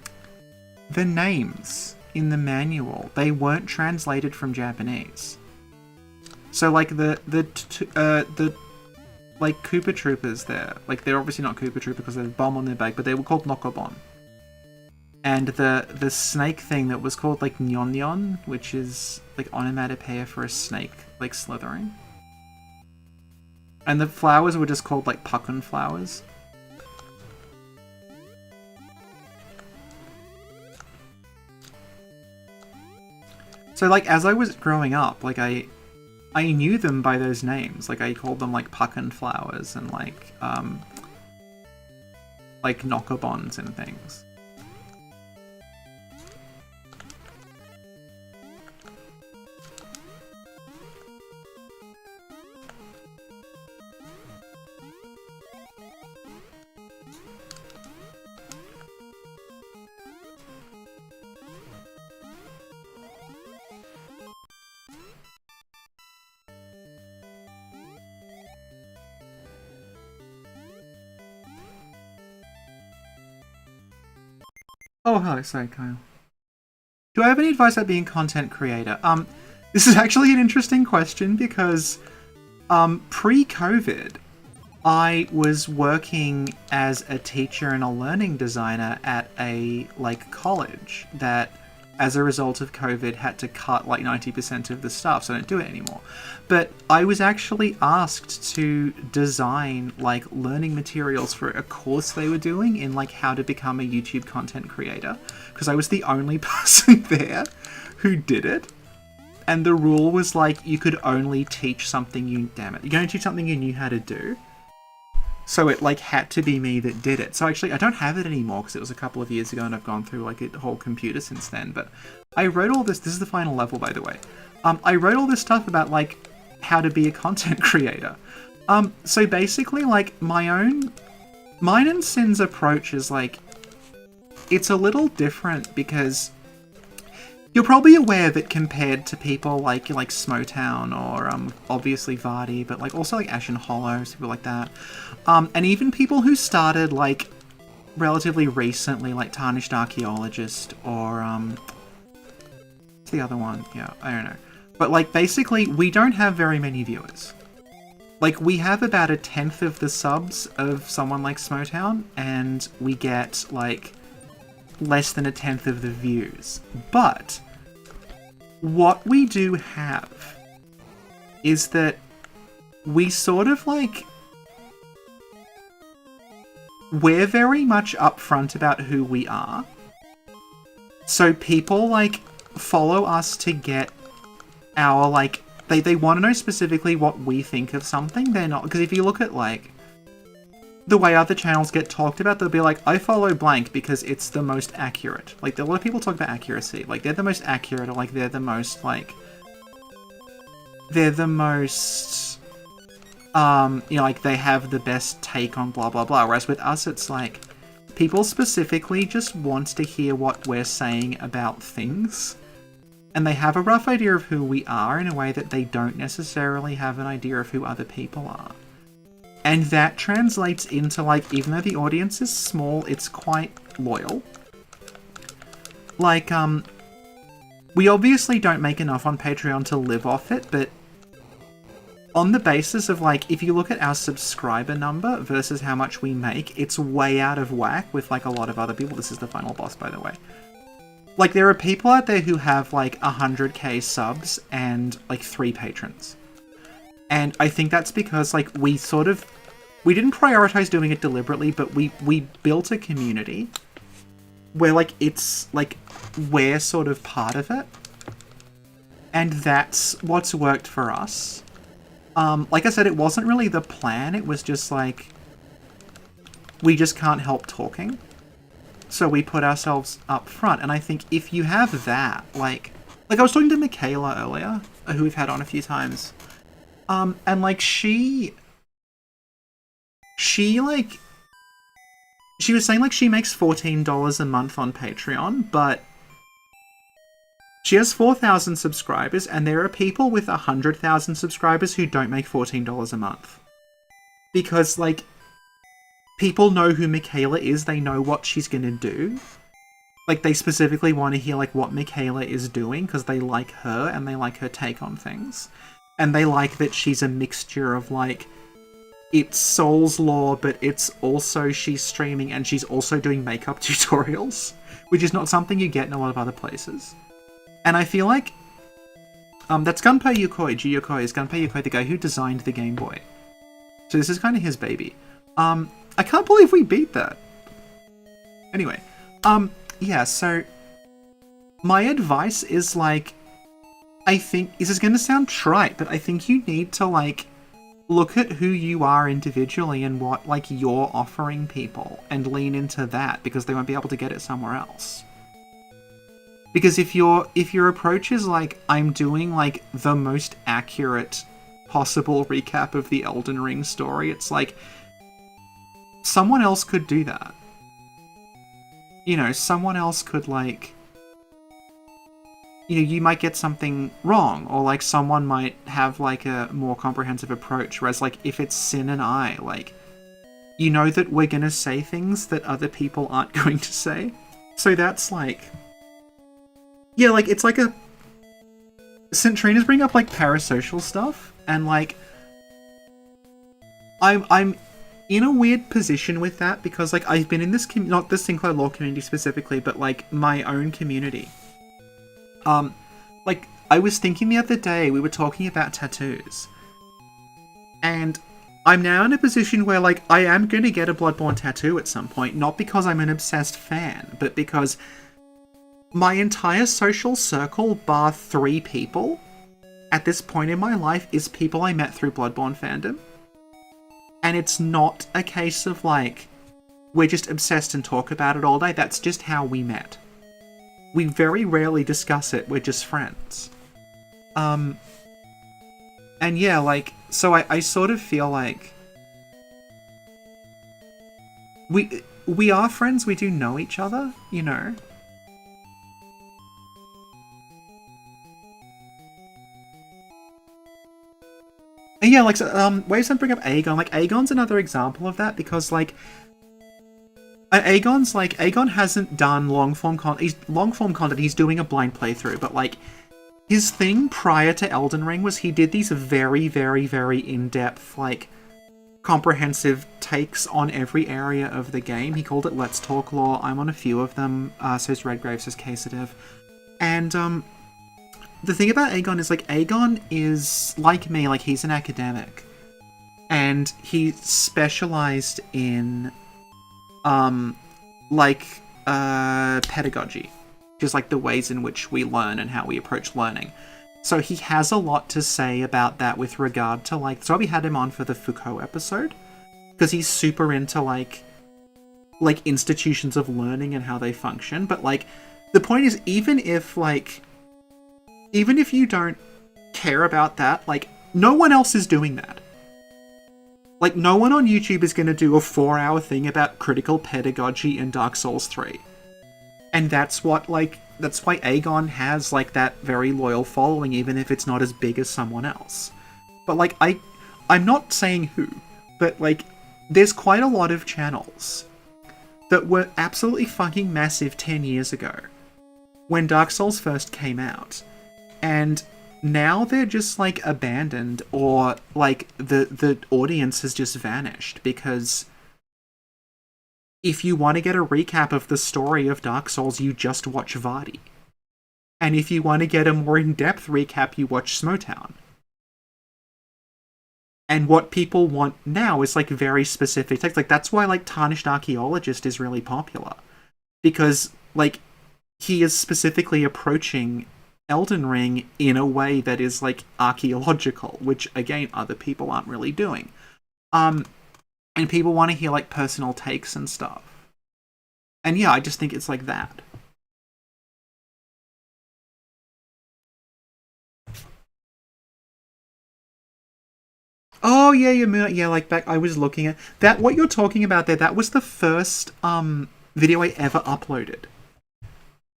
names in the manual, they weren't translated from Japanese. So, like, the like, Koopa Troopers there. Like, they're obviously not Koopa Trooper because they have a bomb on their back, but they were called Nokobon. And the snake thing that was called, like, Nyon Nyon, which is, like, onomatopoeia for a snake, like, slithering. And the flowers were just called, like, Puckun flowers. So, like, as I was growing up, like, I knew them by those names. Like, I called them, like, Puckun flowers and, like Nokobons and things. Oh, hello, sorry, Kyle. Do I have any advice about being a content creator? This is actually an interesting question because, pre-COVID, I was working as a teacher and a learning designer at a, like, college that, as a result of COVID, had to cut, like, 90% of the stuff, so I don't do it anymore. But I was actually asked to design, like, learning materials for a course they were doing in, like, how to become a YouTube content creator, because I was the only person there who did it. And the rule was, like, you could only teach something you... Damn it. You can only teach something you knew how to do. So it, like, had to be me that did it. So actually, I don't have it anymore because it was a couple of years ago and I've gone through, like, a whole computer since then. But I wrote all this... This is the final level, by the way. I wrote all this stuff about, like, how to be a content creator. So basically, like, mine and Sin's approach is, like... It's a little different because... You're probably aware that compared to people like Smotown or obviously Vardy, but like also like Ashen Hollows, people like that, and even people who started like relatively recently, like Tarnished Archaeologist or what's the other one? Yeah, I don't know. But like basically, we don't have very many viewers. Like we have about 1/10 of the subs of someone like Smotown, and we get like less than 1/10 of the views. But what we do have is that we sort of like we're very much upfront about who we are. So people, like, follow us to get our, like, they want to know specifically what we think of something. They're not, because if you look at, like, the way other channels get talked about, they'll be like, I follow blank because it's the most accurate. Like, a lot of people talk about accuracy. Like, they're the most accurate, or, like, they're the most, you know, like, they have the best take on blah, blah, blah. Whereas with us, it's like, people specifically just want to hear what we're saying about things. And they have a rough idea of who we are in a way that they don't necessarily have an idea of who other people are. And that translates into, like, even though the audience is small, it's quite loyal. Like, we obviously don't make enough on Patreon to live off it, but on the basis of, like, if you look at our subscriber number versus how much we make, it's way out of whack with, like, a lot of other people. This is the final boss, by the way. Like, there are people out there who have, like, 100k subs and, like, 3 patrons. And I think that's because, like, we didn't prioritize doing it deliberately, but we built a community where, like, it's, like, we're sort of part of it. And that's what's worked for us. Like I said, it wasn't really the plan. It was just, like, we just can't help talking. So we put ourselves up front. And I think if you have that, like I was talking to Michaela earlier, who we've had on a few times. And, like, she was saying, like, she makes $14 a month on Patreon, but she has 4,000 subscribers, and there are people with 100,000 subscribers who don't make $14 a month. Because, like, people know who Michaela is, they know what she's gonna do. Like, they specifically want to hear, like, what Michaela is doing, because they like her, and they like her take on things. And they like that she's a mixture of, like, it's Souls lore, but it's also she's streaming, and she's also doing makeup tutorials, which is not something you get in a lot of other places. And I feel like that's Gunpei Yokoi. G Yokoi is Gunpei Yokoi, the guy who designed the Game Boy. So this is kind of his baby. I can't believe we beat that. Anyway, yeah, so my advice is, like, I think, this is going to sound trite, but I think you need to, like, look at who you are individually and what, like, you're offering people and lean into that, because they won't be able to get it somewhere else. Because if your approach is, like, I'm doing, like, the most accurate possible recap of the Elden Ring story, it's like, someone else could do that. You know, someone else could, like, you know, you might get something wrong, or, like, someone might have, like, a more comprehensive approach, whereas, like, if it's Sin and I, like, you know that we're gonna say things that other people aren't going to say. So that's, like, yeah, like, it's like a... Centrina's bring up, like, parasocial stuff, and, like, I'm in a weird position with that, because, like, I've been in this, not the Sinclair lore community specifically, but, like, my own community. Like, I was thinking the other day, we were talking about tattoos. And I'm now in a position where, like, I am going to get a Bloodborne tattoo at some point, not because I'm an obsessed fan, but because my entire social circle, bar 3 people, at this point in my life, is people I met through Bloodborne fandom. And it's not a case of, like, we're just obsessed and talk about it all day. That's just how we met. We very rarely discuss it, we're just friends. And yeah, like, so I sort of feel like we are friends, we do know each other, you know? And yeah, like, so, ways to bring up Aegon, like, Aegon's another example of that, because, like, Aegon hasn't done long-form content, he's doing a blind playthrough, but, like, his thing prior to Elden Ring was he did these very, very, very in-depth, like, comprehensive takes on every area of the game. He called it Let's Talk Lore. I'm on a few of them, so is Redgrave, so is Casadev. And, the thing about Aegon is, like me, like, he's an academic. And he specialized in like pedagogy, just like the ways in which we learn and how we approach learning. So he has a lot to say about that with regard to like. So we had him on for the Foucault episode because he's super into like institutions of learning and how they function. But like the point is, even if you don't care about that, like no one else is doing that. Like, no one on YouTube is going to do a 4-hour thing about critical pedagogy in Dark Souls 3. And that's why Aegon has, like, that very loyal following, even if it's not as big as someone else. But, like, I'm not saying who, but, like, there's quite a lot of channels that were absolutely fucking massive 10 years ago, when Dark Souls first came out. And now they're just, like, abandoned, or, like, the audience has just vanished, because if you want to get a recap of the story of Dark Souls, you just watch Vardy. And if you want to get a more in-depth recap, you watch Smotown. And what people want now is, like, very specific text. Like, that's why, like, Tarnished Archaeologist is really popular. Because, like, he is specifically approaching Elden Ring in a way that is like archaeological, which again other people aren't really doing. And people want to hear like personal takes and stuff. And yeah, I just think it's like that. Oh yeah, yeah, like back I was looking at that. What you're talking about there, that was the first video I ever uploaded.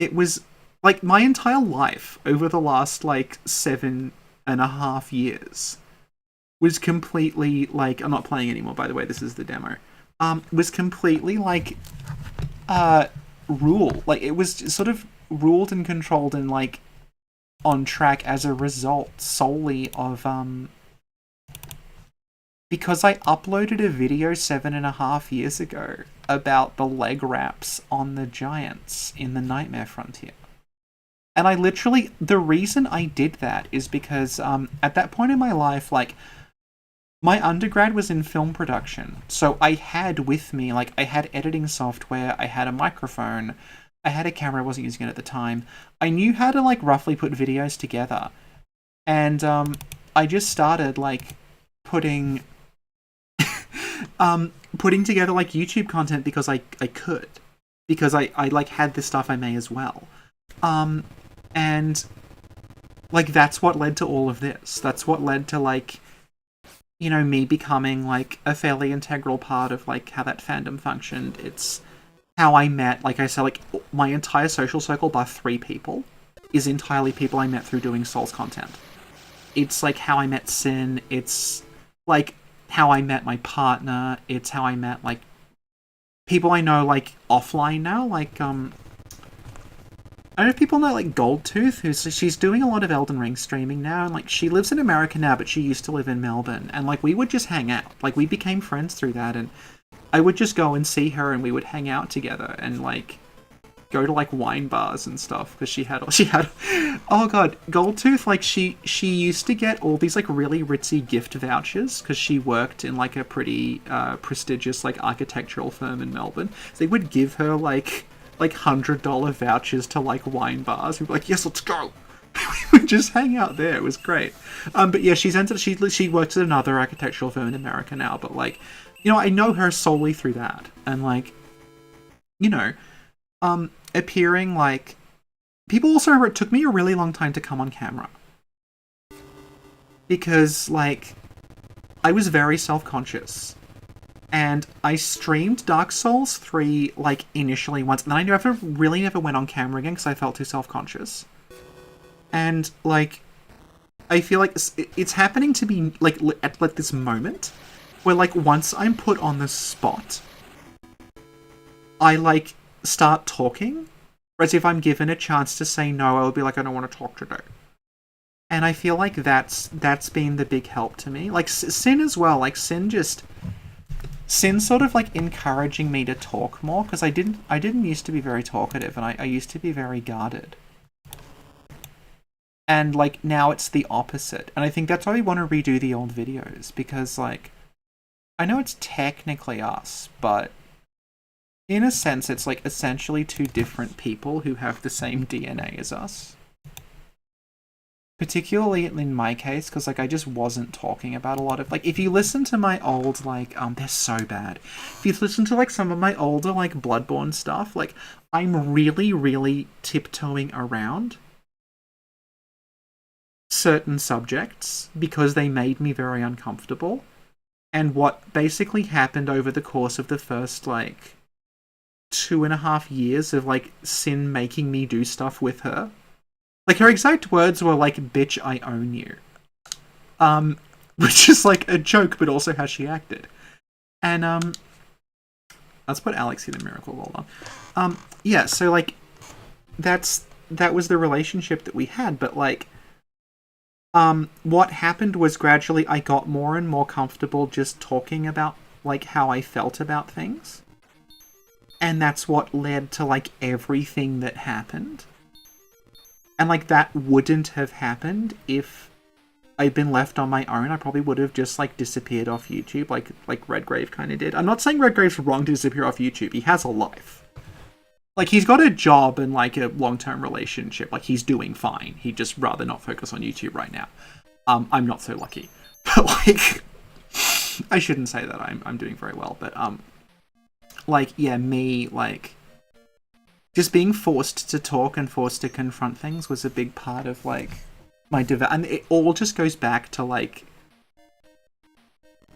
It was like my entire life over the last like 7.5 years was completely like, I'm not playing anymore, by the way, this is the demo. Was completely like ruled. Like it was sort of ruled and controlled and like on track as a result solely of because I uploaded a video 7.5 years ago about the leg wraps on the giants in the Nightmare Frontier. And I literally, the reason I did that is because at that point in my life, like, my undergrad was in film production. So I had with me, like, I had editing software, I had a microphone, I had a camera, I wasn't using it at the time. I knew how to, like, roughly put videos together. And I just started, like, putting together, like, YouTube content because I could. Because I like, had this stuff I may as well. And, like, that's what led to all of this. That's what led to, like, you know, me becoming, like, a fairly integral part of, like, how that fandom functioned. It's how I met, like I said, like, my entire social circle, by 3 people, is entirely people I met through doing Souls content. It's, like, how I met Sin. It's, like, how I met my partner. It's how I met, like, people I know, like, offline now. Like, I don't know if people know, like, Goldtooth, she's doing a lot of Elden Ring streaming now, and, like, she lives in America now, but she used to live in Melbourne, and, like, we would just hang out. Like, we became friends through that, and I would just go and see her, and we would hang out together, and, like, go to, like, wine bars and stuff, because she had, oh god, Goldtooth, like, she used to get all these, like, really ritzy gift vouchers, because she worked in, like, a pretty prestigious, like, architectural firm in Melbourne, so they would give her, like $100 vouchers to, like, wine bars. We'd be like, yes, let's go. We would just hang out there. It was great. But yeah, she works at another architectural firm in America now. But, like, you know, I know her solely through that. And, like, you know, appearing, like, people also, it took me a really long time to come on camera. Because, like, I was very self-conscious. And I streamed Dark Souls 3, like, initially once, and then I never went on camera again because I felt too self-conscious. And, like, I feel like it's happening to me, like, at like, this moment, where, like, once I'm put on the spot, I, like, start talking, whereas if I'm given a chance to say no, I'll be like, I don't want to talk today. And I feel like that's been the big help to me. Like, Sin as well, like, Sin sort of, like, encouraging me to talk more, because I didn't used to be very talkative, and I used to be very guarded. And, like, now it's the opposite. And I think that's why we want to redo the old videos, because, like, I know it's technically us, but in a sense, it's like essentially two different people who have the same DNA as us. Particularly in my case, because like I just wasn't talking about a lot of like if you listen to my old like they're so bad. If you listen to like some of my older like Bloodborne stuff, like I'm really tiptoeing around certain subjects because they made me very uncomfortable. And what basically happened over the course of the first like 2.5 years of like Sin making me do stuff with her. Like, her exact words were like, bitch, I own you. Which is like a joke, but also how she acted. And, let's put Alex in the Miracle Roll on. Yeah, so like, that was the relationship that we had, but like, what happened was gradually I got more and more comfortable just talking about, like, how I felt about things. And that's what led to, like, everything that happened. And, like, that wouldn't have happened if I'd been left on my own. I probably would have just, like, disappeared off YouTube, like Redgrave kind of did. I'm not saying Redgrave's wrong to disappear off YouTube. He has a life. Like, he's got a job and, like, a long-term relationship. Like, he's doing fine. He'd just rather not focus on YouTube right now. I'm not so lucky. But, like, I shouldn't say that I'm doing very well. But, like, yeah, me, like, just being forced to talk and forced to confront things was a big part of, like, my and it all just goes back to, like,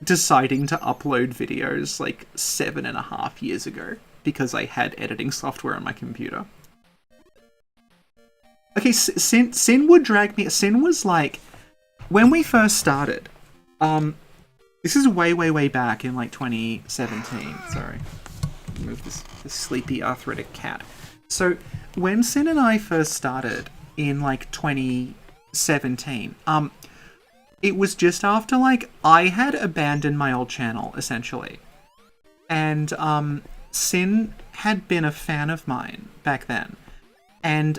deciding to upload videos, like, 7.5 years ago. Because I had editing software on my computer. Okay, Sin would drag me... Sin was, like... When we first started... this is way back in, like, 2017. Sorry. Move this sleepy arthritic cat. So, when Sin and I first started in, like, 2017, it was just after, like, I had abandoned my old channel, essentially. And, Sin had been a fan of mine back then. And,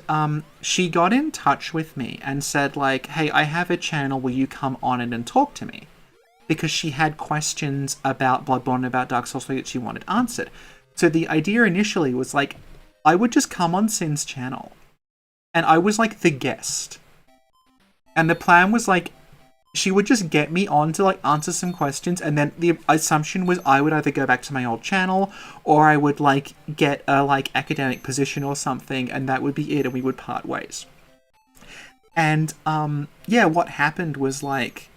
she got in touch with me and said, like, hey, I have a channel, will you come on it and talk to me? Because she had questions about Bloodborne, about Dark Souls that she wanted answered. So the idea initially was, like, I would just come on Sin's channel. And I was, like, the guest. And the plan was, like, she would just get me on to, like, answer some questions, and then the assumption was I would either go back to my old channel, or I would, like, get a, like, academic position or something, and that would be it, and we would part ways. And, yeah, what happened was, like,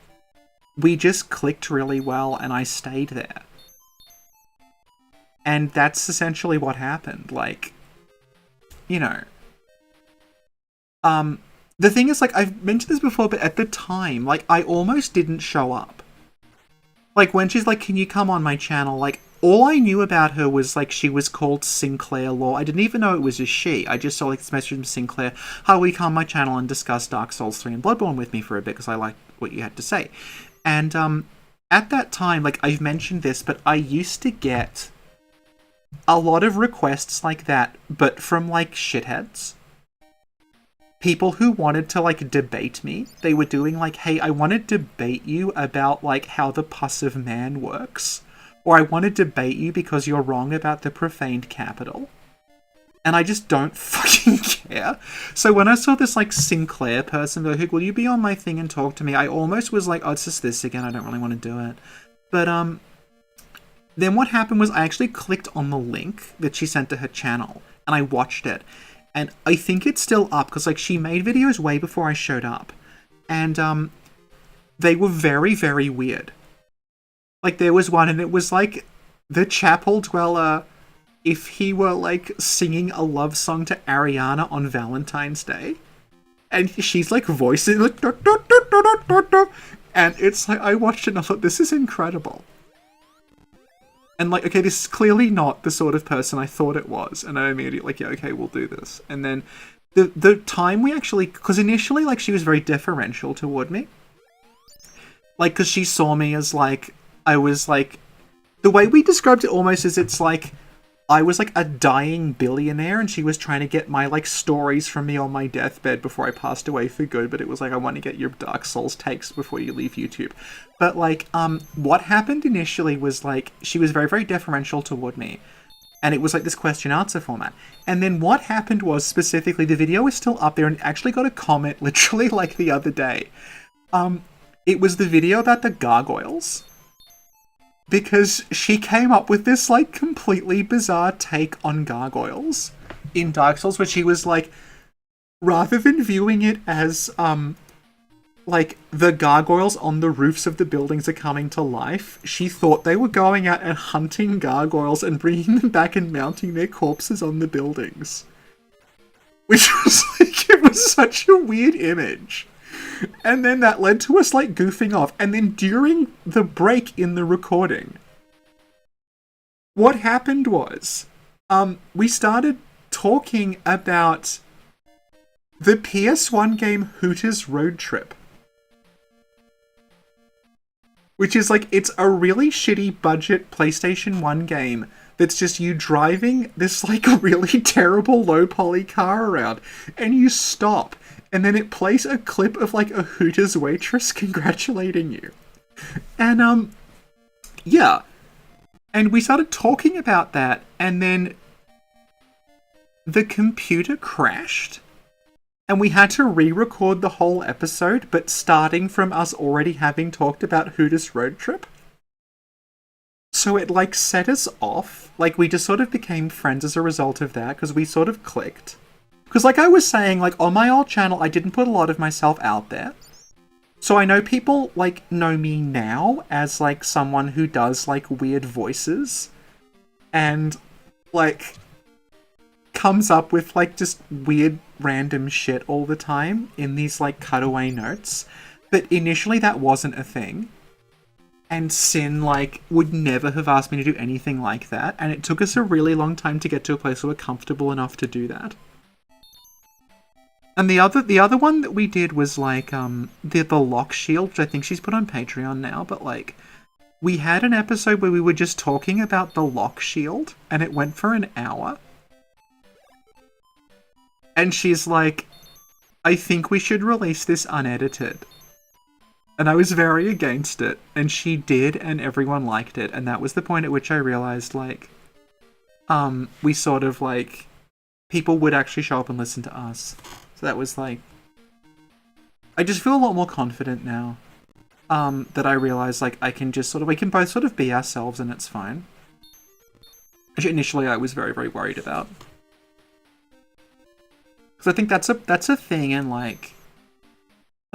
we just clicked really well, and I stayed there. And that's essentially what happened, like, you know. The thing is, like, I've mentioned this before, but at the time, like, I almost didn't show up. Like, when she's like, can you come on my channel? Like, all I knew about her was, like, she was called Sinclair Law. I didn't even know it was a she. I just saw, like, this message from Sinclair. How will you come on my channel and discuss Dark Souls 3 and Bloodborne with me for a bit, because I liked what you had to say. And, at that time, like, I've mentioned this, but I used to get a lot of requests like that, but from, like, shitheads. People who wanted to, like, debate me. They were doing, like, hey, I want to debate you about, like, how the pus of man works. Or I want to debate you because you're wrong about the profaned capital. And I just don't fucking care. So when I saw this, like, Sinclair person, they're like, will you be on my thing and talk to me? I almost was like, oh, it's just this again, I don't really want to do it. But, then what happened was I actually clicked on the link that she sent to her channel. And I watched it. And I think it's still up, because, like, she made videos way before I showed up. And, they were very weird. Like, there was one, and it was, like, the chapel dweller, if he were, like, singing a love song to Ariana on Valentine's Day. And she's, like, voicing, like, da, da, da, da, da, da. And it's, like, I watched it and I thought, this is incredible. And, like, okay, this is clearly not the sort of person I thought it was. And I immediately, like, yeah, okay, we'll do this. And then the time we actually... Because initially, like, she was very deferential toward me. Like, because she saw me as, like... I was, like... The way we described it almost is it's, like... I was, like, a dying billionaire, and she was trying to get my, like, stories from me on my deathbed before I passed away for good, but it was, like, I want to get your Dark Souls takes before you leave YouTube. But, like, what happened initially was, like, she was very deferential toward me. And it was like this question answer format. And then what happened was, specifically, the video is still up there and actually got a comment literally like the other day. It was the video about the gargoyles. Because she came up with this like completely bizarre take on gargoyles in Dark Souls, where she was like, rather than viewing it as like the gargoyles on the roofs of the buildings are coming to life, she thought they were going out and hunting gargoyles and bringing them back and mounting their corpses on the buildings. Which was like, it was such a weird image. And then that led to us like goofing off. And then during the break in the recording, what happened was, we started talking about the PS1 game Hooters Road Trip. Which is like, it's a really shitty budget PlayStation 1 game that's just you driving this like really terrible low poly car around, and you stop, and then it plays a clip of like a Hooters waitress congratulating you. And yeah. And we started talking about that, and then the computer crashed. And we had to re-record the whole episode, but starting from us already having talked about Hooters Road Trip. So it, like, set us off. Like, we just sort of became friends as a result of that, because we sort of clicked. Because, like I was saying, like, on my old channel, I didn't put a lot of myself out there. So I know people, like, know me now as, like, someone who does, like, weird voices. And, like, comes up with, like, just weird random shit all the time in these, like, cutaway notes. But initially that wasn't a thing. And Sin, like, would never have asked me to do anything like that. And it took us a really long time to get to a place where we're comfortable enough to do that. And the other one that we did was, like, the lock shield, which I think she's put on Patreon now, but, like, we had an episode where we were just talking about the lock shield, and it went for an hour. And she's like, I think we should release this unedited. And I was very against it. And she did, and everyone liked it. And that was the point at which I realized, like, we sort of, like, people would actually show up and listen to us. So that was, like, I just feel a lot more confident now. That I realize, like, I can just sort of, we can both sort of be ourselves and it's fine. Which initially I was very, very worried about. Because I think that's a thing, and like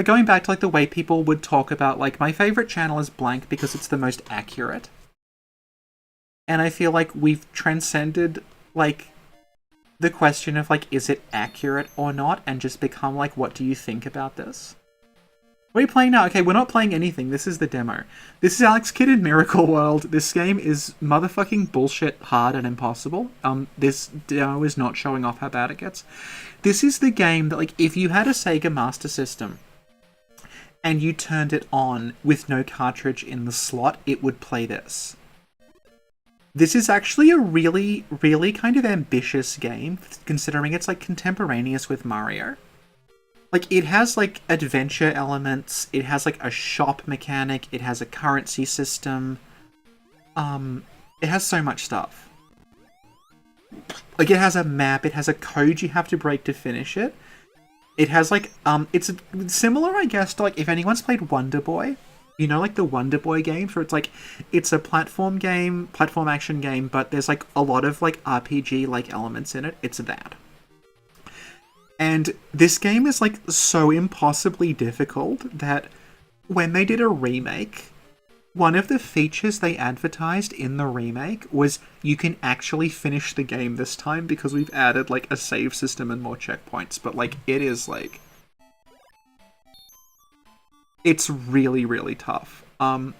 going back to like the way people would talk about, like, my favorite channel is blank because it's the most accurate. And I feel like we've transcended like the question of like, is it accurate or not, and just become like, what do you think about this? What are you playing now? Okay, we're not playing anything. This is the demo. This is Alex Kidd in Miracle World. This game is motherfucking bullshit hard and impossible. This demo is not showing off how bad it gets. This is the game that, like, if you had a Sega Master System and you turned it on with no cartridge in the slot, it would play this. This is actually a really, really kind of ambitious game, considering it's, like, contemporaneous with Mario. Like, it has, like, adventure elements, it has, like, a shop mechanic, it has a currency system, it has so much stuff. Like, it has a map, it has a code you have to break to finish it. It has, like, it's similar, I guess, to, like, if anyone's played Wonder Boy, you know, like, the Wonder Boy games, where it's, like, it's a platform action game, but there's, like, a lot of, like, RPG-like elements in it. It's that. And this game is, like, so impossibly difficult that when they did a remake, one of the features they advertised in the remake was you can actually finish the game this time because we've added, like, a save system and more checkpoints. But, like, it is, like, it's really, really tough. Yeah,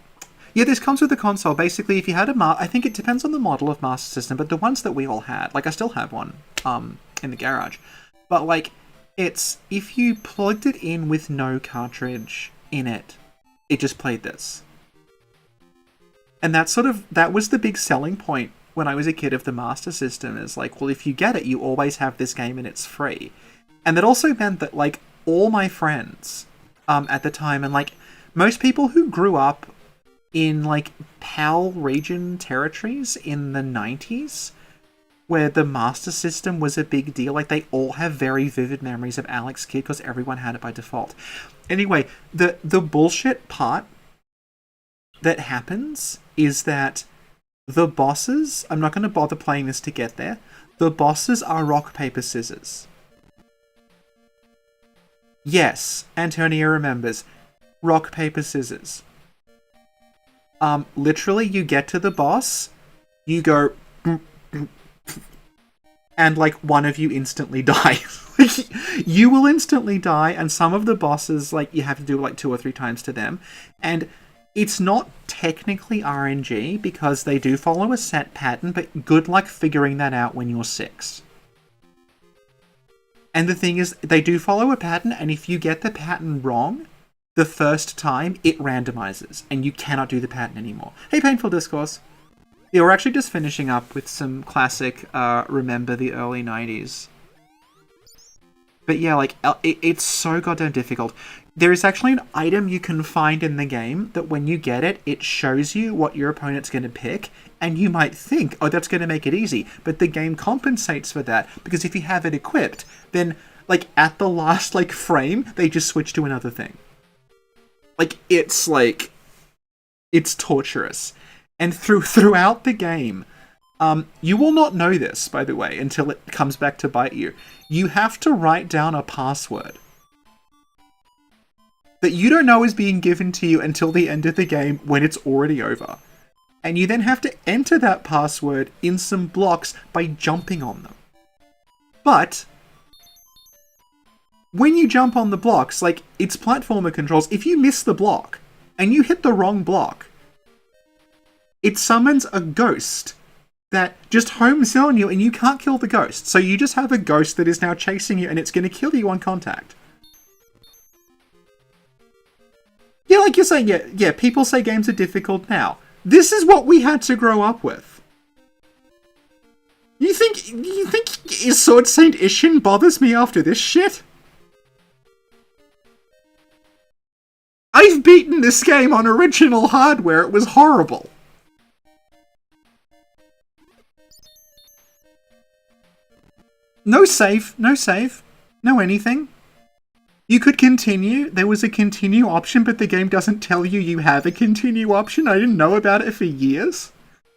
this comes with the console. Basically, if you had I think it depends on the model of Master System, but the ones that we all had, like, I still have one, in the garage. But, like, it's, if you plugged it in with no cartridge in it, it just played this. And that was the big selling point when I was a kid of the Master System, is like, well, if you get it, you always have this game and it's free. And that also meant that, like, all my friends, at the time, and, like, most people who grew up in, like, PAL region territories in the 90s, where the Master System was a big deal. Like, they all have very vivid memories of Alex Kidd because everyone had it by default. Anyway, the bullshit part that happens is that the bosses, I'm not going to bother playing this to get there, the bosses are rock, paper, scissors. Yes, Antonia remembers. Rock, paper, scissors. Literally, you get to the boss, you go, and, like, one of you instantly dies. You will instantly die, and some of the bosses, like, you have to do, like, 2 or 3 times to them. And it's not technically RNG, because they do follow a set pattern, but good luck figuring that out when you're 6. And the thing is, they do follow a pattern, and if you get the pattern wrong, the first time, it randomizes, and you cannot do the pattern anymore. Hey, Painful Discourse. Yeah, we're actually just finishing up with some classic, remember the early 90s. But yeah, like, it's so goddamn difficult. There is actually an item you can find in the game that when you get it, it shows you what your opponent's going to pick, and you might think, oh, that's going to make it easy. But the game compensates for that, because if you have it equipped, then, like, at the last, like, frame, they just switch to another thing. Like, it's torturous. And throughout the game, you will not know this, by the way, until it comes back to bite you. You have to write down a password that you don't know is being given to you until the end of the game when it's already over. And you then have to enter that password in some blocks by jumping on them. But when you jump on the blocks, like, it's platformer controls, if you miss the block and you hit the wrong block, it summons a ghost that just homes in on you, and you can't kill the ghost. So you just have a ghost that is now chasing you, and it's going to kill you on contact. Yeah, like you're saying, yeah, people say games are difficult now. This is what we had to grow up with. You think Sword Saint Ishin bothers me after this shit? I've beaten this game on original hardware, it was horrible. No save, no anything. You could continue, there was a continue option, but the game doesn't tell you you have a continue option. I didn't know about it for years.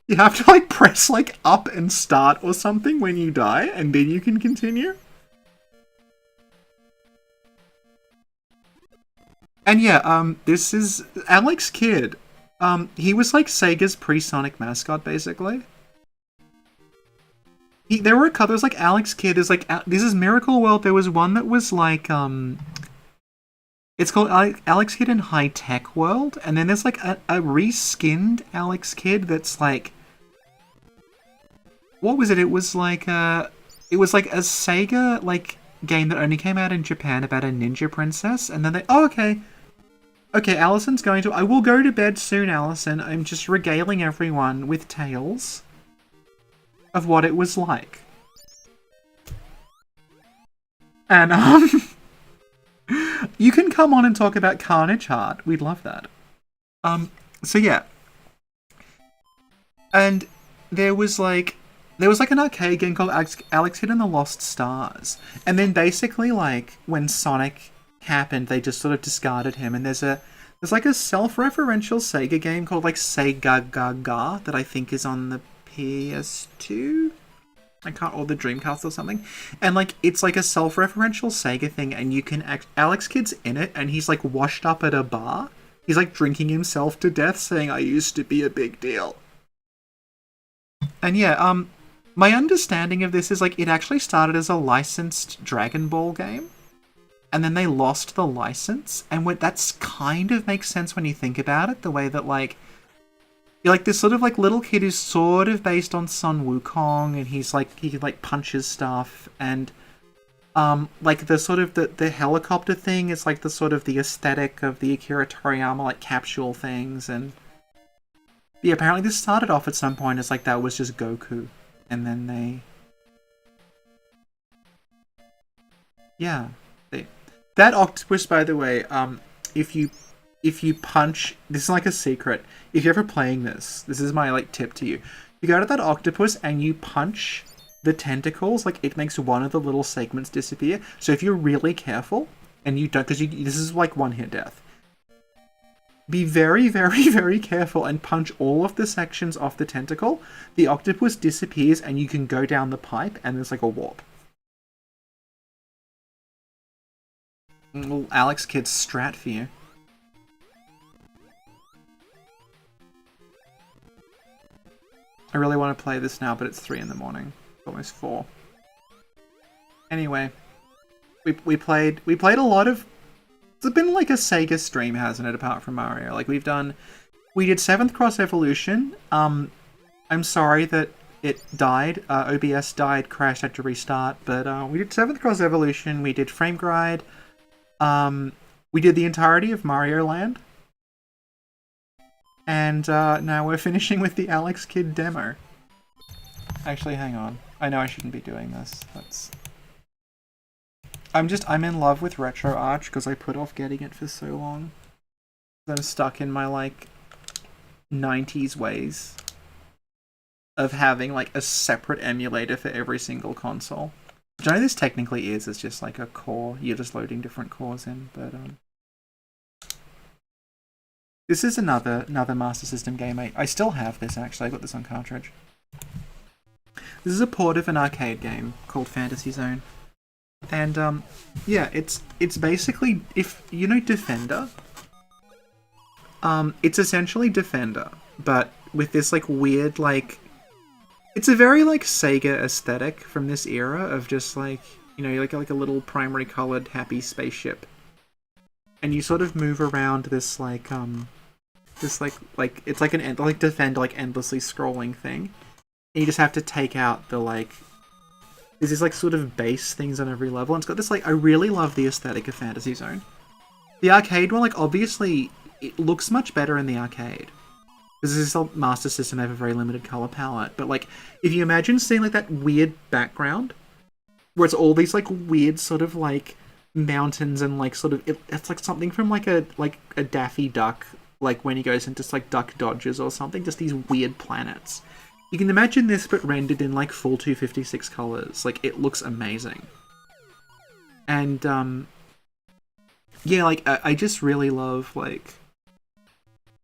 You have to, like, press, like, up and start or something when you die, and then you can continue. And yeah, this is Alex Kidd. He was, like, Sega's pre-Sonic mascot, basically. There were a couple, there's, like, Alex Kidd, there's, like, this is Miracle World, there was one that was, like, it's called Alex Kidd in High Tech World, and then there's, like, a reskinned Alex Kidd that's, like, what was it? It was, like, a Sega, like, game that only came out in Japan about a ninja princess, and then they, oh, okay, Allison's going to, I will go to bed soon, Allison, I'm just regaling everyone with tales of what it was like. And, you can come on and talk about Carnage Heart. We'd love that. So yeah. And there was like an arcade game called Alex Kidd and the Lost Stars. And then basically, like, when Sonic happened, they just sort of discarded him. And there's like a self-referential Sega game called, like, Sega Gaga that I think is on the PS2? Or the Dreamcast or something. And, like, it's like a self-referential Sega thing, and you can Alex Kidd's in it, and he's, like, washed up at a bar. He's, like, drinking himself to death, saying, I used to be a big deal. And yeah, my understanding of this is, like, it actually started as a licensed Dragon Ball game, and then they lost the license, and that's kind of makes sense when you think about it, the way that, like, you're like this sort of, like, little kid who's sort of based on Sun Wukong, and he's like, he like punches stuff, and like the sort of the helicopter thing is like the sort of the aesthetic of the Akira Toriyama, like, capsule things. And yeah, apparently this started off at some point as like that was just Goku, and then that octopus, by the way, if you punch, this is like a secret, if you're ever playing this is my, like, tip to you. You go to that octopus and you punch the tentacles, like, it makes one of the little segments disappear. So if you're really careful, and you don't, because this is like one-hit death, be very, very, very careful and punch all of the sections off the tentacle. The octopus disappears and you can go down the pipe and there's like a warp. Little Alex Kid's strat for you. I really want to play this now, but it's 3 in the morning. It's almost 4. Anyway, we played a lot of... It's been like a Sega stream, hasn't it, apart from Mario? Like, we did 7th Cross Evolution. I'm sorry that it died. OBS died, crashed, had to restart. But we did 7th Cross Evolution, we did Frame Gride. We did the entirety of Mario Land. And now we're finishing with the Alex Kidd demo. Actually, hang on. I know I shouldn't be doing this. I'm in love with Retro Arch because I put off getting it for so long. I'm stuck in my, like, 90s ways of having, like, a separate emulator for every single console. Which I know this technically is, it's just like a core. You're just loading different cores in, but, this is another Master System game. I still have this, actually. I got this on cartridge. This is a port of an arcade game called Fantasy Zone. And, yeah, it's basically, if you know Defender, it's essentially Defender, but with this, like, weird, like, it's a very, like, Sega aesthetic from this era of just, like, you know, like a little primary colored happy spaceship. And you sort of move around this, like, it's like Defender, like, endlessly scrolling thing. And you just have to take out the, like, there's these, like, sort of base things on every level. And it's got this, like, I really love the aesthetic of Fantasy Zone. The arcade one, like, obviously, it looks much better in the arcade. Because this is a Master System, they have a very limited color palette. But, like, if you imagine seeing, like, that weird background, where it's all these, like, weird sort of, like, mountains and, like, sort of, it's like something from, like a Daffy Duck, like, when he goes into, like, Duck Dodgers or something, just these weird planets. You can imagine this, but rendered in, like, full 256 colors. Like, it looks amazing. And, yeah, like, I just really love, like,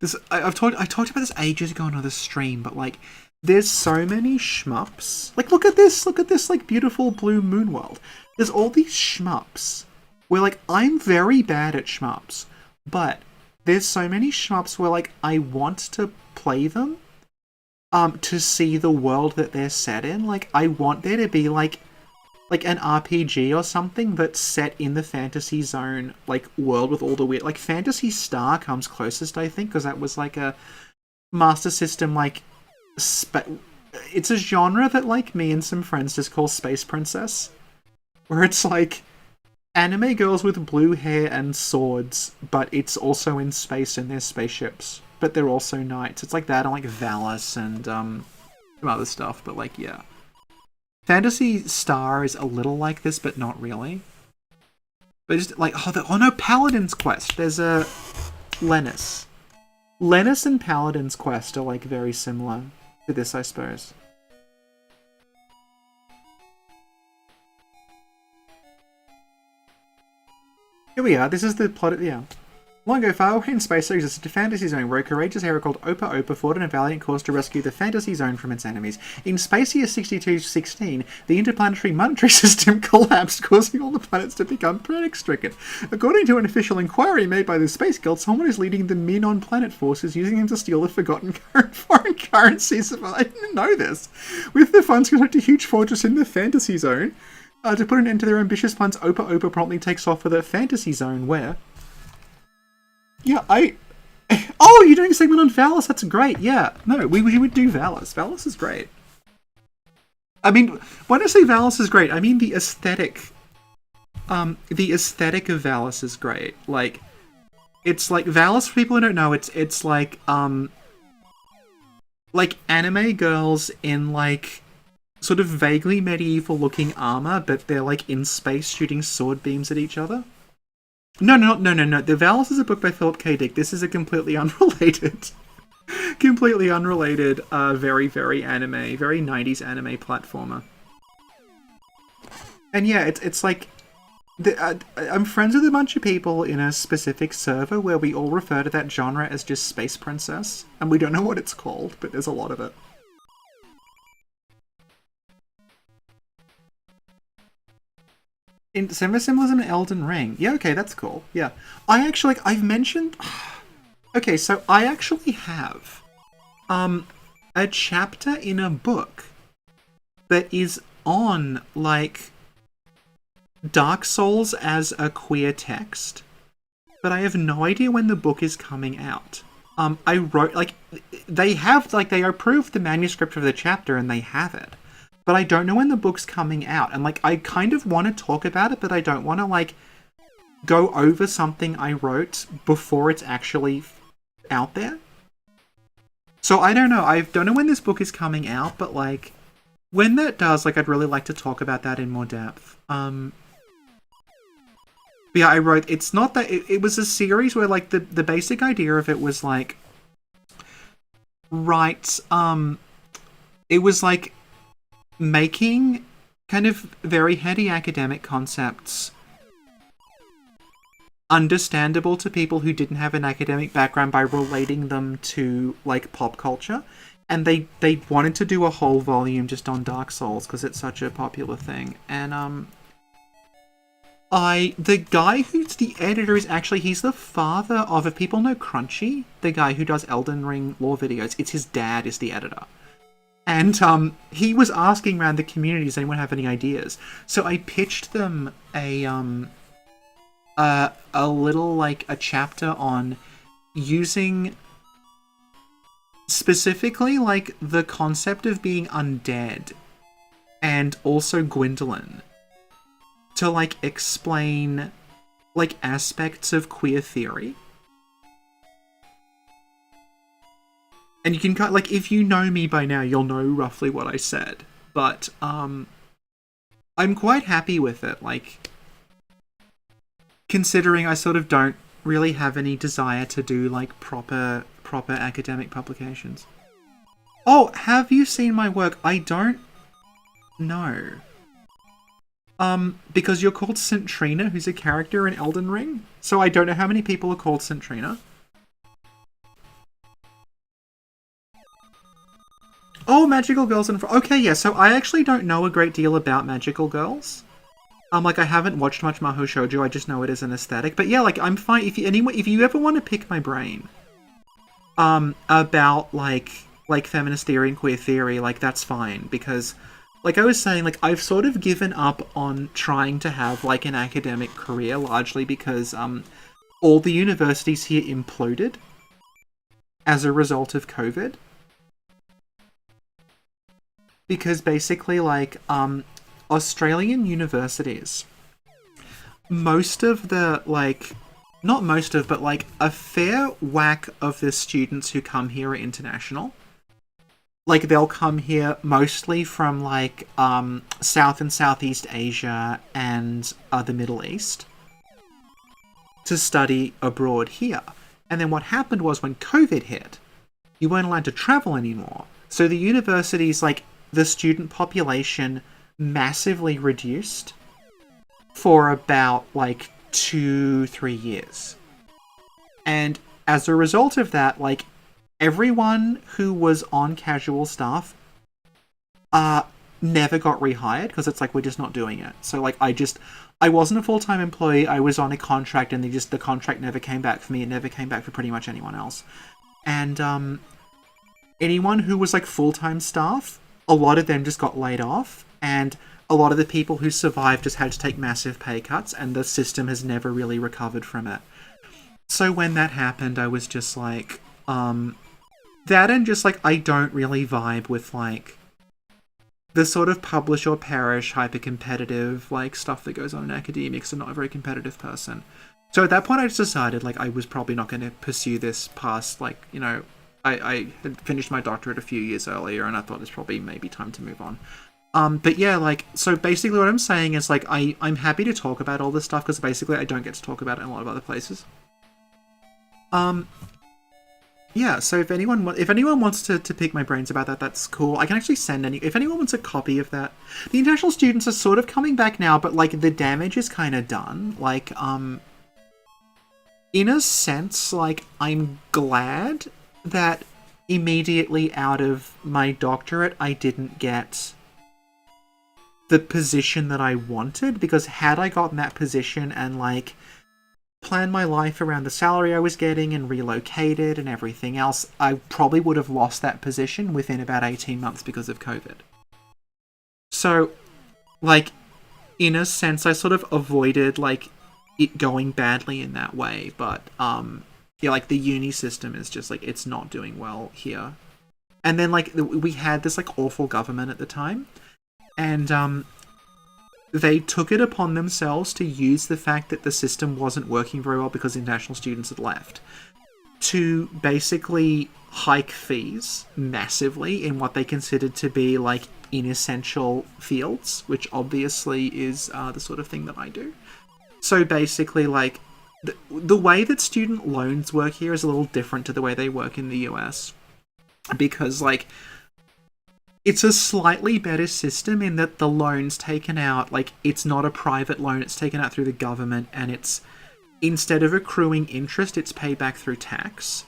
this. I talked about this ages ago on another stream, but, like, there's so many shmups. Like, look at this, like, beautiful blue moon world. There's all these shmups where, like, I'm very bad at shmups, but there's so many shmups where, like, I want to play them, to see the world that they're set in. Like, I want there to be, like an RPG or something that's set in the Fantasy Zone, like, world with all the weird... Like, Phantasy Star comes closest, I think, because that was, like, a Master System, like... It's a genre that, like, me and some friends just call Space Princess. Where it's, like, anime girls with blue hair and swords, but it's also in space and there's spaceships. But they're also knights. It's like that, and like Valis and some other stuff. But like, yeah, Phantasy Star is a little like this, but not really. But just like, oh no, Paladin's Quest. There's a Lennis and Paladin's Quest are like very similar to this, I suppose. Here we are. This is the plot. Yeah. Long ago, far away in space, there existed a Fantasy Zone where a courageous hero called Opa Opa fought in a valiant cause to rescue the Fantasy Zone from its enemies. In space year 6216, the interplanetary monetary system collapsed, causing all the planets to become panic-stricken. According to an official inquiry made by the Space Guild, someone is leading the Minon planet forces, using them to steal the forgotten foreign currencies. I didn't know this. With the funds, construct a huge fortress in the Fantasy Zone. To put an end to their ambitious plans, Opa Opa promptly takes off for the Fantasy Zone, where... Yeah, Oh, you're doing a segment on Valis? That's great, yeah. No, we would do Valis. Valis is great. I mean, when I say Valis is great, I mean the aesthetic. The aesthetic of Valis is great. Like, it's like, Valis, for people who don't know, it's like anime girls in, like, sort of vaguely medieval-looking armor, but they're, like, in space shooting sword beams at each other. No. The Valis is a book by Philip K. Dick. This is a completely unrelated, very, very anime, very 90s anime platformer. And yeah, it's like I'm friends with a bunch of people in a specific server where we all refer to that genre as just Space Princess, and we don't know what it's called, but there's a lot of it. In symbolism in Elden Ring. Yeah, okay, that's cool. Yeah. I've mentioned... Okay, so I actually have a chapter in a book that is on, like, Dark Souls as a queer text, but I have no idea when the book is coming out. I wrote, like, they approved the manuscript for the chapter and they have it, but I don't know when the book's coming out, and, like, I kind of want to talk about it, but I don't want to, like, go over something I wrote before it's actually out there. So I don't know, I don't know when this book is coming out, but, like, when that does, like, I'd really like to talk about that in more depth. Yeah, I wrote, it's not that, it was a series where, like, the basic idea of it was, like, it was, like, making kind of very heady academic concepts understandable to people who didn't have an academic background by relating them to, like, pop culture. And they wanted to do a whole volume just on Dark Souls, because it's such a popular thing. And, the guy who's the editor is actually, he's the father of, if people know Crunchy, the guy who does Elden Ring lore videos, it's his dad is the editor. And, he was asking around the community, does anyone have any ideas? So I pitched them a little, like, a chapter on using specifically, like, the concept of being undead and also Gwendolyn to, like, explain, like, aspects of queer theory. And you can kind of, like, if you know me by now, you'll know roughly what I said. But, I'm quite happy with it, like, considering I sort of don't really have any desire to do, like, proper academic publications. Oh, have you seen my work? I don't know. Because you're called Centrina, who's a character in Elden Ring. So I don't know how many people are called Centrina. Oh, Magical Girls and... Okay, yeah, so I actually don't know a great deal about Magical Girls. Like, I haven't watched much Mahou Shoujo, I just know it as an aesthetic. But yeah, like, I'm fine, if you ever want to pick my brain about, like feminist theory and queer theory, like, that's fine, because, like I was saying, like, I've sort of given up on trying to have, like, an academic career, largely because, all the universities here imploded as a result of COVID. Because basically, like, Australian universities, most of the, like, not most of, but, like, a fair whack of the students who come here are international. Like, they'll come here mostly from, like, South and Southeast Asia and the Middle East to study abroad here. And then what happened was, when COVID hit, you weren't allowed to travel anymore. So the universities, like, the student population massively reduced for about, like, 2-3 years. And as a result of that, like, everyone who was on casual staff never got rehired, because it's like, we're just not doing it. So, like, I wasn't a full-time employee, I was on a contract, and the contract never came back for me, it never came back for pretty much anyone else. And anyone who was, like, full-time staff, a lot of them just got laid off, and a lot of the people who survived just had to take massive pay cuts, and the system has never really recovered from it. So when that happened, I was just like, that and just, like, I don't really vibe with, like, the sort of publish or perish hyper-competitive, like, stuff that goes on in academia, because I'm not a very competitive person. So at that point, I just decided, like, I was probably not going to pursue this past, like, you know, I had finished my doctorate a few years earlier, and I thought it's probably maybe time to move on. But yeah, like, so basically what I'm saying is, like, I'm happy to talk about all this stuff, because basically I don't get to talk about it in a lot of other places. yeah, so if anyone wants to pick my brains about that, that's cool. I can actually send if anyone wants a copy of that. The international students are sort of coming back now, but like the damage is kind of done. Like in a sense, like I'm glad that immediately out of my doctorate I didn't get the position that I wanted, because had I gotten that position and like planned my life around the salary I was getting and relocated and everything else, I probably would have lost that position within about 18 months because of COVID. So, like, in a sense, I sort of avoided, like, it going badly in that way, but, yeah, like, the uni system is just, like, it's not doing well here. And then, like, we had this, like, awful government at the time, and, they took it upon themselves to use the fact that the system wasn't working very well because international students had left to basically hike fees massively in what they considered to be like inessential fields, which obviously is the sort of thing that I do. So basically, like, the way that student loans work here is a little different to the way they work in the US, because like it's a slightly better system in that the loan's taken out, like, it's not a private loan, it's taken out through the government, and it's, instead of accruing interest, it's paid back through tax.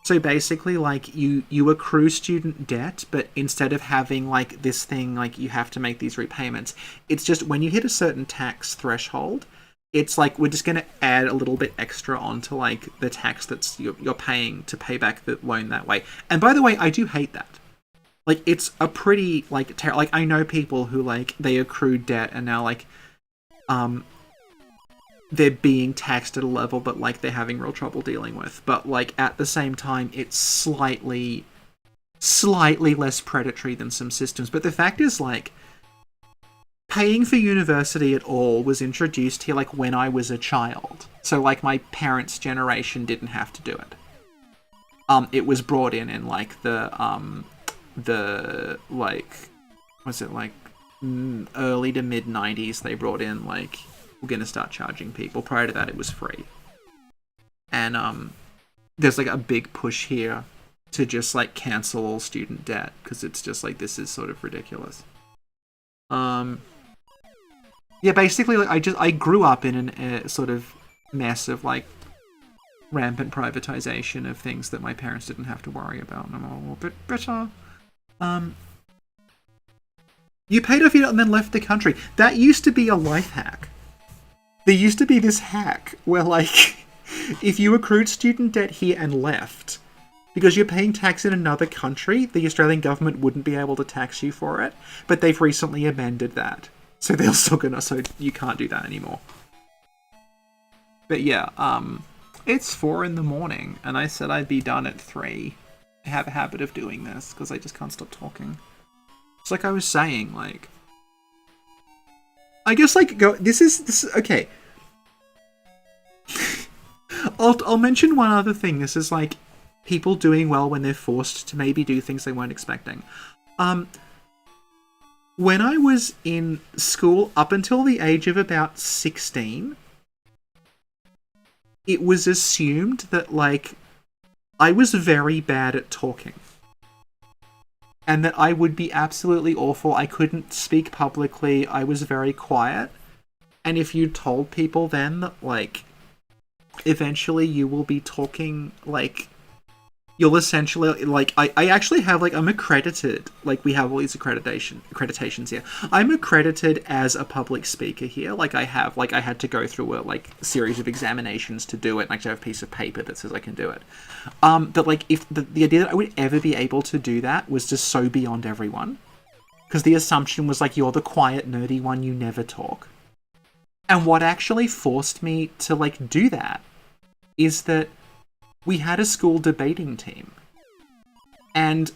So basically, like, you accrue student debt, but instead of having, like, this thing, like, you have to make these repayments, it's just, when you hit a certain tax threshold, it's like, we're just going to add a little bit extra onto, like, the tax that's you're paying to pay back the loan that way. And by the way, I do hate that. Like, it's a pretty, like, like, I know people who, like, they accrued debt and now, like, they're being taxed at a level that, like, they're having real trouble dealing with. But, like, at the same time, it's slightly less predatory than some systems. But the fact is, like, paying for university at all was introduced here, like, when I was a child. So, like, my parents' generation didn't have to do it. It was brought in, like, the like, was it like early to mid 90s they brought in, like, we're gonna start charging people. Prior to that it was free, and there's like a big push here to just like cancel all student debt because it's just like, this is sort of ridiculous. Yeah, basically, like, I grew up in a sort of mess of like rampant privatization of things that my parents didn't have to worry about, and I'm a little bit better. You paid off your debt and then left the country. That used to be a life hack. There used to be this hack where, like, if you accrued student debt here and left, because you're paying tax in another country, the Australian government wouldn't be able to tax you for it. But they've recently amended that, so they're still gonna. So you can't do that anymore. But yeah, it's 4 a.m, and I said I'd be done at 3. I have a habit of doing this because I just can't stop talking. It's like I was saying, like, I guess, like, this is okay. I'll mention one other thing. This is like people doing well when they're forced to maybe do things they weren't expecting. When I was in school up until the age of about 16, it was assumed that, like, I was very bad at talking. And that I would be absolutely awful. I couldn't speak publicly. I was very quiet. And if you told people then that, like, eventually you will be talking, like, you'll essentially, like, I actually have, like, I'm accredited, like, we have all these accreditations here. I'm accredited as a public speaker here. Like, I had to go through a, like, series of examinations to do it, and I actually have a piece of paper that says I can do it. But, like, if the idea that I would ever be able to do that was just so beyond everyone. Because the assumption was, like, you're the quiet, nerdy one, you never talk. And what actually forced me to, like, do that is that we had a school debating team. And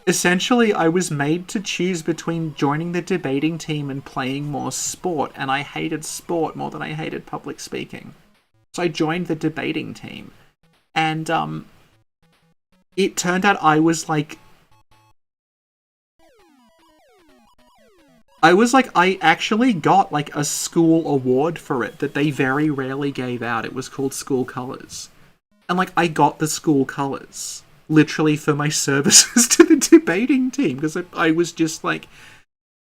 essentially I was made to choose between joining the debating team and playing more sport, and I hated sport more than I hated public speaking. So I joined the debating team. And it turned out I actually got, like, a school award for it that they very rarely gave out. It was called School Colours. And, like, I got the school colours, literally, for my services to the debating team, because I was just, like,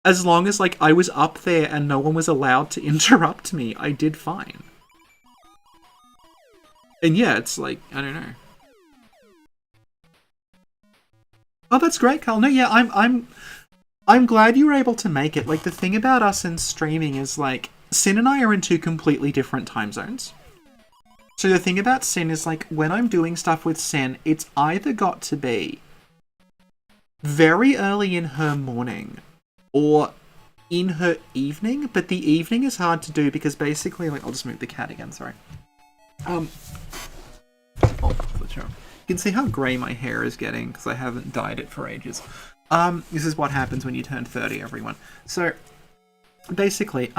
as long as, like, I was up there and no one was allowed to interrupt me, I did fine. And yeah, it's like, I don't know. Oh, that's great, Carl. No, yeah, I'm glad you were able to make it. Like, the thing about us in streaming is, like, Sin and I are in two completely different time zones. So the thing about Sin is, like, when I'm doing stuff with Sin, it's either got to be very early in her morning or in her evening, but the evening is hard to do because basically, like, I'll just move the cat again, sorry. You can see how grey my hair is getting because I haven't dyed it for ages. This is what happens when you turn 30, everyone. So, basically,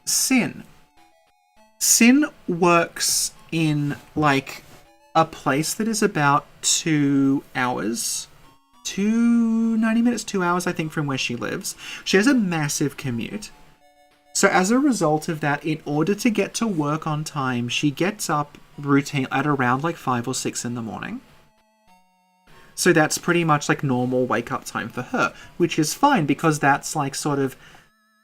Sin works in, like, a place that is about 2 hours. 90 minutes, 2 hours, I think, from where she lives. She has a massive commute. So as a result of that, in order to get to work on time, she gets up routine at around, like, 5 or 6 in the morning. So that's pretty much, like, normal wake-up time for her, which is fine because that's, like, sort of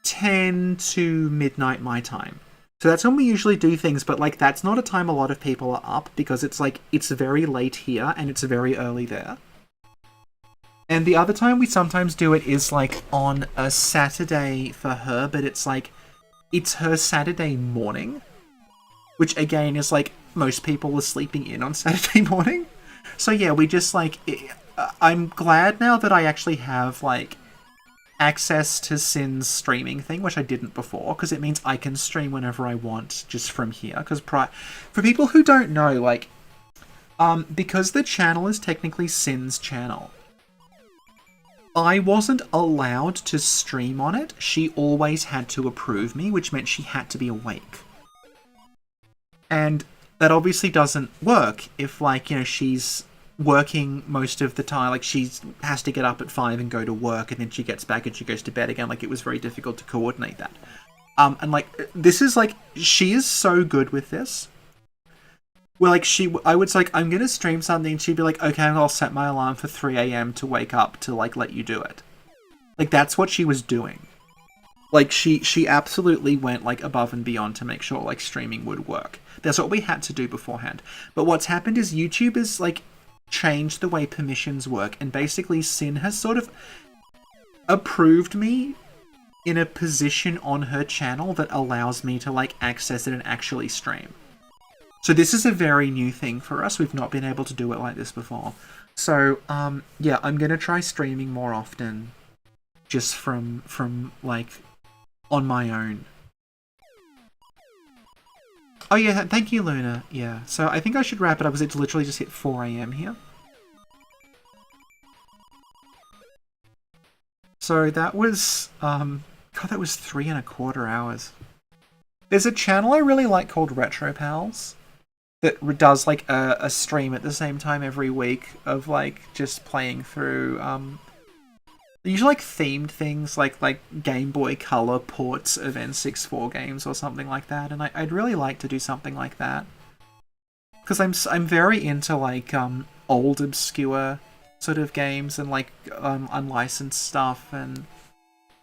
10 to midnight my time. So that's when we usually do things, but, like, that's not a time a lot of people are up because it's, like, it's very late here and it's very early there. And the other time we sometimes do it is, like, on a Saturday for her, but it's, like, it's her Saturday morning, which, again, is, like, most people are sleeping in on Saturday morning. So, yeah, we just, like, I'm glad now that I actually have, like, access to Sin's streaming thing, which I didn't before, because it means I can stream whenever I want just from here. Because for people who don't know, like, because the channel is technically Sin's channel, I wasn't allowed to stream on it. She always had to approve me, which meant she had to be awake. And that obviously doesn't work if, like, you know, she's working most of the time. Like, she has to get up at 5 and go to work, and then she gets back and she goes to bed again. Like, it was very difficult to coordinate that. And, like, this is, like, she is so good with this. Well, like, I would say, like, I'm gonna stream something, and she'd be like, okay, I'll set my alarm for 3 a.m. to wake up to, like, let you do it. Like, that's what she was doing. Like, she absolutely went, like, above and beyond to make sure, like, streaming would work. That's what we had to do beforehand. But what's happened is YouTube has, like, changed the way permissions work, and basically Sin has sort of approved me in a position on her channel that allows me to, like, access it and actually stream. So this is a very new thing for us. We've not been able to do it like this before. So, yeah, I'm going to try streaming more often just from, like, on my own. Oh, yeah, thank you, Luna. Yeah, so I think I should wrap it up because it's literally just hit 4 a.m. here. So that was, God, that was 3¼ hours. There's a channel I really like called Retro Pals that does, like, a stream at the same time every week of, like, just playing through, usually, like, themed things, like Game Boy Color ports of N64 games or something like that, and I'd really like to do something like that. Because I'm very into, like, old, obscure sort of games and, like, unlicensed stuff, and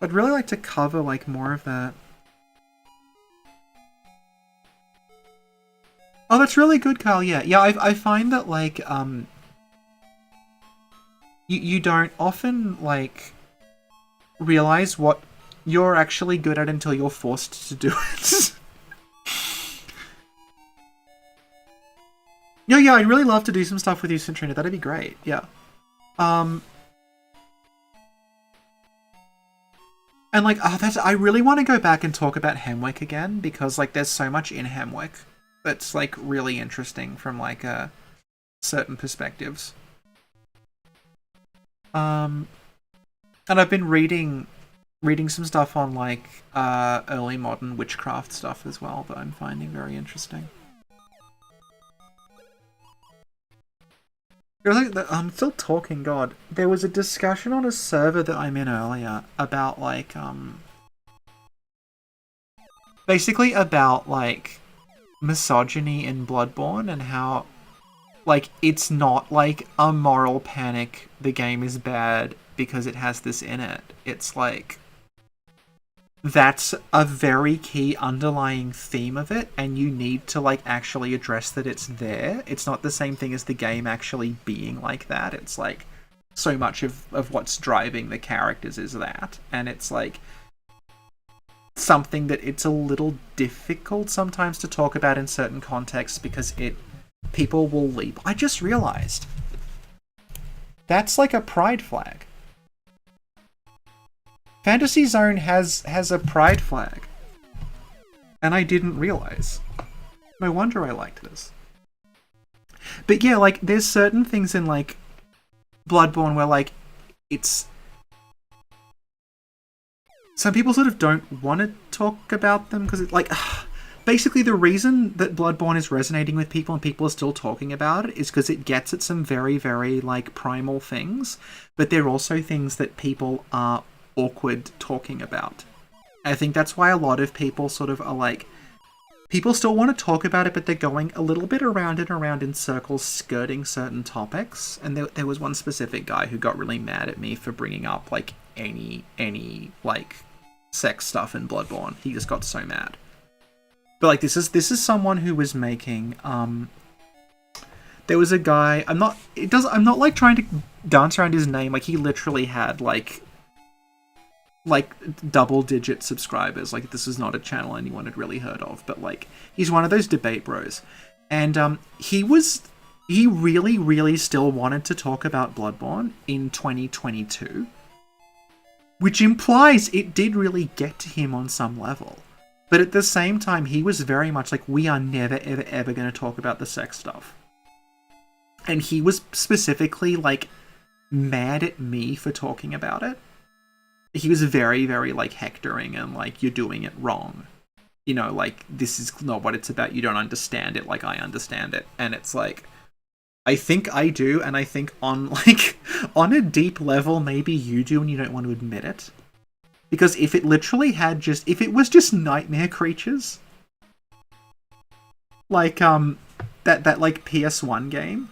I'd really like to cover, like, more of that. Oh, that's really good, Carl. Yeah, I find that, like, you don't often, like, realize what you're actually good at until you're forced to do it. Yeah, I'd really love to do some stuff with you, Centrina. That'd be great. Yeah. And, like, I really want to go back and talk about Hemwick again, because, like, there's so much in Hemwick that's, like, really interesting from, like, certain perspectives. And I've been reading some stuff on, like, early modern witchcraft stuff as well that I'm finding very interesting. I'm still talking, God. There was a discussion on a server that I'm in earlier about, like, basically about, like, misogyny in Bloodborne and how Like, it's not like a moral panic, the game is bad because it has this in it. It's like, that's a very key underlying theme of it, and you need to, like, actually address that it's there. It's not the same thing as the game actually being like that. It's like, so much of what's driving the characters is that. And it's like, something that it's a little difficult sometimes to talk about in certain contexts because people will leap. I just realized that's like a pride flag. Fantasy Zone has a pride flag, and I didn't realize. No wonder I liked this. But yeah, like, there's certain things in, like, Bloodborne where, like, it's... Some people sort of don't want to talk about them because it's like... Basically, the reason that Bloodborne is resonating with people and people are still talking about it is because it gets at some very, very, like, primal things, but they're also things that people are awkward talking about. I think that's why a lot of people sort of are like... People still want to talk about it, but they're going a little bit around and around in circles, skirting certain topics. And there was one specific guy who got really mad at me for bringing up, like, any like, sex stuff in Bloodborne. He just got so mad. But, like, this is someone who was making, there was a guy, I'm not, like, trying to dance around his name, like, he literally had, like, double-digit subscribers. Like, this is not a channel anyone had really heard of, but, like, he's one of those debate bros. And, he really, really still wanted to talk about Bloodborne in 2022, which implies it did really get to him on some level. But at the same time, he was very much like, we are never, ever, ever going to talk about the sex stuff. And he was specifically, like, mad at me for talking about it. He was very, very, like, hectoring and, like, you're doing it wrong. You know, like, this is not what it's about. You don't understand it like I understand it. And it's like, I think I do, and I think on, like, on a deep level, maybe you do and you don't want to admit it. Because if it literally had just... If it was just nightmare creatures... Like, that like, PS1 game...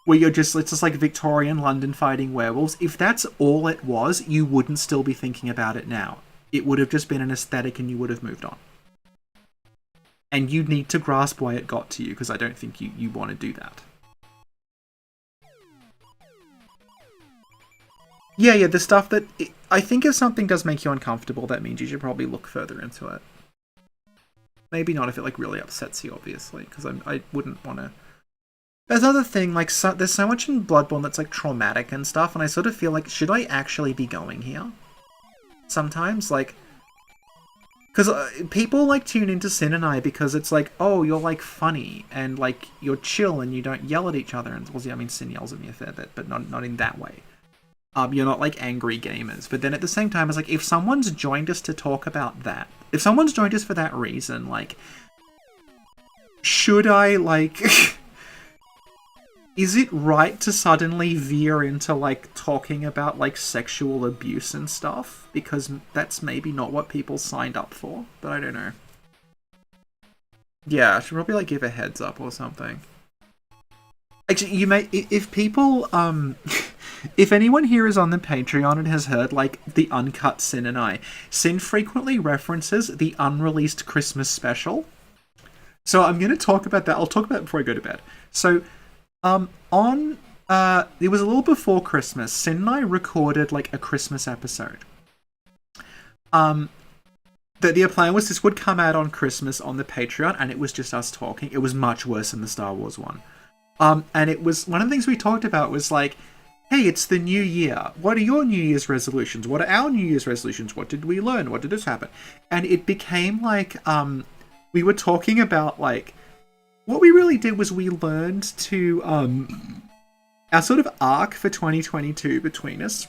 Where you're just... It's just like Victorian London fighting werewolves. If that's all it was, you wouldn't still be thinking about it now. It would have just been an aesthetic and you would have moved on. And you need to grasp why it got to you, because I don't think you want to do that. Yeah, the stuff that... I think if something does make you uncomfortable, that means you should probably look further into it. Maybe not if it, like, really upsets you, obviously, because I wouldn't want to... There's another thing, like, there's so much in Bloodborne that's, like, traumatic and stuff, and I sort of feel like, should I actually be going here? Sometimes, like... Because people, like, tune into Sin and I because it's like, oh, you're, like, funny, and, like, you're chill, and you don't yell at each other, and, well, I mean, Sin yells at me a fair bit, but not in that way. You're not, like, angry gamers. But then at the same time, it's like, if someone's joined us to talk about that, if someone's joined us for that reason, like, should I, like... Is it right to suddenly veer into, like, talking about, like, sexual abuse and stuff? Because that's maybe not what people signed up for, but I don't know. Yeah, I should probably, like, give a heads up or something. Actually, you may... If people, if anyone here is on the Patreon and has heard, like, the uncut Sin and I, Sin frequently references the unreleased Christmas special. So I'm going to talk about that. I'll talk about it before I go to bed. So... it was a little before Christmas, Sin and I recorded, like, a Christmas episode. The plan was this would come out on Christmas on the Patreon, and it was just us talking. It was much worse than the Star Wars one. And it was, one of the things we talked about was, like, hey, it's the new year. What are your New Year's resolutions? What are our New Year's resolutions? What did we learn? What did this happen? And it became, like, we were talking about, like, what we really did was we learned to, our sort of arc for 2022 between us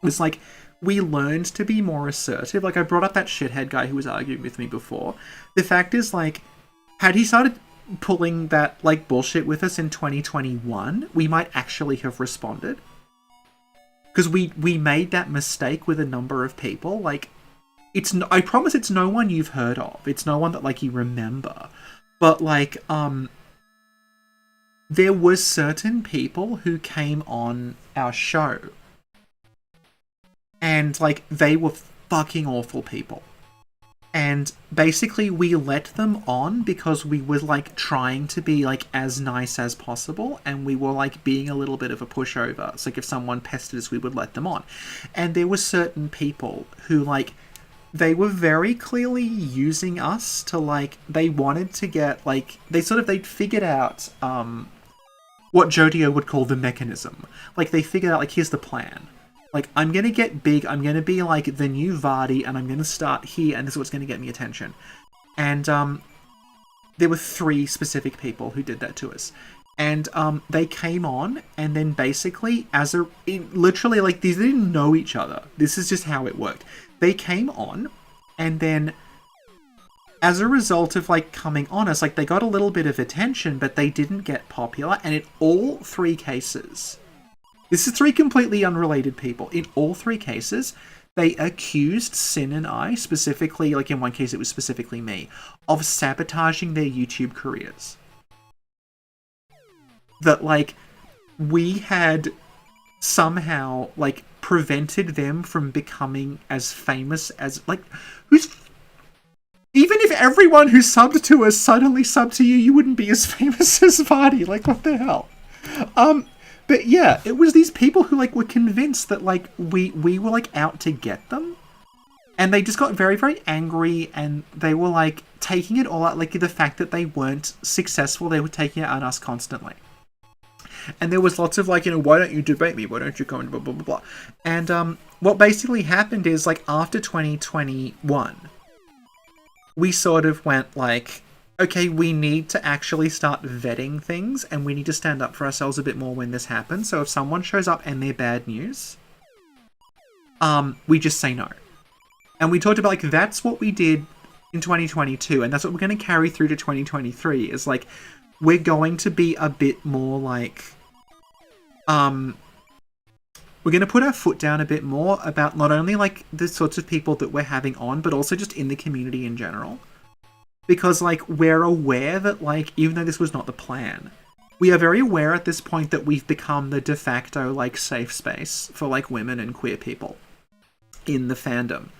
was, like, we learned to be more assertive. Like, I brought up that shithead guy who was arguing with me before. The fact is, like, had he started pulling that, like, bullshit with us in 2021, we might actually have responded. Because we made that mistake with a number of people. Like, I promise it's no one you've heard of. It's no one that, like, you remember. But, like, there were certain people who came on our show and like they were fucking awful people. And basically we let them on because we were like trying to be like as nice as possible, and we were like being a little bit of a pushover. So like if someone pestered us, we would let them on. And there were certain people who like, they were very clearly using us to like, they wanted to get like, they'd figured out what Jodio would call the mechanism. Like they figured out like, here's the plan. Like, I'm going to get big, I'm going to be like the new Vardy, and I'm going to start here, and this is what's going to get me attention. And there were 3 specific people who did that to us. And they came on, and then basically, literally, like, these didn't know each other. This is just how it worked. They came on, and then as a result of, like, coming on us, like, they got a little bit of attention, but they didn't get popular, and in all 3 cases... This is 3 completely unrelated people. In all 3 cases, they accused Sin and I, specifically, like in one case it was specifically me, of sabotaging their YouTube careers. That, like, we had somehow, like, prevented them from becoming as famous as, like, even if everyone who subbed to us suddenly subbed to you, you wouldn't be as famous as Vardy. Like, what the hell? But yeah, it was these people who, like, were convinced that, like, we were, like, out to get them. And they just got very, very angry, and they were, like, taking it all out, like, the fact that they weren't successful, they were taking it on us constantly. And there was lots of, like, you know, why don't you debate me? Why don't you come and blah, blah, blah, blah. And what basically happened is, like, after 2021, we sort of went, like... okay, we need to actually start vetting things, and we need to stand up for ourselves a bit more when this happens. So if someone shows up and they're bad news, we just say no. And we talked about, like, that's what we did in 2022, and that's what we're going to carry through to 2023, is, like, we're going to be a bit more, like, we're going to put our foot down a bit more about not only, like, the sorts of people that we're having on, but also just in the community in general. Because, like, we're aware that, like, even though this was not the plan, we are very aware at this point that we've become the de facto, like, safe space for, like, women and queer people in the fandom.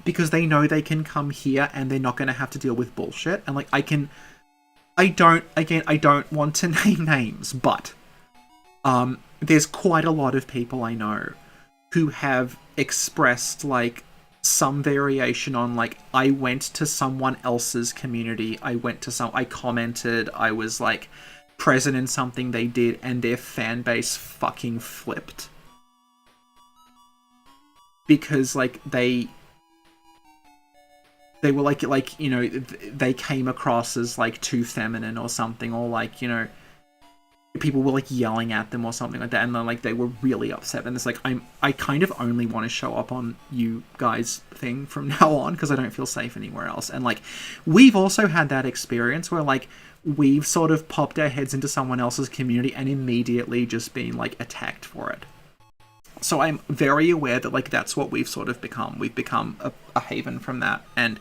Because they know they can come here and they're not going to have to deal with bullshit. And, like, I don't want to name names, but there's quite a lot of people I know who have expressed, like, some variation on, like, I went to someone else's community, I commented, I was, like, present in something they did, and their fan base fucking flipped. Because, like, they were, like, you know, they came across as, like, too feminine or something, or, like, you know, people were, like, yelling at them or something like that, and then, like, they were really upset, and it's like, I kind of only want to show up on you guys thing from now on, because I don't feel safe anywhere else. And, like, we've also had that experience where, like, we've sort of popped our heads into someone else's community and immediately just been, like, attacked for it. So I'm very aware that, like, that's what we've sort of become. We've become a haven from that, and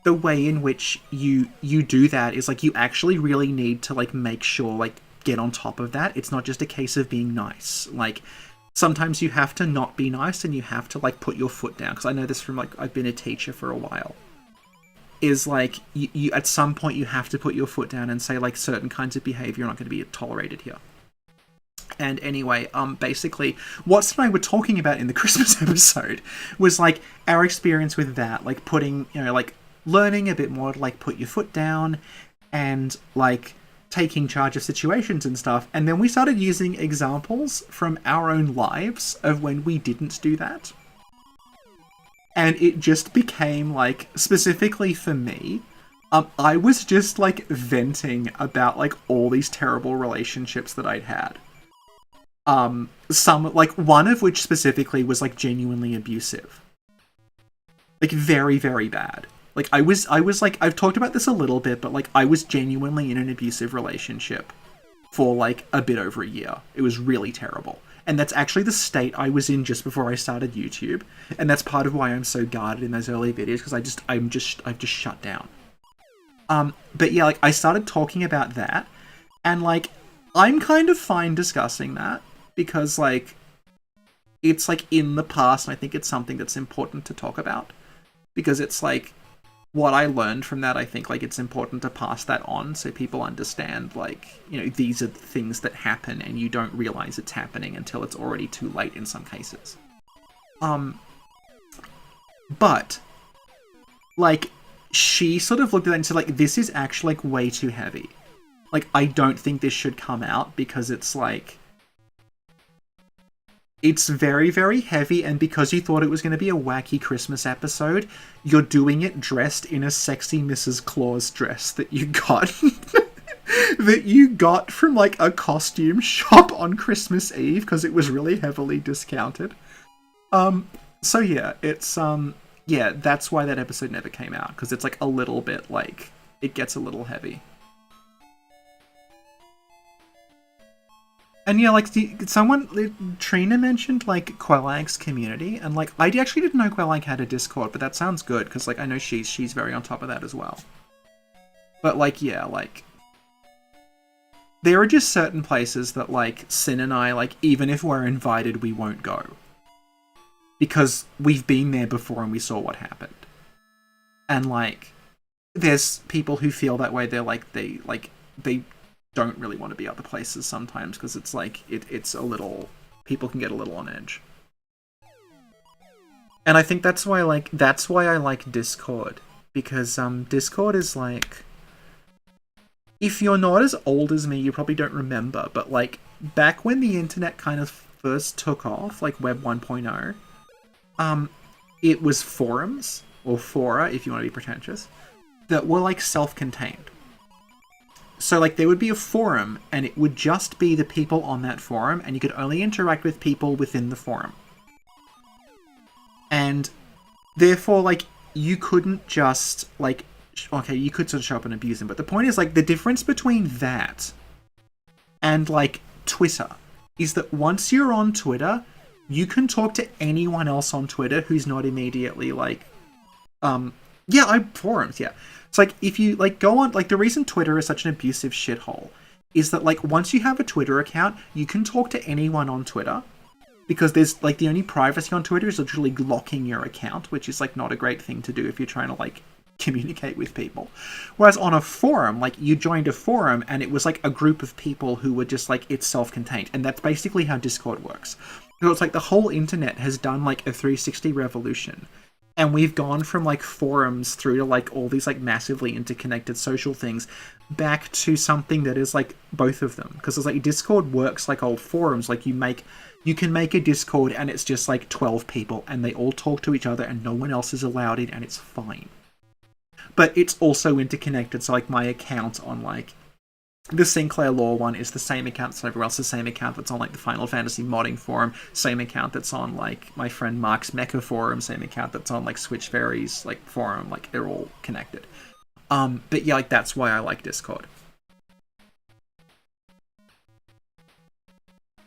the way in which you do that is, like, you actually really need to, like, make sure, like, get on top of that. It's not just a case of being nice. Like, sometimes you have to not be nice and you have to, like, put your foot down. Because I know this from, like, I've been a teacher for a while. Is, like, you at some point you have to put your foot down and say, like, certain kinds of behavior are not going to be tolerated here. And anyway, basically, Watson and I were talking about in the Christmas episode was, like, our experience with that. Like, putting, you know, like, learning a bit more to, like, put your foot down and, like, taking charge of situations and stuff. And then we started using examples from our own lives of when we didn't do that. And it just became, like, specifically for me, I was just, like, venting about, like, all these terrible relationships that I'd had. Some, like, one of which specifically was, like, genuinely abusive. Like, very, very bad. Like, I was, like, I've talked about this a little bit, but, like, I was genuinely in an abusive relationship for, like, a bit over a year. It was really terrible. And that's actually the state I was in just before I started YouTube. And that's part of why I'm so guarded in those early videos, because I've just shut down. But yeah, like, I started talking about that, and, like, I'm kind of fine discussing that because, like, it's, like, in the past, and I think it's something that's important to talk about. Because it's, like, what I learned from that, I think, like, it's important to pass that on so people understand, like, you know, these are things that happen and you don't realize it's happening until it's already too late in some cases. But, like, she sort of looked at that and said, like, this is actually, like, way too heavy. Like, I don't think this should come out because it's, like... It's very, very heavy, and because you thought it was going to be a wacky Christmas episode, you're doing it dressed in a sexy Mrs. Claus dress that you got... that you got from, like, a costume shop on Christmas Eve, because it was really heavily discounted. So yeah, it's, yeah, that's why that episode never came out, because it's, like, a little bit, like, it gets a little heavy. And yeah, like, Trina mentioned, like, Quellag's community, and, like, I actually didn't know Quellag had a Discord, but that sounds good, because, like, I know she's very on top of that as well. But, like, yeah, like, there are just certain places that, like, Sin and I, like, even if we're invited, we won't go. Because we've been there before and we saw what happened. And, like, there's people who feel that way, they don't really want to be other places sometimes because it's like it's a little, people can get a little on edge. And I think that's why I like Discord, because Discord is like, if you're not as old as me, you probably don't remember, but like back when the internet kind of first took off, like Web 1.0, it was forums, or fora if you want to be pretentious, that were like self-contained. So, like, there would be a forum, and it would just be the people on that forum, and you could only interact with people within the forum. And, therefore, like, you couldn't just, like... Okay, you could sort of show up and abuse them, but the point is, like, the difference between that and, like, Twitter is that once you're on Twitter, you can talk to anyone else on Twitter who's not immediately, like... forums, yeah. It's like, if you, like, go on, like, the reason Twitter is such an abusive shithole is that, like, once you have a Twitter account, you can talk to anyone on Twitter, because there's, like, the only privacy on Twitter is literally locking your account, which is, like, not a great thing to do if you're trying to, like, communicate with people. Whereas on a forum, like, you joined a forum, and it was, like, a group of people who were just, like, it's self-contained, and that's basically how Discord works. So it's like the whole internet has done, like, a 360 revolution. And we've gone from, like, forums through to, like, all these, like, massively interconnected social things back to something that is, like, both of them. Because it's, like, Discord works like old forums. Like, you can make a Discord and it's just, like, 12 people and they all talk to each other and no one else is allowed in and it's fine. But it's also interconnected. So, like, my account on, like, the Sinclair Law one is the same account as everywhere else, the same account that's on, like, the Final Fantasy modding forum, same account that's on, like, my friend Mark's Mecha forum, same account that's on, like, Switch Fairies, like, forum, like, they're all connected. But yeah, like, that's why I like Discord.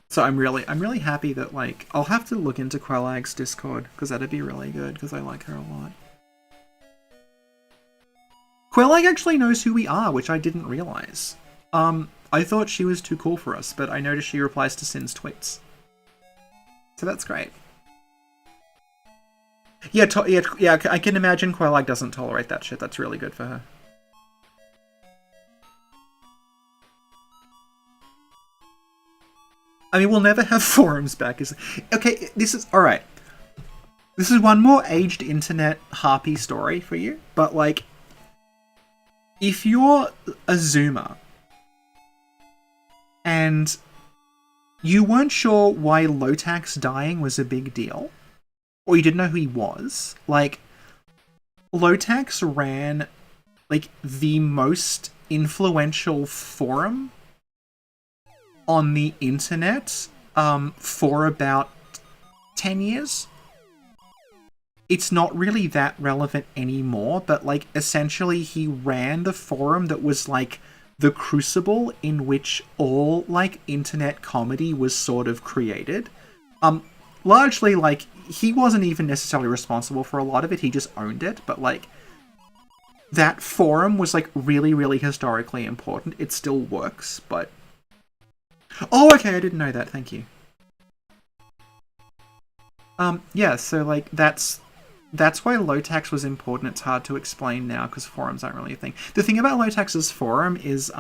So I'm really happy that, like, I'll have to look into Quellag's Discord, because that'd be really good, because I like her a lot. Quellag actually knows who we are, which I didn't realize. I thought she was too cool for us, but I noticed she replies to Sin's tweets. So that's great. Yeah, I can imagine Quellag doesn't tolerate that shit. That's really good for her. I mean, we'll never have forums back. Okay, this is... Alright. This is one more aged internet harpy story for you, but, like, if you're a Zoomer and you weren't sure why Lotax dying was a big deal, or you didn't know who he was, like, Lotax ran, like, the most influential forum on the internet for about 10 years. It's not really that relevant anymore, but, like, essentially he ran the forum that was, like, the crucible in which all, like, internet comedy was sort of created. Largely, like, he wasn't even necessarily responsible for a lot of it, he just owned it, but, like, that forum was, like, really, really historically important. It still works, but Oh, okay, I didn't know that. Thank you. Yeah, so like that's why low tax was important. It's hard to explain now because forums aren't really a thing. The thing about low tax's forum is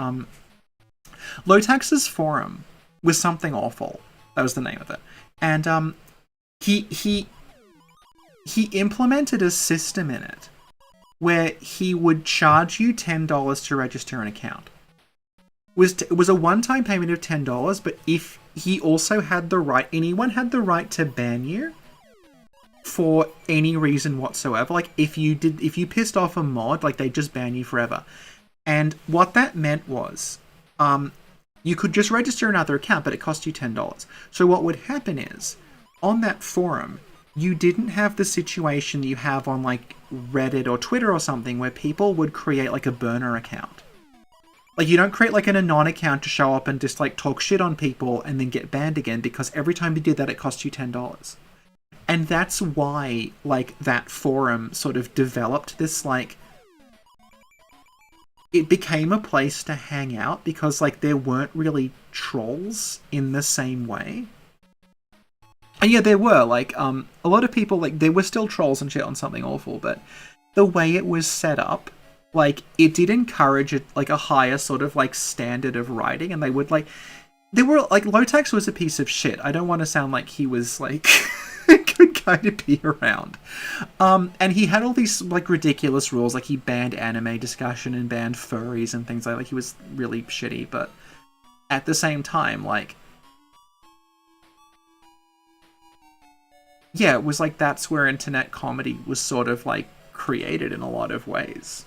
low tax's forum was something awful. That was the name of it, and he implemented a system in it where he would charge you $10 to register an account. It was a one-time payment of $10, but if he also had the right, anyone had the right to ban you for any reason whatsoever. Like if you pissed off a mod, like they'd just ban you forever. And what that meant was, you could just register another account, but it cost you $10. So what would happen is, on that forum, you didn't have the situation that you have on like Reddit or Twitter or something where people would create like a burner account. Like you don't create like an anon account to show up and just like talk shit on people and then get banned again, because every time you did that it cost you $10. And that's why like that forum sort of developed this like, it became a place to hang out because like there weren't really trolls in the same way. And yeah, there were, like, a lot of people, like, there were still trolls and shit on Something Awful, but the way it was set up, like, it did encourage, like, a higher sort of, like, standard of writing, and they would, like, they were, like, Lotax was a piece of shit. I don't want to sound like he was, like, a good guy to be around. And he had all these, like, ridiculous rules, like, he banned anime discussion and banned furries and things like that. Like, he was really shitty, but at the same time, like, yeah, it was like that's where internet comedy was sort of like created in a lot of ways.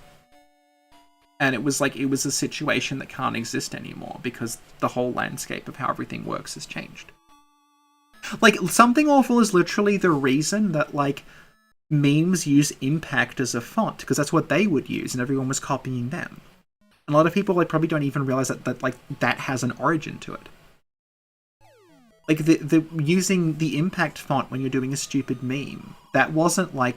And it was like, it was a situation that can't exist anymore because the whole landscape of how everything works has changed. Like, Something Awful is literally the reason that like memes use Impact as a font, because that's what they would use and everyone was copying them. And a lot of people like probably don't even realize that like that has an origin to it. Like, the using the Impact font when you're doing a stupid meme, that wasn't, like,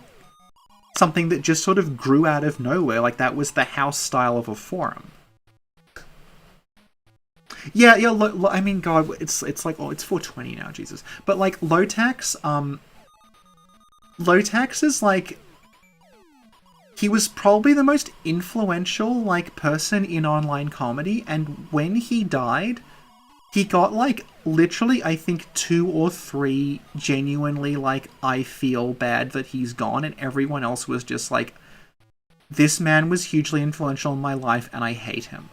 something that just sort of grew out of nowhere. Like, that was the house style of a forum. Yeah, I mean, God, it's like, oh, it's 420 now, Jesus. But, like, Lotax is, like, he was probably the most influential, like, person in online comedy, and when he died, he got, like, literally, I think 2 or 3 genuinely, like, I feel bad that he's gone, and everyone else was just like, this man was hugely influential in my life, and I hate him.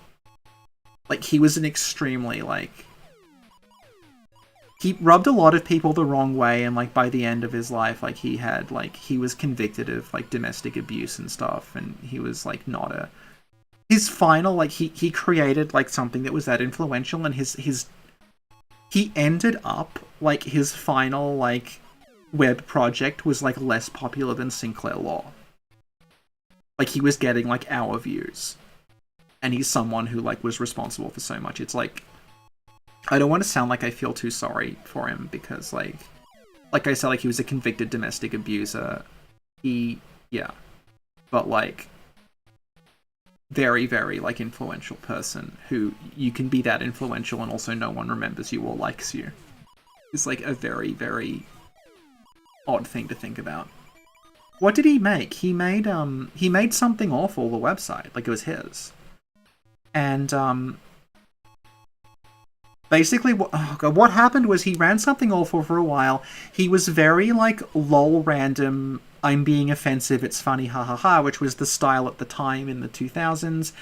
Like, he was an extremely, like... he rubbed a lot of people the wrong way, and, like, by the end of his life, like, he had, like, he was convicted of, like, domestic abuse and stuff, and he was, like, not a... his final, like, he created, like, something that was that influential, and he ended up, like, his final, like, web project was, like, less popular than Sinclair Law. Like, he was getting, like, hour views. And he's someone who, like, was responsible for so much. It's, like, I don't want to sound like I feel too sorry for him, because, like I said, like, he was a convicted domestic abuser. Yeah. But, like, very, very, like, influential person who you can be that influential and also no one remembers you or likes you. It's, like, a very, very odd thing to think about. What did he make? He made Something Awful, the website. Like, it was his. And, basically, what happened was he ran Something Awful for a while. He was very, like, lol random, I'm being offensive, it's funny, ha ha ha, which was the style at the time in the 2000s.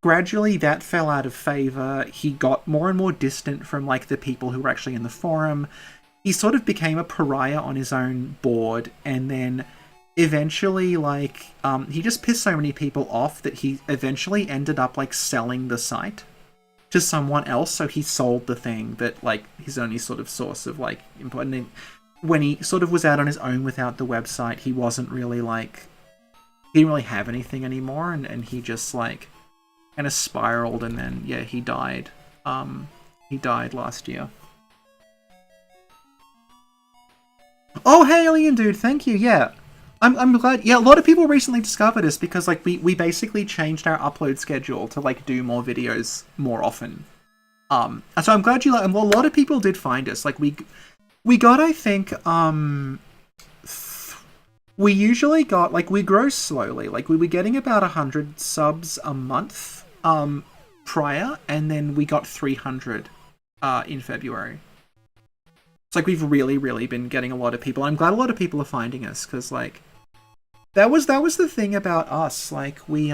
Gradually, that fell out of favor. He got more and more distant from, like, the people who were actually in the forum. He sort of became a pariah on his own board, and then eventually, like, he just pissed so many people off that he eventually ended up, like, selling the site to someone else, so he sold the thing that, like, his only sort of source of, like, input. And then when he sort of was out on his own without the website, he wasn't really, like, he didn't really have anything anymore, and he just, like, kind of spiraled, and then, yeah, he died. He died last year. Oh, hey, Alien Dude, thank you, yeah. I'm glad, yeah, a lot of people recently discovered us because, like, we basically changed our upload schedule to, like, do more videos more often. And so I'm glad you like, and a lot of people did find us. Like we got, I think, we usually got, like, we grow slowly. Like, we were getting about 100 subs a month, prior, and then we got 300, in February. It's like we've really, really been getting a lot of people. I'm glad a lot of people are finding us, because, like, that was the thing about us. Like, we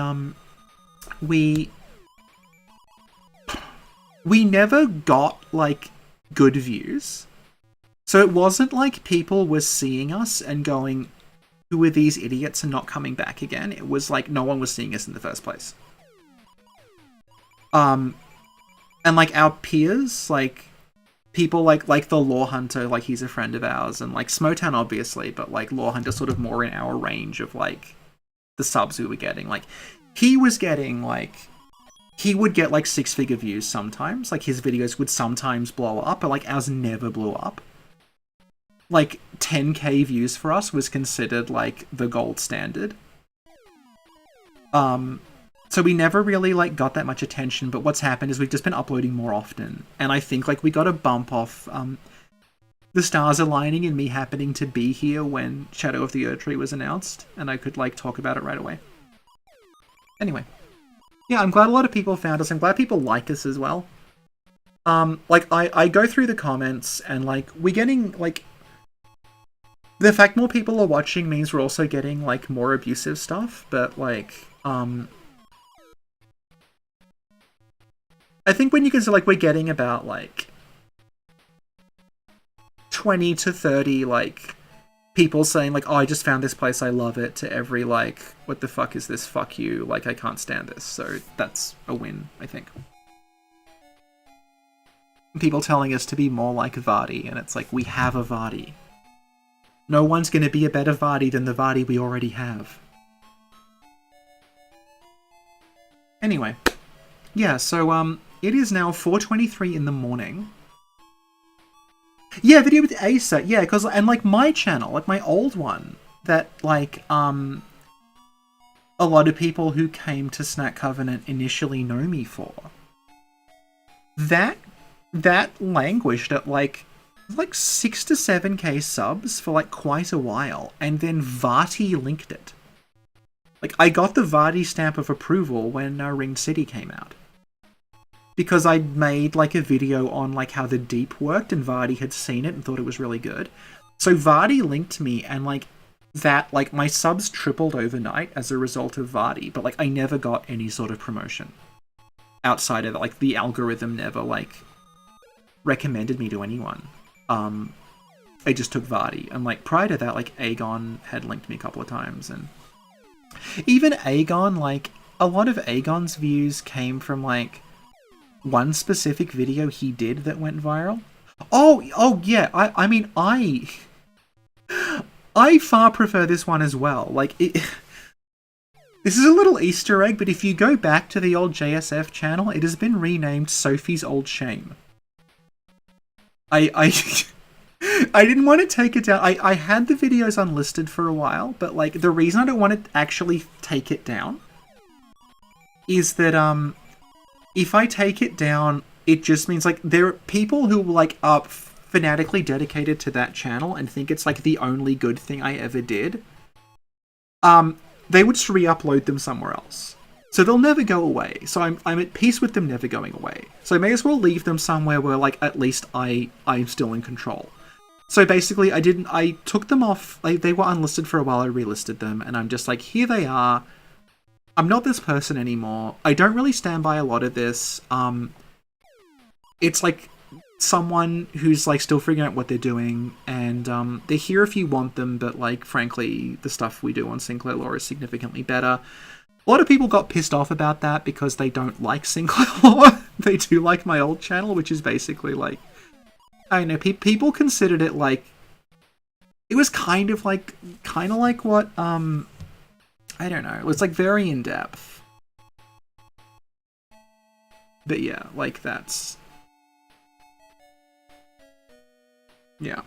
never got, like, good views. So it wasn't like people were seeing us and going, who are these idiots, and not coming back again. It was like no one was seeing us in the first place. And like our peers, like people like the Law Hunter, like he's a friend of ours, and like Smotan obviously, but like Law Hunter sort of more in our range of like the subs we were getting. Like he was getting like, he would get like 6-figure views sometimes. Like his videos would sometimes blow up, but like ours never blew up. Like 10k views for us was considered like the gold standard. So we never really like got that much attention, but what's happened is we've just been uploading more often. And I think like we got a bump off the stars aligning and me happening to be here when Shadow of the Erdtree was announced, and I could like talk about it right away. Anyway. Yeah, I'm glad a lot of people found us. I'm glad people like us as well. Like I go through the comments and like we're getting like, the fact more people are watching means we're also getting, like, more abusive stuff, but, like, I think when you consider, like, we're getting about, like, 20 to 30, like, people saying, like, oh, I just found this place, I love it, to every, like, what the fuck is this, fuck you, like, I can't stand this. So that's a win, I think. People telling us to be more like Vardy, and it's like, we have a Vardy. No one's going to be a better Vardy than the Vardy we already have. Anyway. Yeah, so, it is now 4:23 in the morning. Yeah, video with Asa. Yeah, because, and, like, my channel, like, my old one, that, like, a lot of people who came to Snack Covenant initially know me for. That languished at, like 6 to 7k subs for like quite a while, and then Varty linked it. Like I got the Varty stamp of approval when Ring City came out, because I made like a video on like how the deep worked, and Varty had seen it and thought it was really good. So Varty linked me, and like that, like my subs tripled overnight as a result of Varty, but like I never got any sort of promotion outside of it. Like the algorithm never like recommended me to anyone. I just took Vardy, and like prior to that, like Aegon had linked me a couple of times, and even Aegon, like a lot of Aegon's views came from like one specific video he did that went viral. Oh yeah, I mean I far prefer this one as well. Like it. This is a little Easter egg, but if you go back to the old JSF channel, it has been renamed Sophie's Old Shame. I didn't want to take it down. I had the videos unlisted for a while, but like the reason I don't want to actually take it down is that if I take it down, it just means like there are people who like are fanatically dedicated to that channel and think it's like the only good thing I ever did. They would just re-upload them somewhere else. So they'll never go away. So I'm at peace with them never going away. So I may as well leave them somewhere where, like, at least I'm still in control. So basically, I took them off. Like, they were unlisted for a while. I relisted them, and I'm just like, here they are. I'm not this person anymore. I don't really stand by a lot of this. It's like someone who's like still figuring out what they're doing, and they're here if you want them. But like, frankly, the stuff we do on Sinclair Lore is significantly better. A lot of people got pissed off about that because they don't like Sinclair Lore. They do like my old channel, which is basically like, I don't know, people considered it like, it was kind of like what, I don't know, it was like very in depth. But yeah, like that's, yeah.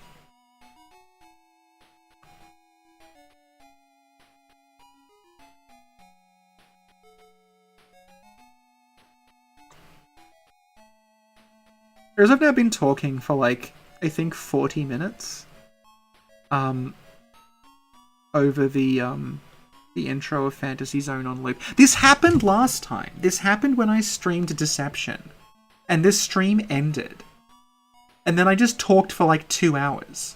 Whereas I've now been talking for like, I think 40 minutes. Over the intro of Fantasy Zone on loop. This happened last time. This happened when I streamed Deception. And this stream ended. And then I just talked for like 2 hours.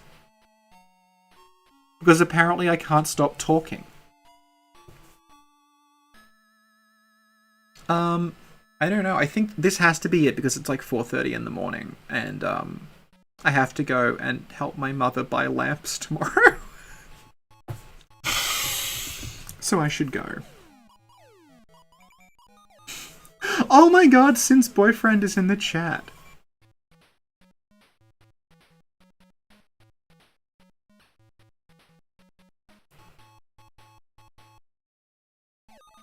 Because apparently I can't stop talking. I don't know. I think this has to be it because it's like 4:30 in the morning. And I have to go and help my mother buy lamps tomorrow. So I should go. Oh my god, Sin's boyfriend is in the chat.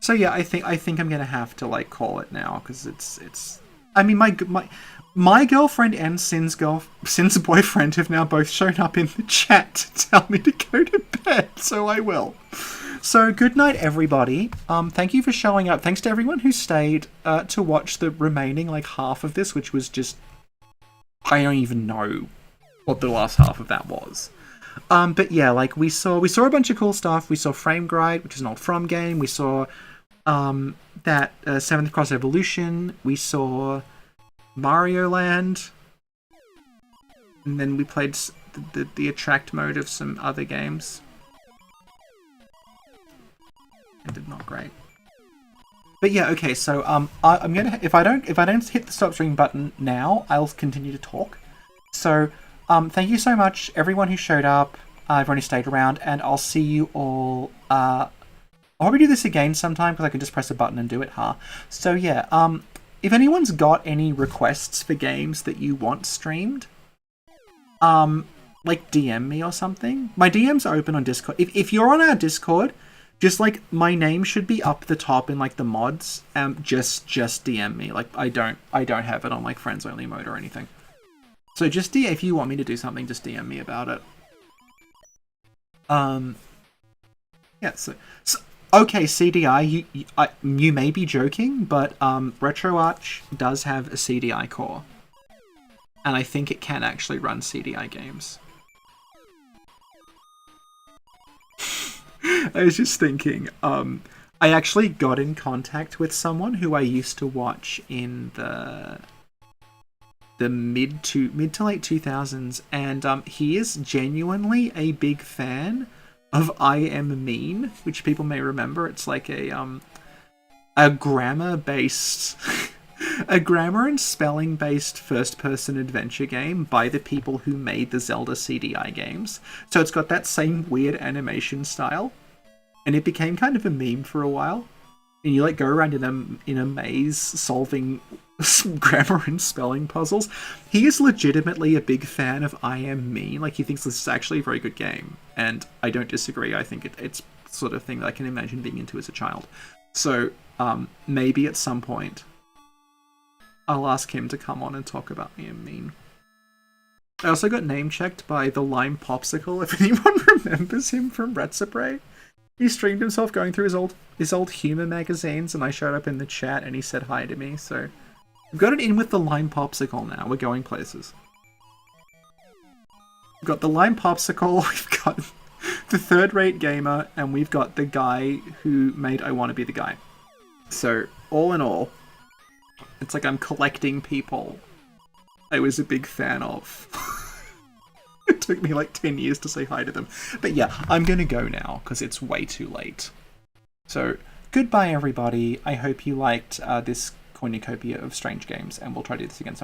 So yeah, I think I'm gonna have to like call it now because it's. I mean, my girlfriend and Sin's boyfriend have now both shown up in the chat to tell me to go to bed, so I will. So good night, everybody. Thank you for showing up. Thanks to everyone who stayed to watch the remaining like half of this, which was just I don't even know what the last half of that was. But yeah, like we saw a bunch of cool stuff. We saw Frame Gride, which is an old From game. We saw that 7th Cross Evolution. We saw Mario Land. And then we played the attract mode of some other games. It did not great. But yeah, okay, so I'm gonna if I don't hit the stop stream button now, I'll continue to talk. So thank you so much, everyone who showed up, everyone who stayed around, and I'll see you all. I'll probably do this again sometime because I can just press a button and do it, huh? So yeah, if anyone's got any requests for games that you want streamed, like DM me or something. My DMs are open on Discord. If you're on our Discord, just like my name should be up the top in like the mods. Just DM me. Like I don't have it on like friends only mode or anything. So just if you want me to do something, just DM me about it. Yeah. So okay, CDI. You may be joking, but RetroArch does have a CDI core, and I think it can actually run CDI games. I was just thinking, I actually got in contact with someone who I used to watch in the mid to late 2000s, and he is genuinely a big fan of I Am Mean, which people may remember. It's like a grammar-based, a grammar and spelling-based first-person adventure game by the people who made the Zelda CDI games. So it's got that same weird animation style, and it became kind of a meme for a while. And you like go around in a maze solving grammar and spelling puzzles. He is legitimately a big fan of I Am Mean. Like, he thinks this is actually a very good game, and I don't disagree. I think it's sort of thing that I can imagine being into as a child. So maybe at some point I'll ask him to come on and talk about I Am Mean. I also got name checked by the Lime Popsicle, if anyone remembers him from Retspray. He streamed himself going through his old humor magazines, and I showed up in the chat and he said hi to me, so we've got it in with the Lime Popsicle now. We're going places. We've got the Lime Popsicle, we've got the Third Rate Gamer, and we've got the guy who made I Want to Be the Guy. So, all in all, it's like I'm collecting people I was a big fan of. It took me like 10 years to say hi to them. But yeah, I'm gonna go now, because it's way too late. So, goodbye everybody. I hope you liked this cornucopia of strange games, and we'll try to do this again sometime.